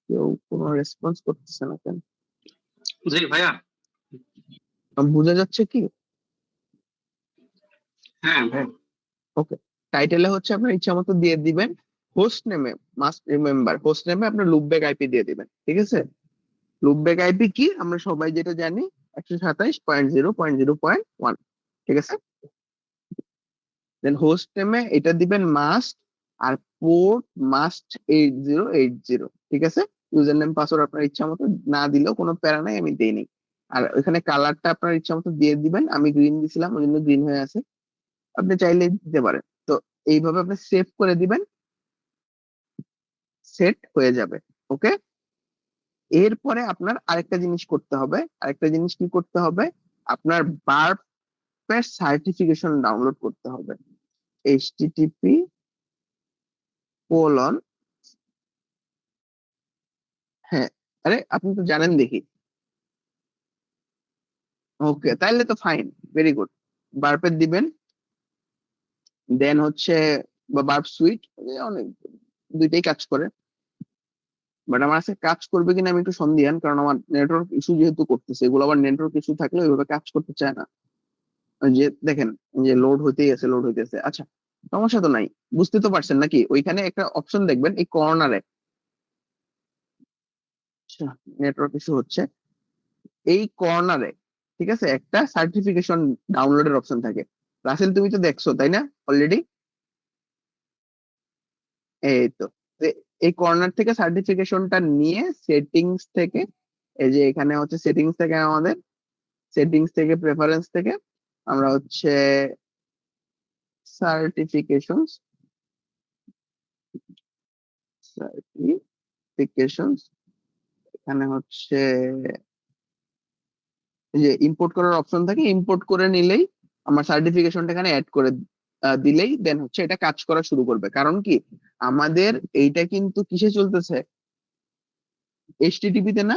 কেউ কোনো রেসপন্স করতেছে না কেন? জি ভাইয়া। বোঝা যাচ্ছে কি? হ্যাঁ ভাই। ওকে, টাইটেলে হচ্ছে আপনার ইচ্ছা মতো দিয়ে দিবেন। হোস্ট নেমে মাস্ট রিমেম্বার, হোস্ট নেমে আপনার লুপব্যাক আইপি দিয়ে দিবেন। ঠিক আছে, লুপব্যাক আইপি কি আমরা সবাই যেটা জানি, 127.0.0.1। ঠিক আছে, দেন হোস্ট নেমে এটা দিবেন মাস্ট, আর পোর্ট মাস্ট 8080। ঠিক আছে, ইউজার নেম পাসওয়ার্ড আপনার ইচ্ছা মতো না দিলেও কোনো প্যারা নাই, আমি দেইনি। আর ওখানে কালারটা আপনার ইচ্ছা মতো দিয়ে দিবেন, আমি গ্রিন দিছিলাম ওই জন্য গ্রিন হয়ে আছে, আপনি চাইলে দিতে পারেন। তো এইভাবে আপনি সেভ করে দিবেন, সেট হয়ে যাবে। ওকে, এরপরে আপনার আরেকটা জিনিস করতে হবে। আরেকটা জিনিস কি করতে হবে, আপনার বার্পের সার্টিফিকেশন ডাউনলোড করতে হবে। এইচটিটিপি কোলন, হ্যাঁ, আরে আপনি তো জানেন দেখি। ওকে, তাইলে তো ফাইন, ভেরি গুড। বার্পের দিবেন, দেন হচ্ছে বা বার্প সুইট, অনেক দুইটাই কাজ করে, বাট আমার কাছে কাজ করবে কিনা আমি একটু সন্দিহান, কারণ আমার নেটওয়ার্ক ইস্যু যেহেতু করতেছে, এগুলো আবার নেটওয়ার্ক ইস্যু থাকলে ওইভাবে কাজ করতে চায় না। ওই যে দেখেন, যে লোড হইতেই আছে, লোড হইতেছে। আচ্ছা, সমস্যা তো নাই, বুঝতে তো পারছেন নাকি? ওইখানে একটা অপশন দেখবেন এই কর্নারে, নেটওয়ার্ক ইস্যু হচ্ছে, এই কর্নারে ঠিক আছে একটা সার্টিফিকেশন ডাউনলোডের অপশন থাকে। রাসেল তুমি তো দেখছো তাই না অলরেডি? এই তো, তো এই কর্নার থেকে সার্টিফিকেশনটা নিয়ে সেটিংস থেকে, এই যে এখানে হচ্ছে সেটিংস থেকে, আমাদের সেটিংস থেকে প্রেফারেন্স থেকে আমরা হচ্ছে সার্টিফিকেশনস, সার্টিফিকেশনস এখানে হচ্ছে এই যে ইম্পোর্ট করার অপশন থাকে, ইম্পোর্ট করে নিলেই আমার সার্টিফিকেশনটা এখানে অ্যাড করে দিলেই দেন হচ্ছে এটা কাজ করা শুরু করবে। কারণ কি, আমাদের এইটা কিন্তু কিসে চলতেছে, এইচটিটিপি তে না।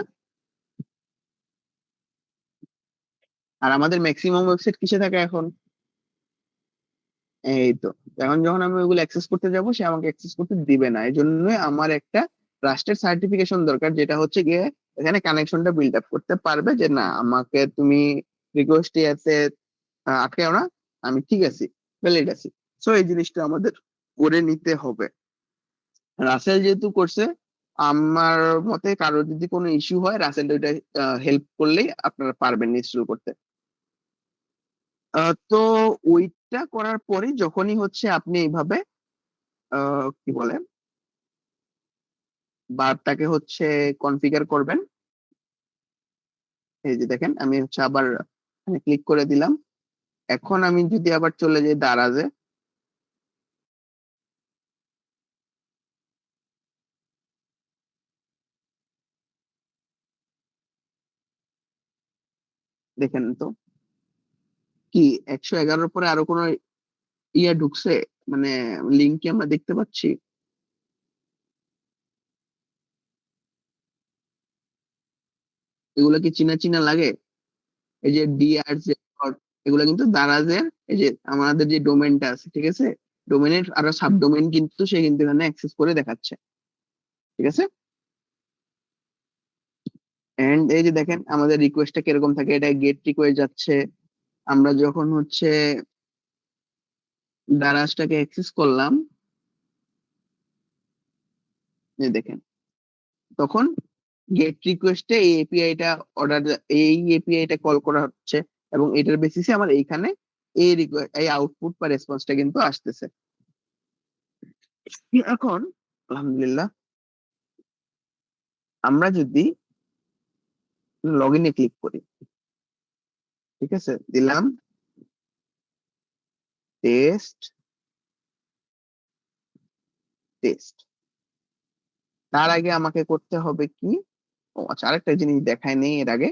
আর আমাদের ম্যাক্সিমাম ওয়েবসাইট কিসে থাকে এখন, এই তো। এখন যখন আমি ওইগুলো অ্যাক্সেস করতে যাব, সে আমাকে অ্যাক্সেস করতে দিবে না। এই জন্য আমার একটা ট্রাস্টেড সার্টিফিকেশন দরকার, যেটা হচ্ছে গিয়ে এখানে কানেকশনটা বিল্ড আপ করতে পারবে, যে না আমাকে তুমি রিকোয়েস্ট এতে আটকেও না, আমি ঠিক আছি, ভ্যালিড আছি। সো এই জিনিসটা আমাদের করে নিতে হবে। রাসেল যেহেতু করছে, আমার মতে কারোর যদি কোনো ইস্যু হয় রাসেল ওইটা হেল্প করলেই আপনারা পারবেন ইনস্টল করতে। তো ওইটা করার পরে যখনই হচ্ছে আপনি এইভাবে কি বলে বারটাকে হচ্ছে কনফিগার করবেন। এই যে দেখেন আমি হচ্ছে আবার ক্লিক করে দিলাম। এখন আমি যদি আবার চলে যাই দারাজে, দেখেন তো কি 111 পরে আরো কোনো ইয়া ঢুকছে, মানে লিঙ্ক কি আমরা দেখতে পাচ্ছি? এগুলো কি চিনা চিনা লাগে? এই যে ডিআরজে, এগুলো কিন্তু দারাজের এই যে আমাদের যে ডোমেনটা আছে, ঠিক আছে, ডোমেনের আরো সাব ডোমেন কিন্তু সে কিন্তু এখানে অ্যাক্সেস করে দেখাচ্ছে, ঠিক আছে। এন্ড এই যে দেখেন আমাদের রিকোয়েস্টটা কিরকম থাকে, এটা গেট রিকোয়েস্ট যাচ্ছে। আমরা যখন হচ্ছে দারাজটাকে অ্যাক্সেস করলাম, এই দেখেন তখন গেট রিকোয়েস্টে এই এপিআইটা অর্ডার, এই এপিআইটা কল করা হচ্ছে এবং এটার বেসিসে আমার এইখানে এই আউটপুট বা রেসপন্সটা কিন্তু আসতেছে। এখন আলহামদুলিল্লাহ আমরা যদি লগ ইনে ক্লিক করি, ঠিক আছে, দিলাম টেস্ট টেস্ট, তার আগে আমাকে করতে হবে কি, ও আচ্ছা আরেকটা জিনিস দেখায় নেই এর আগে।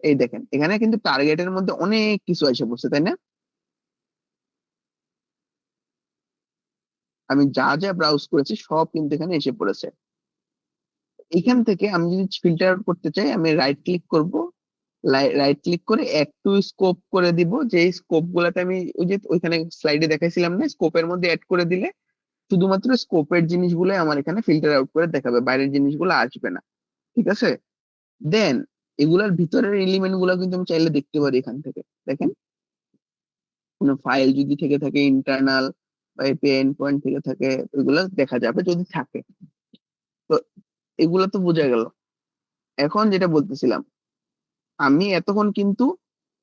এই দেখেন এখানে কিন্তু টার্গেটের মধ্যে অনেক কিছু এসে পড়ছে, তাই না? আমি যা যা ব্রাউজ করেছি সব কিন্তু এখানে এসে পড়েছে। এখান থেকে আমি যদি ফিল্টার আউট করতে চাই আমি রাইট ক্লিক করব, রাইট ক্লিক করে অ্যাড টু স্কোপ করে দিব, যে স্কোপ গুলাতে আমি ওই যে ওইখানে স্লাইডে দেখাইছিলাম না, স্কোপের মধ্যে অ্যাড করে দিলে শুধুমাত্র স্কোপের জিনিসগুলো আমার এখানে ফিল্টার আউট করে দেখাবে, বাইরের জিনিসগুলো আসবে না, ঠিক আছে। দেন এগুলার ভিতরের এলিমেন্ট গুলো কিন্তু আমি চাইলে দেখতে পারি এখান থেকে। দেখেন কোনো ফাইল যদি থেকে থাকে ইন্টারনাল বা এপিআই এন্ড পয়েন্ট থেকে থাকে, ওইগুলো দেখা যাবে যদি থাকে। তো এগুলো তো বোঝা গেল। এখন যেটা বলতেছিলাম, আমি এতক্ষণ কিন্তু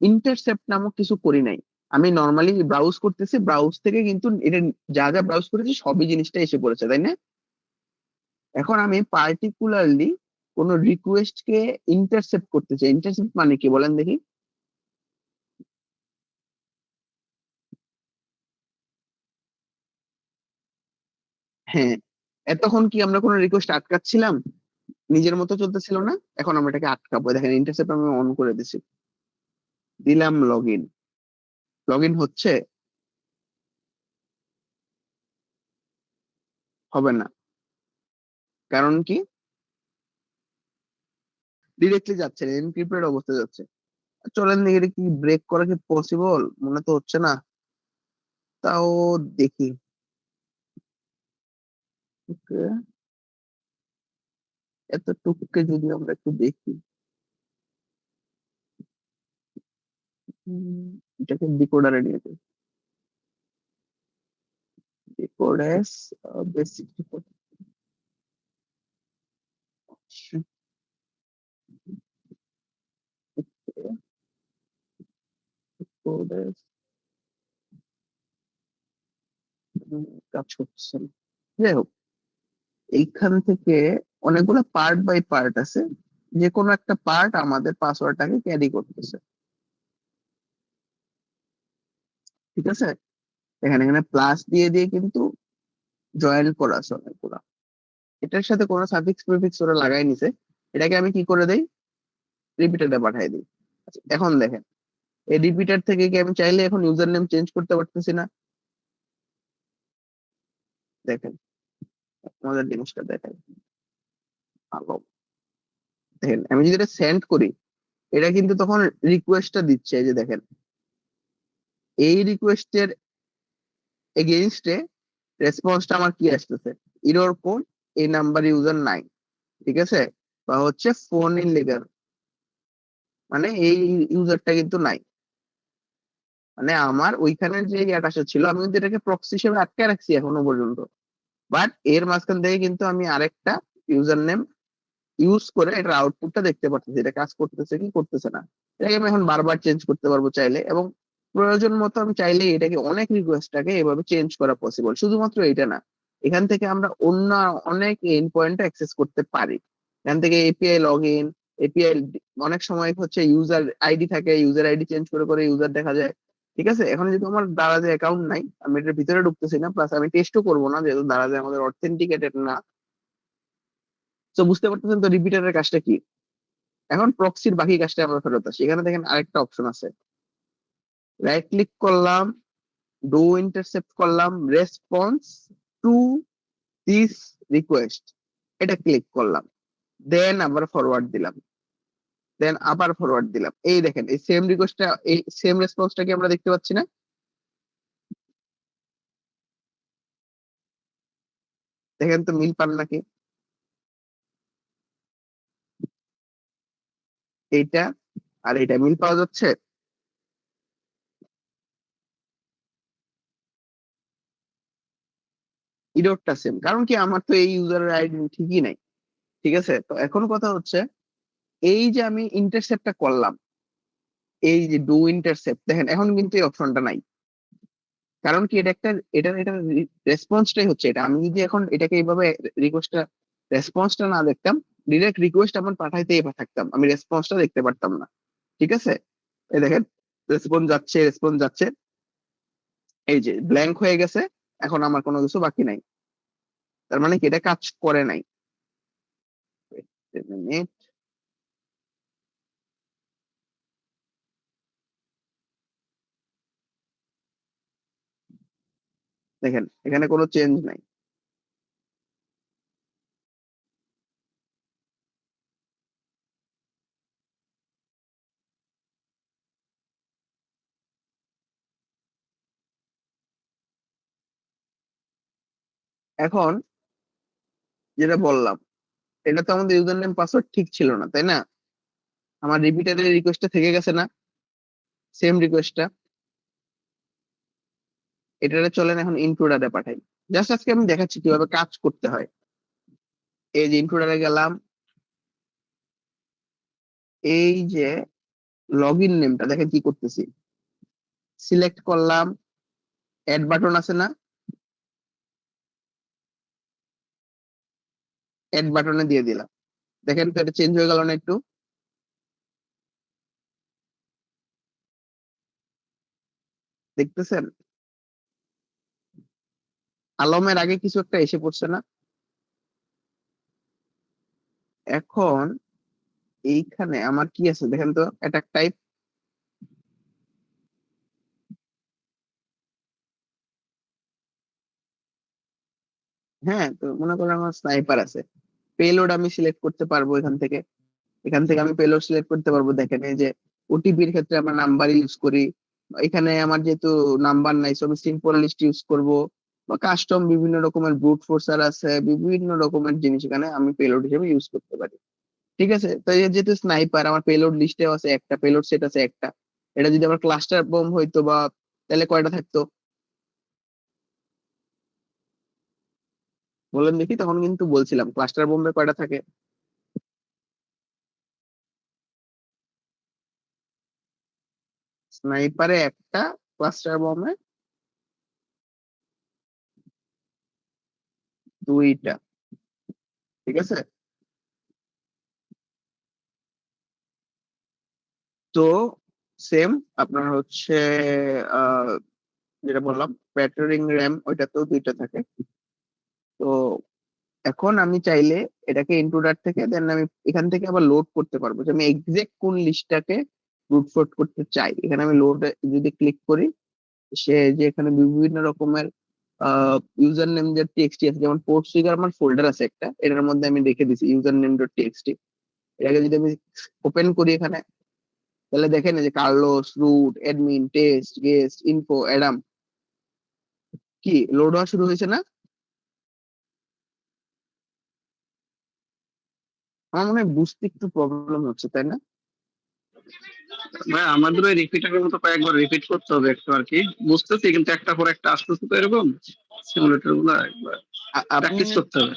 ইন্টারসেপ্ট নামক কিছু করি নাই। আমি নর্মালি ব্রাউজ করতেছি, ব্রাউজ থেকে কিন্তু এটা যা যা ব্রাউজ করেছি সবই জিনিসটা এসে পড়েছে, তাই না? এখন আমি পার্টিকুলারলি কোন রিকোয়েস্ট কে ইন্টারসেপ্ট করতে চাই। ইন্টারসেপ্ট মানে কি বলেন দেখি? হ্যাঁ, এতক্ষণ কি আমরা কোনো রিকোয়েস্ট আটকাচ্ছিলাম? নিজের মতো চলতেছিল না, এখন আমরা এটাকে আটকাবো। দেখেন ইন্টারসেপ্ট আমি অন করে দিছি, দিলাম লগ ইন। লগ ইন হচ্ছে? হবে না। কারণ কি? ডিরেক্টলি যাচ্ছে, এনক্রিপ্টেড অবস্থা যাচ্ছে। চলেন দেখি এটা কি ব্রেক করা কি পসিবল, মনে তো হচ্ছে না। তাও দেখি। ওকে, এতটুকুকে যদি আমরা একটু দেখি। উম, এটাকে ডিকোডারে নিয়ে যাই। ডিকোডেস বেসিক ডিকোডেস কাজ করছে না। যাই হোক, এইখান থেকে অনেকগুলো পার্ট বাই পার্ট আছে, যে কোনো একটা পার্ট আমাদের পাসওয়ার্ডটাকে ক্যারি করতেছে, ঠিক আছে। এখানে এখানে প্লাস দিয়ে দিয়ে কিন্তু জয়েন করা আছে অনেকগুলা। এটার সাথে কোনো সাফিক্স প্রিফিক্স ওরা লাগাই নিছে, এটাকে আমি কি করে দেই, রিপিটারে পাঠাই দিই। আচ্ছা, এখন দেখেন এই রিপিটার থেকে কি আমি চাইলে এখন ইউজার নেম চেঞ্জ করতে পারতেছি না? দেখেন আমাদের জিনিসটা দেখেন ভালো। দেখেন আমি যদি এটা সেন্ড করি, এটা কিন্তু তখন রিকোয়েস্টটা দিচ্ছে, এই যে দেখেন এই রিকোয়েস্টের এগেইনস্টে রেসপন্সটা আমার কি আসতেছে, ইরর কোড, এই নাম্বার ইউজার নাই, ঠিক আছে, বা হচ্ছে ফোন ইন লেগার, মানে এই ইউজারটা কিন্তু নাই। মানে আমার ওইখানে যে ইয়াটা ছিল আমি কিন্তু এটাকে প্রক্সি হিসেবে আটকে রাখছি এখনো পর্যন্ত, বাট এর মাঝখান থেকে কিন্তু আমি আরেকটা ইউজার নেম ইউজ করে এটার আউটপুটটা দেখতে পারতেছি, এটা কাজ করতেছে কি করতেছে না। এটাকে আমি এখন বারবার চেঞ্জ করতে পারবো চাইলে, এবং প্রয়োজন মতো আমি চাইলে এটাকে অনেক রিকোয়েস্টটাকে এভাবে চেঞ্জ করা পসিবল। শুধুমাত্র এটা না, এখান থেকে আমরা অন্য অনেক এন্ড পয়েন্ট অ্যাক্সেস করতে পারি। এখান থেকে এপিআই লগ ইন, এপিআই অনেক সময় হচ্ছে ইউজার আইডি থাকে, ইউজার আইডি চেঞ্জ করে করে ইউজার দেখা যায়। ঠিক আছে, এখন যেহেতু আমার দারাজে অ্যাকাউন্ট নাই, আমি এটার ভিতরে ঢুকতেছি না, প্লাস আমি টেস্টও করবো না যেহেতু দারাজে আমাদের অথেন্টিকেটেড না। তো বুঝতে পারতেছেন তো রিপিটারের কাজটা কি। এখন প্রক্সির বাকি কাজটা আমরা ফেরত আসি। এখানে দেখেন আরেকটা অপশন আছে, রাইট ক্লিক করলাম, ডু ইন্টারসেপ্ট করলাম, রেসপন্স টু দিস রিকোয়েস্ট, এটা ক্লিক করলাম, দেন আবার ফরওয়ার্ড দিলাম, দেন আবার ফরওয়ার্ড দিলাম। এই দেখেন এই সেম রিকোয়েস্টটা, এই সেম রেসপন্সটা কি আমরা দেখতে পাচ্ছি না? দেখেন তো মিল পান নাকি এইটা আর এইটা, মিল পাওয়া যাচ্ছে? ইডোরটা সেম, কারণ কি আমার তো এই ইউজারের আইডি ঠিকই নাই। ঠিক আছে, তো এখন কথা হচ্ছে এই যে আমি ইন্টারসেপ্টটা করলাম, এই যে ডু ইন্টারসেপ্ট, দেখেন এখন কিন্তু এই অপশনটা নাই। কারণ কি এটা একটা, এটা রেসপন্সটাই হচ্ছে এটা। আমি যদি এখন এটাকে এইভাবে রিকোয়েস্টটা রেসপন্সটা না দেখতাম, ডিরেক্ট রিকোয়েস্ট আমার পাঠাইতেই থাকতাম, আমি রেসপন্সটা দেখতে পারতাম না। ঠিক আছে, এই দেখেন রেসপন্স যাচ্ছে, রেসপন্স যাচ্ছে, এই যে ব্ল্যাঙ্ক হয়ে গেছে, এখন আমার কোনো কিছু বাকি নাই। তার মানে কি এটা কাজ করে নাই। Wait a minute, দেখেন এখানে কোনো চেঞ্জ নাই। এখন যেটা বললাম, এটা তো আমাদের ইউজার নেম পাসওয়ার্ড ঠিক ছিল না, তাই না? আমার রিপিটারের রিকোয়েস্টটা থেকে গেছে না, সেম রিকোয়েস্টটা। এটারে চলেন এখন ইনক্লুডারে পাঠাই। জাস্ট আজকে আমি দেখাচ্ছি কিভাবে কাজ করতে হয়। এই যে ইনক্লুডারে গেলাম, এই যে লগ ইন নেমটা দেখেন কি করতেছি, সিলেক্ট করলাম, অ্যাড বাটন আছে না, অ্যাড বাটনে দিয়ে দিলাম। দেখেন তো এটা চেঞ্জ হয়ে গেল না একটু? দেখতেছেন আলমের আগে কিছু একটা এসে পড়ছে না? এখন এইখানে আমার কি আছে দেখেন তো, অ্যাটাক টাইপ, হ্যাঁ তো মনে করেন আমার স্নাইপার আছে, পেলোড আমি সিলেক্ট করতে পারবো এখান থেকে। এখান থেকে আমি পেলোড সিলেক্ট করতে পারবো। দেখেন এই যে ওটিপির ক্ষেত্রে আমরা নাম্বার ইউজ করি, এখানে আমার যেহেতু নাম্বার নাই সো আমি সিম্পল লিস্ট ইউজ করব, বা কাস্টম বিভিন্ন রকমের ব্রুট ফোর্সার আছে, বিভিন্ন রকমের জিনিস এখানে আমি পেলোড হিসেবে ইউজ করতে পারি। ঠিক আছে, তো এই যেহেতু স্নাইপার আমার পেলোড লিস্টে আছে একটা, পেলোড সেট আছে একটা। এটা যদি আমার ক্লাস্টার বম হইতো বা, তাহলে কয়টা থাকতো বলেন দেখি? তখন কিন্তু বলছিলাম ক্লাস্টার বোমে কয়টা থাকে। স্নাইপারে একটা, ক্লাস্টার বমে দুইটা। ঠিক আছে, তো সেম আপনার হচ্ছে আহ যেটা বললাম ব্যাটারিং র্যাম, ওইটাতেও দুইটা থাকে। তো এখন আমি চাইলে এটাকে ইনট্রুডার থেকে দেন আমি এখান থেকে আবার লোড করতে পারবো, যে আমি এক্সাক্ট কোন লিস্টটাকে রুট ফোর্ট করতে চাই। এখানে আমি লোড যদি ক্লিক করি, সে যে এখানে বিভিন্ন রকমের ইউজার নেম যে টেক্সটি আছে, যেমন পোর্ট সুইগার আমার ফোল্ডার আছে একটা, এটার মধ্যে আমি রেখে দিছি ইউজার নেম ডট টেক্সটি। এটাকে যদি আমি ওপেন করি এখানে, তাহলে দেখেন এই যে Carlos, root, admin, test, guest, info, Adam, কি লোড হওয়া শুরু হয়েছে না? আমার মনে হয় বুঝতে একটু প্রবলেম হচ্ছে, তাই না? ভাই আমাদের ওই রিপিটারের মতো কয়েকবার রিপিট করতে হবে একটু আর কি, বুঝতেছি কিন্তু একটা পর একটা আসতেছে তো এরকম, সিমুলেটর গুলো একবার আপনি প্র্যাকটিস করতে হবে।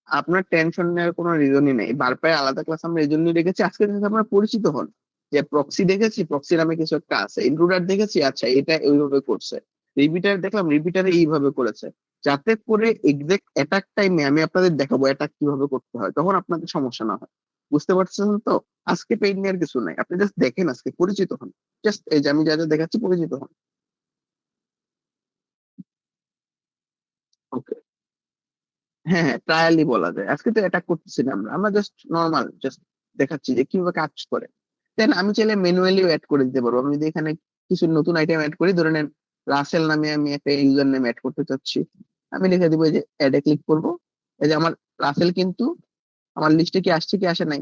আপনার টেনশন নেওয়ার কোনো রিজনই নেই। বারপাই আলাদা ক্লাস আমরা এই জন্যই রেখেছি, আজকে যদি আমরা পরিচিত হন যে প্রক্সি দেখেছি, প্রক্সি নামে কিছু একটা আছে, ইন্ট্রুডার দেখেছি, আচ্ছা এটা এইভাবে করছে, রিপিটার দেখলাম রিপিটারে এইভাবে করেছে, যাতে করে এক্সাক্ট অ্যাটাক টাইমে আমি আপনাদের দেখাবো অ্যাটাক কিভাবে করতে হয়, তখন আপনাদের সমস্যা না হয়। বুঝতে পারছেন তো? আজকে পেইন নেওয়ার কিছু নাই, আপনি জাস্ট দেখেন, আজকে পরিচিত হন, জাস্ট এই যে আমি যা যা দেখাচ্ছি পরিচিত হন। ওকে, হ্যাঁ হ্যাঁ, ট্রায়ালই বলা যায়, আজকে তো অ্যাটাক করতেছি না, আমরা আমরা জাস্ট নর্মাল জাস্ট দেখাচ্ছি যে কিভাবে কাজ করে। দেন আমি চাইলে ম্যানুয়ালিও অ্যাড করে দিতে পারবো। আমি যদি এখানে কিছু নতুন আইটেম অ্যাড করি, ধরে নেন রাসেল নামে আমি একটা ইউজার নেম অ্যাড করতে চাচ্ছি, আমি লিখে দিব এই যে অ্যাডে ক্লিক করব, এই যে আমার রাসেল কিন্তু আমার লিস্টে কি আসছে কি আসে নাই।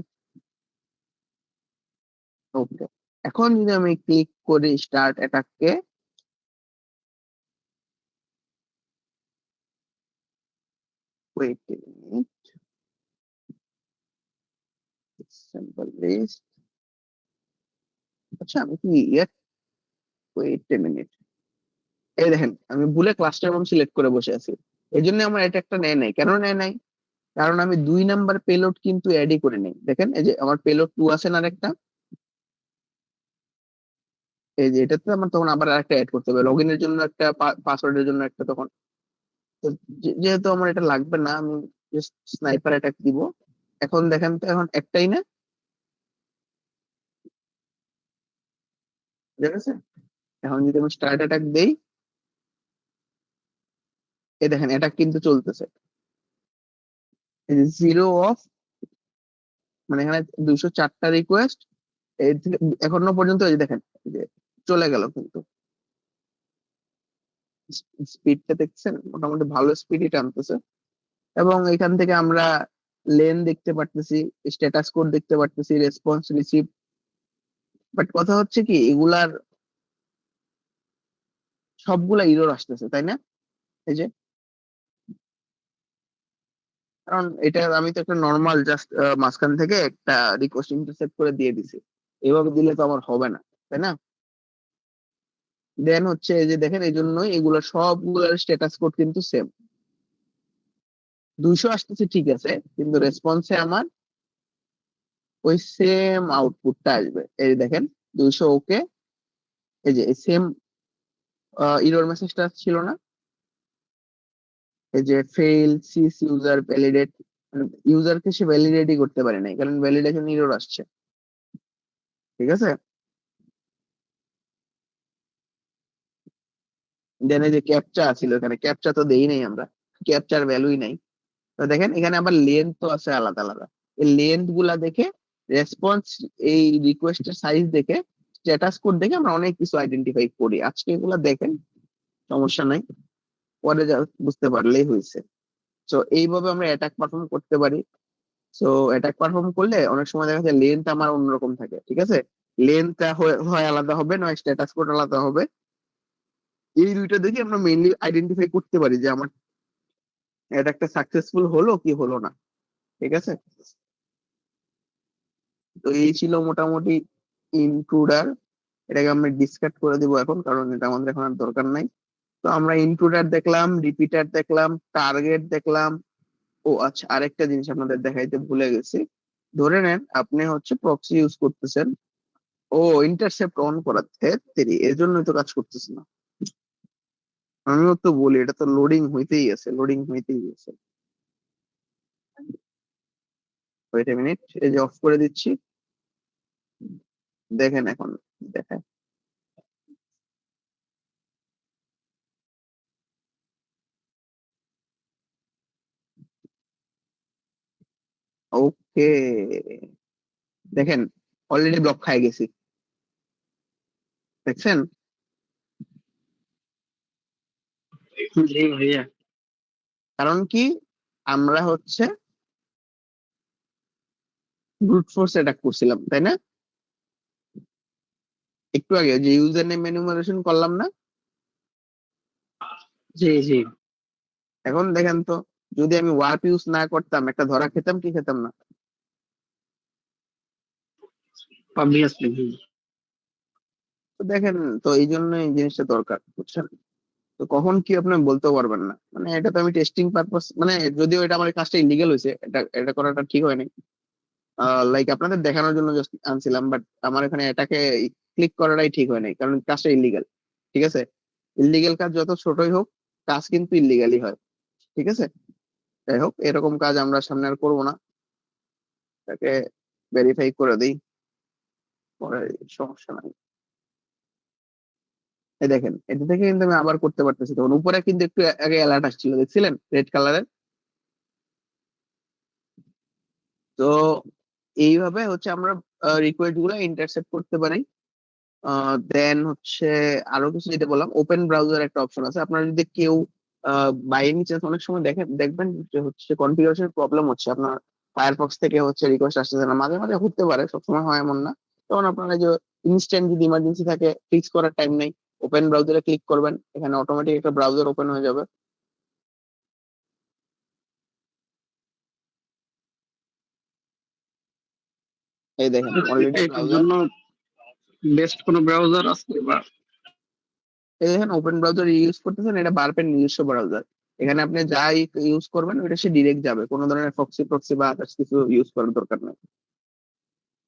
ওকে, এখন যদি আমি ক্লিক করি স্টার্ট অ্যাটাককে, ওয়েট স্যাম্পল লিস্ট, আচ্ছা আমি কি ওয়েট মিনিট, এই দেখেন আমি ভুলে ক্লাস্টার নাম সিলেক্ট করে বসে আছি, এই জন্য আমার এটা একটা নেয় নাই। কেন নেয় নাই? কারণ আমি 2 নাম্বার পেলোড কিন্তু অ্যাডই করে নেই। দেখেন এই যে আমার পেলোড 2 আছে না আরেকটা, এই যে এটাতে আমার তখন আবার আরেকটা অ্যাড করতে হবে, লগ ইনের জন্য একটা, পাসওয়ার্ডের জন্য একটা, তখন তো যেহেতু আমার এটা লাগবে না, আমি জাস্ট স্নাইপার অ্যাটাক দিব। এখন দেখেন তো, এখন একটাই না, ঠিক আছে? এখন যদি আমি স্টার্ট অ্যাটাক দেই, এই দেখেন অ্যাটাক কিন্তু চলতেছে, এই যে 0 অফ, মানে এখানে 204টা রিকোয়েস্ট, এই থেকে এখনো পর্যন্ত এই যে দেখেন এই যে চলে গেল কিন্তু। স্পিডটা দেখছেন, মোটামুটি ভালো স্পিডই টানতেছে। এবং এখান থেকে আমরা লেন দেখতে পারতেছি, স্ট্যাটাস কোড দেখতে পারতেছি, রেসপন্স রিসিভ। বাট কথা হচ্ছে কি, এগুলার সবগুলা ইরর আসতেছে, তাই না? এই যে, কারণ এটা আমি তো একটা নর্মাল জাস্ট মাঝখান থেকে একটা রিকোয়েস্ট ইন্টারসেপ্ট করে দিয়ে দিছি, এভাবে দিলে তো আমার হবে না, তাই না? দেন হচ্ছে এই যে দেখেন, এই জন্যই এগুলো সবগুলোর স্ট্যাটাস কোড কিন্তু সেম। 200 আসতেছে ঠিক আছে, কিন্তু রেসপন্সে আমার ওই সেম আউটপুটটা আসবে। এই যে দেখেন 200 ওকে, এই যে সেম ইরর মেসেজটা ছিল না, এই যে ফেইল সিস ইউজার ভ্যালিডেট, ইউজারকে সে ভ্যালিডেটই করতে পারে নাই, কারণ ভ্যালিডেশন এরর আসছে, ঠিক আছে? দেন এই যে ক্যাপচা ছিল, এখানে ক্যাপচা তো দেই নাই আমরা, ক্যাপচার ভ্যালুই নাই। তো দেখেন এখানে আবার লেন্থ তো আছে আলাদা আলাদা, এই লেন্থ গুলা দেখে, রেসপন্স, এই রিকোয়েস্টের সাইজ দেখে, স্ট্যাটাস কোড দেখে আমরা অনেক কিছু আইডেন্টিফাই করি। আজকে এগুলা দেখেন, সমস্যা নাই, পরে যা বুঝতে পারলেই হয়েছে। তো এইভাবে আমরা অ্যাটাক পারফর্ম করতে পারি। সো অ্যাটাক পারফর্ম করলে অনেক সময় দেখা যায় লেন্থ আমার অন্যরকম থাকে, ঠিক আছে? লেন্থ হয় আলাদা হবে, নয় স্ট্যাটাস কোড আলাদা হবে। এই দুইটা দেখে আমরা মেইনলি আইডেন্টিফাই করতে পারি যে আমার অ্যাটাকটা সাকসেসফুল হলো কি হলো না, ঠিক আছে? তো এই ছিল মোটামুটি ইনট্রুডার। এটাকে আমরা ডিসকার্ড করে দিব এখন, কারণ এটা আমাদের এখন আর দরকার নাই। তো আমরা ইনট্রুডার দেখলাম, রিপিটার দেখলাম, টার্গেট দেখলাম। ও আচ্ছা, আরেকটা জিনিস আপনাদের দেখাইতে ভুলে গেছি। ধরে নেন আপনি হচ্ছে প্রক্সি ইউজ করতেছেন, ও ইন্টারসেপ্ট অন করা, তেরি এর জন্যই তো কাজ করতেছে না। আমিও তো বলি, এটা তো লোডিং হইতেই আছে, লোডিং হইতেই আছে। ওয়েট এ মিনিট, এই যে অফ করে দিচ্ছি, দেখেন এখন দেখায়। ওকে, দেখেন অলরেডি ব্লক খাই গেছি, দেখছেন? জি ভাইয়া। কারণ কি, আমরা হচ্ছে ব্রুট ফোর্স অ্যাটাক করছিলাম, তাই না? একটু আগে যে ইউজার নেম এনুমারেশন করলাম না, জি জি। এখন দেখেন তো, যদি আমি ওয়ার্প ইউজ না করতাম, একটা ধরা খেতাম কি খেতাম না? অবভিয়াসলি। তো দেখেন, তো এই জন্য এই জিনিসটা দরকার, বুঝছেন? তো কখন কি আপনি বলতেও পারবেন না। মানে এটা তো আমি টেস্টিং পারপাস, মানে যদিও এটা আমার কাজটা ইলিগাল হয়েছে, এটা এটা করাটা ঠিক হয়নি। লাইক আপনাদের দেখানোর জন্য জাস্ট আনছিলাম, বাট আমার এখানে এটাকে ক্লিক করাটাই ঠিক হয় নাই, কারণ কাজটা ইলিগাল। ঠিক আছে, ইলিগাল কাজ যত ছোটই হোক, কাজ কিন্তু ইলিগালই হয়। ঠিক আছে, যাই হোক, এরকম কাজ আমরা সামনে আর করবো না। এটাকে ভেরিফাই করে দিই, পরে সমস্যা নাই। এই দেখেন, এটা থেকে কিন্তু আমি আবার করতে পারতেছি। তখন উপরে কিন্তু একটু আগে অ্যালার্ট আসছিল, দেখছিলেন, রেড কালারের। তো এইভাবে হচ্ছে আমরা রিকোয়েস্ট গুলো ইন্টারসেপ্ট করতে পারি। দেন হচ্ছে আরো কিছু যেটা বললাম, ওপেন ব্রাউজার একটা অপশন আছে। আপনার যদি কেউ বাই এনি চান্স অনেক সময় দেখবেন যে হচ্ছে কনফিগারেশন প্রবলেম হচ্ছে, আপনার ফায়ারফক্স থেকে হচ্ছে রিকোয়েস্ট আসতেছে না, মাঝে মাঝে হতে পারে, সবসময় হয় এমন না। তখন আপনারা যে ইনস্ট্যান্ট যদি ইমার্জেন্সি থাকে, ফিক্স করার টাইম নেই, ওপেন ব্রাউজারে ক্লিক করবেন, এখানে অটোমেটিক একটা ব্রাউজার ওপেন হয়ে যাবে। এই দেখেন অলরেডি এটার ব্রাউজার। জন্য বেস্ট কোনো ব্রাউজার আছে বা? এই দেখেন ওপেন ব্রাউজার ইউজ করতেছেন, এটা বারপেন নিজস্ব ব্রাউজার। এখানে আপনি যা ইউজ করবেন ওইটা সে ডিরেক্ট যাবে, কোনো ধরনের ফক্সি প্রক্সি বা আদার্স কিছু ইউজ করার দরকার নেই।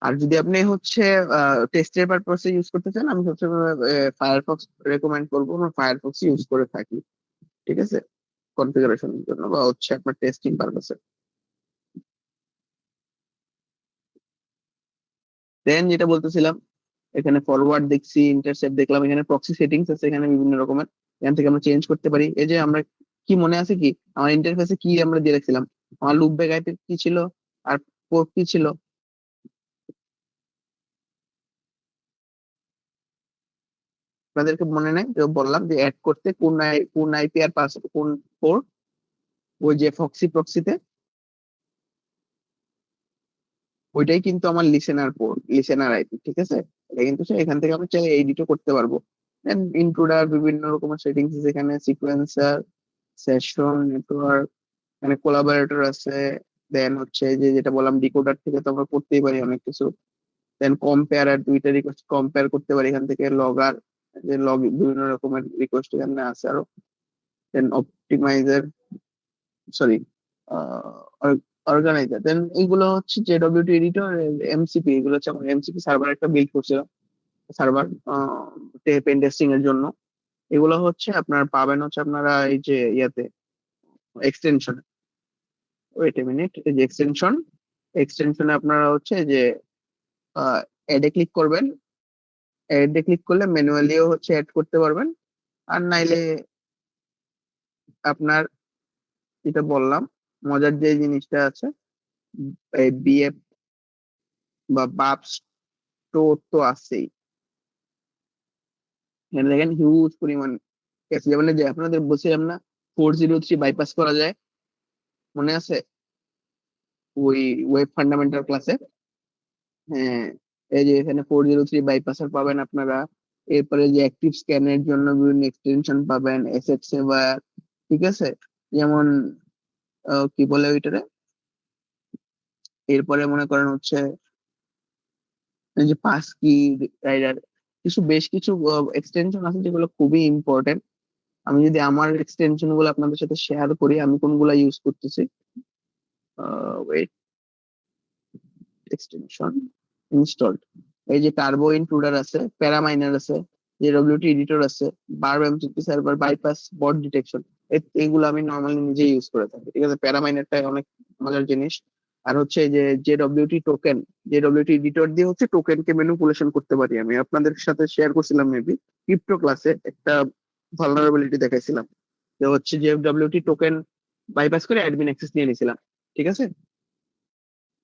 আর যদি আপনি হচ্ছে টেস্টের পারপাসে ইউজ করতে চান, আমি সবসময় ফায়ারফক্স রেকমেন্ড করবো, আমরা ফায়ারফক্স ইউজ করে থাকি। ঠিক আছে, কনফিগারেশনের জন্য বা হচ্ছে আপনার টেস্টিং পারপাসে। দেন যেটা বলতেছিলাম, এখানে ফরওয়ার্ড দেখছি, ইন্টারসেপ্ট দেখলাম, এখানে প্রক্সি সেটিংস আছে, এখানে বিভিন্ন রকমের। এখান থেকে আমরা চেঞ্জ করতে পারি। এই যে আমরা কি মনে আছে কি, আমার ইন্টারফেসে কি আমরা দিয়ে রাখছিলাম, আমার লুপ ব্যাক আইপি কি ছিল, আর পোর্ট কি ছিল, আপনাদেরকে মনে নেই যে বললাম যে অ্যাড করতে কোন আইপি আর পাস কোন পোর্ট, ওই যে ফক্সি প্রক্সিতে, ওইটাই কিন্তু আমার লিসেনার পোর্ট, লিসেনার আইপি। ঠিক আছে, এটা কিন্তু সে এখান থেকে আমি চাইলে এডিটও করতে পারবো। দেন ইন্ট্রুডার, বিভিন্ন রকমের সেটিংস, এখানে সিকোয়েন্সার, সেশন, নেটওয়ার্ক, এখানে কোলাবোরেটর আছে। দেন হচ্ছে যে যেটা বললাম, ডিকোডার থেকে তো আমরা করতেই পারি অনেক কিছু। দেন কম্পেয়ার, আর দুইটা রিকোয়েস্ট কম্পেয়ার করতে পারি এখান থেকে। লগার, যে লগ, বিভিন্ন রকমের রিকোয়েস্ট এখানে আছে আরো। দেন অপটিমাইজার, সরি, অর্গানাইজার। দেন এইগুলো হচ্ছে জেডব্লিউটি এডিটর, এমসিপি, এগুলো হচ্ছে আমার এমসিপি সার্ভার একটা বিল্ড করছিলাম, সার্ভার পেন টেস্টিং এর জন্য। এগুলো হচ্ছে আপনার পাবেন হচ্ছে আপনারা এই যে ইয়াতে, এক্সটেনশন, ওয়েট এ মিনিট, এই যে এক্সটেনশন, এক্সটেনশনে আপনারা হচ্ছে যে অ্যাডে ক্লিক করবেন। অ্যাডে ক্লিক করলে ম্যানুয়ালিও হচ্ছে অ্যাড করতে পারবেন। আর নাইলে আপনার, যেটা বললাম, মজার যে জিনিসটা আছে, এই বিএফ বা বাপ স্টোর তো আছেই। এখানে দেখেন হিউজ পরিমাণ ক্যাশ, যেমন এই যে আপনাদের বলছিলাম না 403 বাইপাস করা যায়, মনে আছে ওই ওয়েব ফান্ডামেন্টাল ক্লাসে? হ্যাঁ, এই যে এখানে 403 বাইপাসার পাবেন আপনারা। এরপরে যে অ্যাক্টিভ স্ক্যানের জন্য বিভিন্ন এক্সটেনশন পাবেন, এসেট সেভার। ঠিক আছে, যেমন কি বলে ওইটারে, এরপরে মনে করেন হচ্ছে এই যে পাস কি রাইডার, কিছু বেশ কিছু এক্সটেনশন আছে যেগুলো খুবই ইম্পর্টেন্ট। আমি যদি আমার এক্সটেনশন গুলো আপনাদের সাথে শেয়ার করি, আমি কোনগুলা ইউজ করতেছি, ওয়েট, এক্সটেনশন ইনস্টলড, এই যে টার্বো ইনট্রুডার আছে, প্যারামাইনার আছে, জেডব্লিউটি এডিটর আছে, বার্ব এমসিপি সার্ভার, বাইপাস, বট ডিটেকশন, এগুলো আমি নর্মালি নিজে ইউজ করে থাকি। ঠিক আছে, প্যারামাইনারটা অনেক মজার জিনিস। আর হচ্ছে এই যে জেডব্লিউটি টোকেন, জেডব্লিউটি এডিটর দিয়ে হচ্ছে টোকেনকে ম্যানিপুলেশন করতে পারি। আমি আপনাদের সাথে শেয়ার করছিলাম মেবি ক্রিপ্টো ক্লাসে, একটা ভালনারেবিলিটি দেখাইছিলাম, যে হচ্ছে জেডব্লিউটি টোকেন বাইপাস করে অ্যাডমিন অ্যাক্সেস নিয়ে নিয়েছিলাম। ঠিক আছে,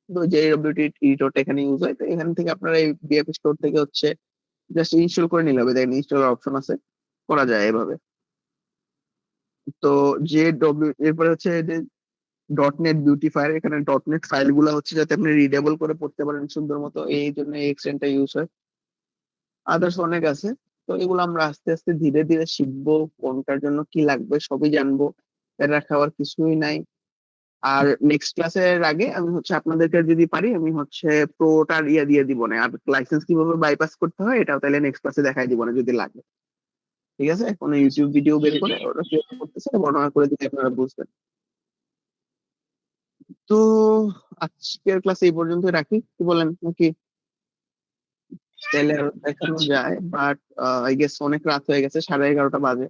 তো যে ডব্লিউটি এডিটরটা এখানে ইউজ হয়, তো এখান থেকে আপনারা এই বিএফ স্টোর থেকে হচ্ছে জাস্ট ইনস্টল করে নিলে হবে। দেখেন ইনস্টল অপশন আছে, করা যায় এভাবে। তো যে এরপরে হচ্ছে যে ডট নেট বিউটিফায়ার, এখানে ডট নেট ফাইল গুলা হচ্ছে যাতে আপনি রিডেবল করে পড়তে পারেন সুন্দর মতো, এই জন্য এই এক্সটেনটা ইউজ হয়। আদার্স অনেক আছে। তো এগুলো আমরা আস্তে আস্তে ধীরে ধীরে শিখবো, কোনটার জন্য কি লাগবে সবই জানবো, এটা খাওয়ার কিছুই নাই। আর নেক্সট ক্লাসের আগে আমি হচ্ছে আপনাদেরকে যদি পারি, আমি হচ্ছে প্রোটার দিয়ে দিব না, আর লাইসেন্স কিভাবে বাইপাস করতে হয় এটাও তাহলে নেক্সট ক্লাসে দেখাই দিব না যদি লাগে। ঠিক আছে, কোনো ইউটিউব ভিডিও বের করে ওরা কিভাবে করতেছে এটা বর্ণনা করে দিলে আপনারা বুঝবেন। তো আজকের ক্লাস এই পর্যন্ত রাখি, কি বলেন নাকি? তাহলে আরো দেখানো যায়, বাট আই গেস অনেক রাত হয়ে গেছে, 11:30 বাজে,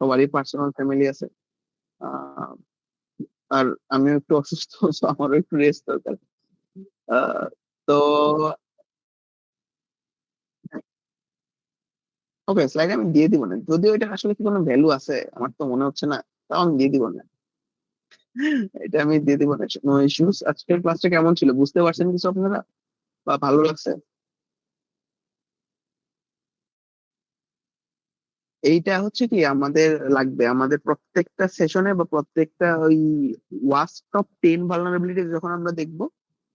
সবারই পার্সোনাল ফ্যামিলি আছে। আহ, আর আমিও একটু অসুস্থ, so আমারও একটু রেস্ট দরকার। আহ, তো ওকে, স্লাইড আমি দিয়ে দিব না, যদিও এটা আসলে কি কোনো ভ্যালু আছে আমার তো মনে হচ্ছে না, তাও আমি দিয়ে দিব না। এটা আমি দিয়ে দিব না, নো ইস্যুস। আজকের ক্লাসটা কেমন ছিল, বুঝতে পারছেন কিছু আপনারা, বা ভালো লাগছে? এইটা হচ্ছে কি আমাদের লাগবে, আমাদের প্রত্যেকটা সেশনে বা প্রত্যেকটা ওই ওয়াস্ট টপ 10 ভালনারেবিলিটি যখন আমরা দেখবো,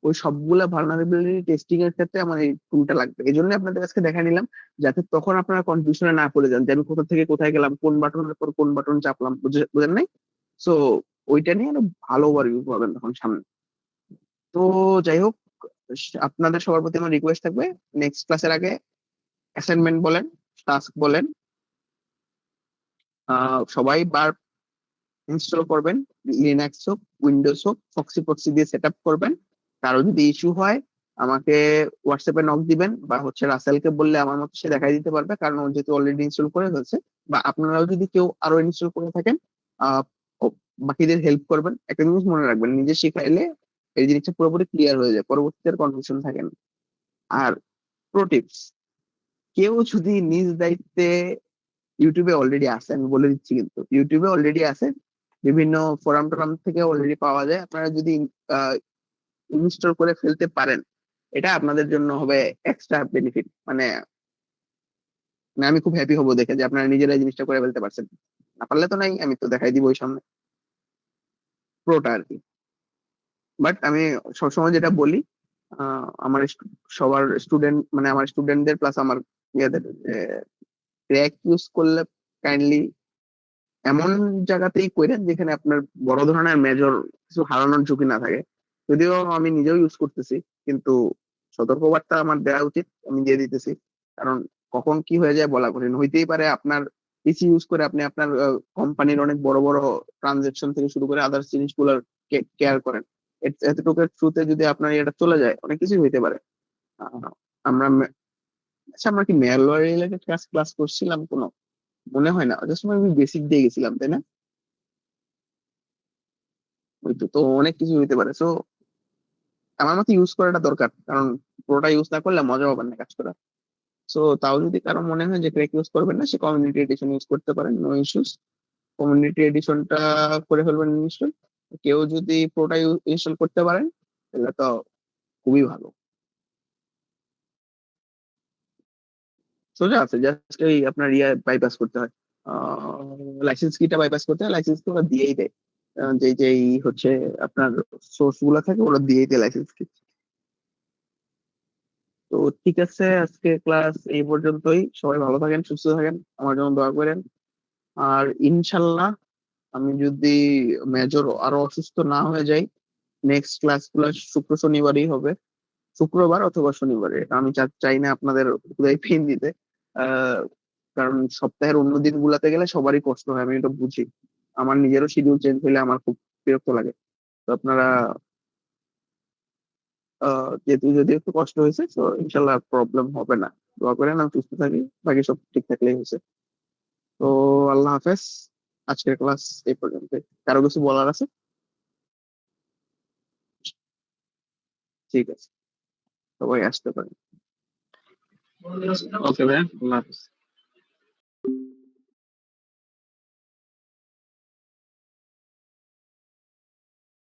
ওই সবগুলা ভালনারেবিলিটি টেস্টিং এর ক্ষেত্রে আমার এই টুলটা লাগবে। এই জন্য আপনাদের কাছে দেখা নিলাম, যাতে তখন আপনারা কনফিউশনে না পড়ে যান যে আমি কোথা থেকে কোথায় গেলাম, কোন বাটনের পর কোন বাটন চাপলাম, বুঝেন নাই? সো ওইটা নিয়ে আরো ভালো ওভারভিউ পাবেন তখন সামনে। তো যাই হোক, আপনাদের সবার প্রতি আমার রিকোয়েস্ট থাকবে, নেক্সট ক্লাসের আগে অ্যাসাইনমেন্ট বলেন, টাস্ক বলেন, সবাই বার ইনস্টল করবেন। লিনাক্স হোক, উইন্ডোজ হোক, ফক্সি ফক্সি দিয়ে সেট আপ করবেন। কারো যদি ইস্যু হয় আমাকে হোয়াটসঅ্যাপে নক দিবেন, বা হচ্ছে রাসেলকে বললে আমার মতো সে দেখাই দিতে পারবে, কারণ ও যেহেতু অলরেডি ইনস্টল করে ফেলছে। বা আপনারাও যদি কেউ আরো ইনস্টল করে থাকেন, আহ বাকিদের হেল্প করবেন। একটা জিনিস মনে রাখবেন, নিজে শিখাইলে এই জিনিসটা পুরোপুরি ক্লিয়ার হয়ে যায়, পরবর্তীতে আর কনফিউশন থাকে না। আর প্রো টিপস, কেউ যদি নিজ দায়িত্বে, ইউটিউবে অলরেডি আছে, আমি বলে দিচ্ছি, কিন্তু ইউটিউবে অলরেডি আছে, বিভিন্ন ফোরাম টোরাম থেকে অলরেডি পাওয়া যায়। আপনারা যদি ইনস্টল করে ফেলতে পারেন, এটা আপনাদের জন্য হবে এক্সট্রা বেনিফিট। মানে আমি খুব হ্যাপি হবো দেখে যে আপনারা নিজেরাই জিনিসটা করে ফেলতে পারছেন। না পারলে তো নাই, আমি তো দেখাই দিব ওই সামনে প্রোটা আর কি। বাট আমি সবসময় যেটা বলি, আমার সবার স্টুডেন্ট, মানে আমার স্টুডেন্টদের প্লাস আমার ইয়েদের, ক্র্যাক ইউজ করলে কাইন্ডলি এমন জায়গাতেই করেন যেখানে আপনার বড় ধরনের মেজর কিছু হারানোর ঝুঁকি না থাকে। যদিও আমি নিজেও ইউজ করতেছি, কিন্তু সতর্কবার্তা আমার দেওয়া উচিত, আমি দিয়ে দিতেছি। কারণ কখন কি হয়ে যায় বলা কঠিন, হইতেই পারে আপনার পিসি ইউজ করে আপনি আপনার কোম্পানির অনেক বড় বড় ট্রানজেকশন থেকে শুরু করে আদার্স জিনিসগুলোর কেয়ার করেন। এতটুকু থ্রুতে যদি আপনার এটা চলে যায়, অনেক কিছুই হইতে পারে। আহ, আমরা আচ্ছা, আমরা কি ম্যালওয়্যার রিলেটেড ক্লাস ক্লাস করছিলাম কোনো? মনে হয় না, জাস্ট আমি বেসিক দিয়ে গেছিলাম, তাই না? ওই তো অনেক কিছু হইতে পারে। সো আমার মতে ইউজ করাটা দরকার, কারণ পুরোটা ইউজ না করলে মজা পাবেন না কাজ করা। সো তাও যদি কারো মনে হয় যে ক্র্যাক ইউজ করবেন না, সে কমিউনিটি এডিশন ইউজ করতে পারেন, নো ইস্যুস। কমিউনিটি এডিশনটা করে ফেলবেন ইনস্টল। কেউ যদি পুরোটা ইনস্টল করতে পারেন তাহলে তো খুবই ভালো। সোজা আছে, জাস্ট এই আপনার ইয়ে বাইপাস করতে হয়, লাইসেন্স কিটা বাইপাস করতে হয়। লাইসেন্স কি ওরা দিয়েই দেয়, যে যেই হচ্ছে আপনার সোর্স গুলা থাকে ওরা দিয়েই দেয় লাইসেন্স কি। তো ঠিক আছে, আজকে ক্লাস এই পর্যন্তই। সবাই ভালো থাকেন, সুস্থ থাকেন, আমার জন্য দোয়া করেন। আর ইনশাল্লাহ আমি যদি মেজর আরো অসুস্থ না হয়ে যাই, নেক্সট ক্লাস গুলো শুক্র শনিবারই হবে, শুক্রবার অথবা শনিবারে। আমি চাই না আপনাদের খুদাই পেন দিতে, আহ কারণ সপ্তাহের অন্য দিন গুলাতে গেলে সবারই কষ্ট হয়, আমি এটা বুঝি। আমার নিজেরও শিডিউল চেঞ্জ হলে আমার খুব বিরক্ত লাগে। তো আপনারা যেহেতু যদি একটু কষ্ট হয়েছে, তো ইনশাল্লাহ প্রবলেম হবে না। দোয়া করেন আমি সুস্থ থাকি, বাকি সব ঠিক থাকলেই হয়েছে। তো আল্লাহ হাফেজ, আজকের ক্লাস এই পর্যন্ত। কারো কিছু বলার আছে? ঠিক আছে, সবাই আসতে পারেন। ওকে ভাই, আল্লাহ হাফেজ।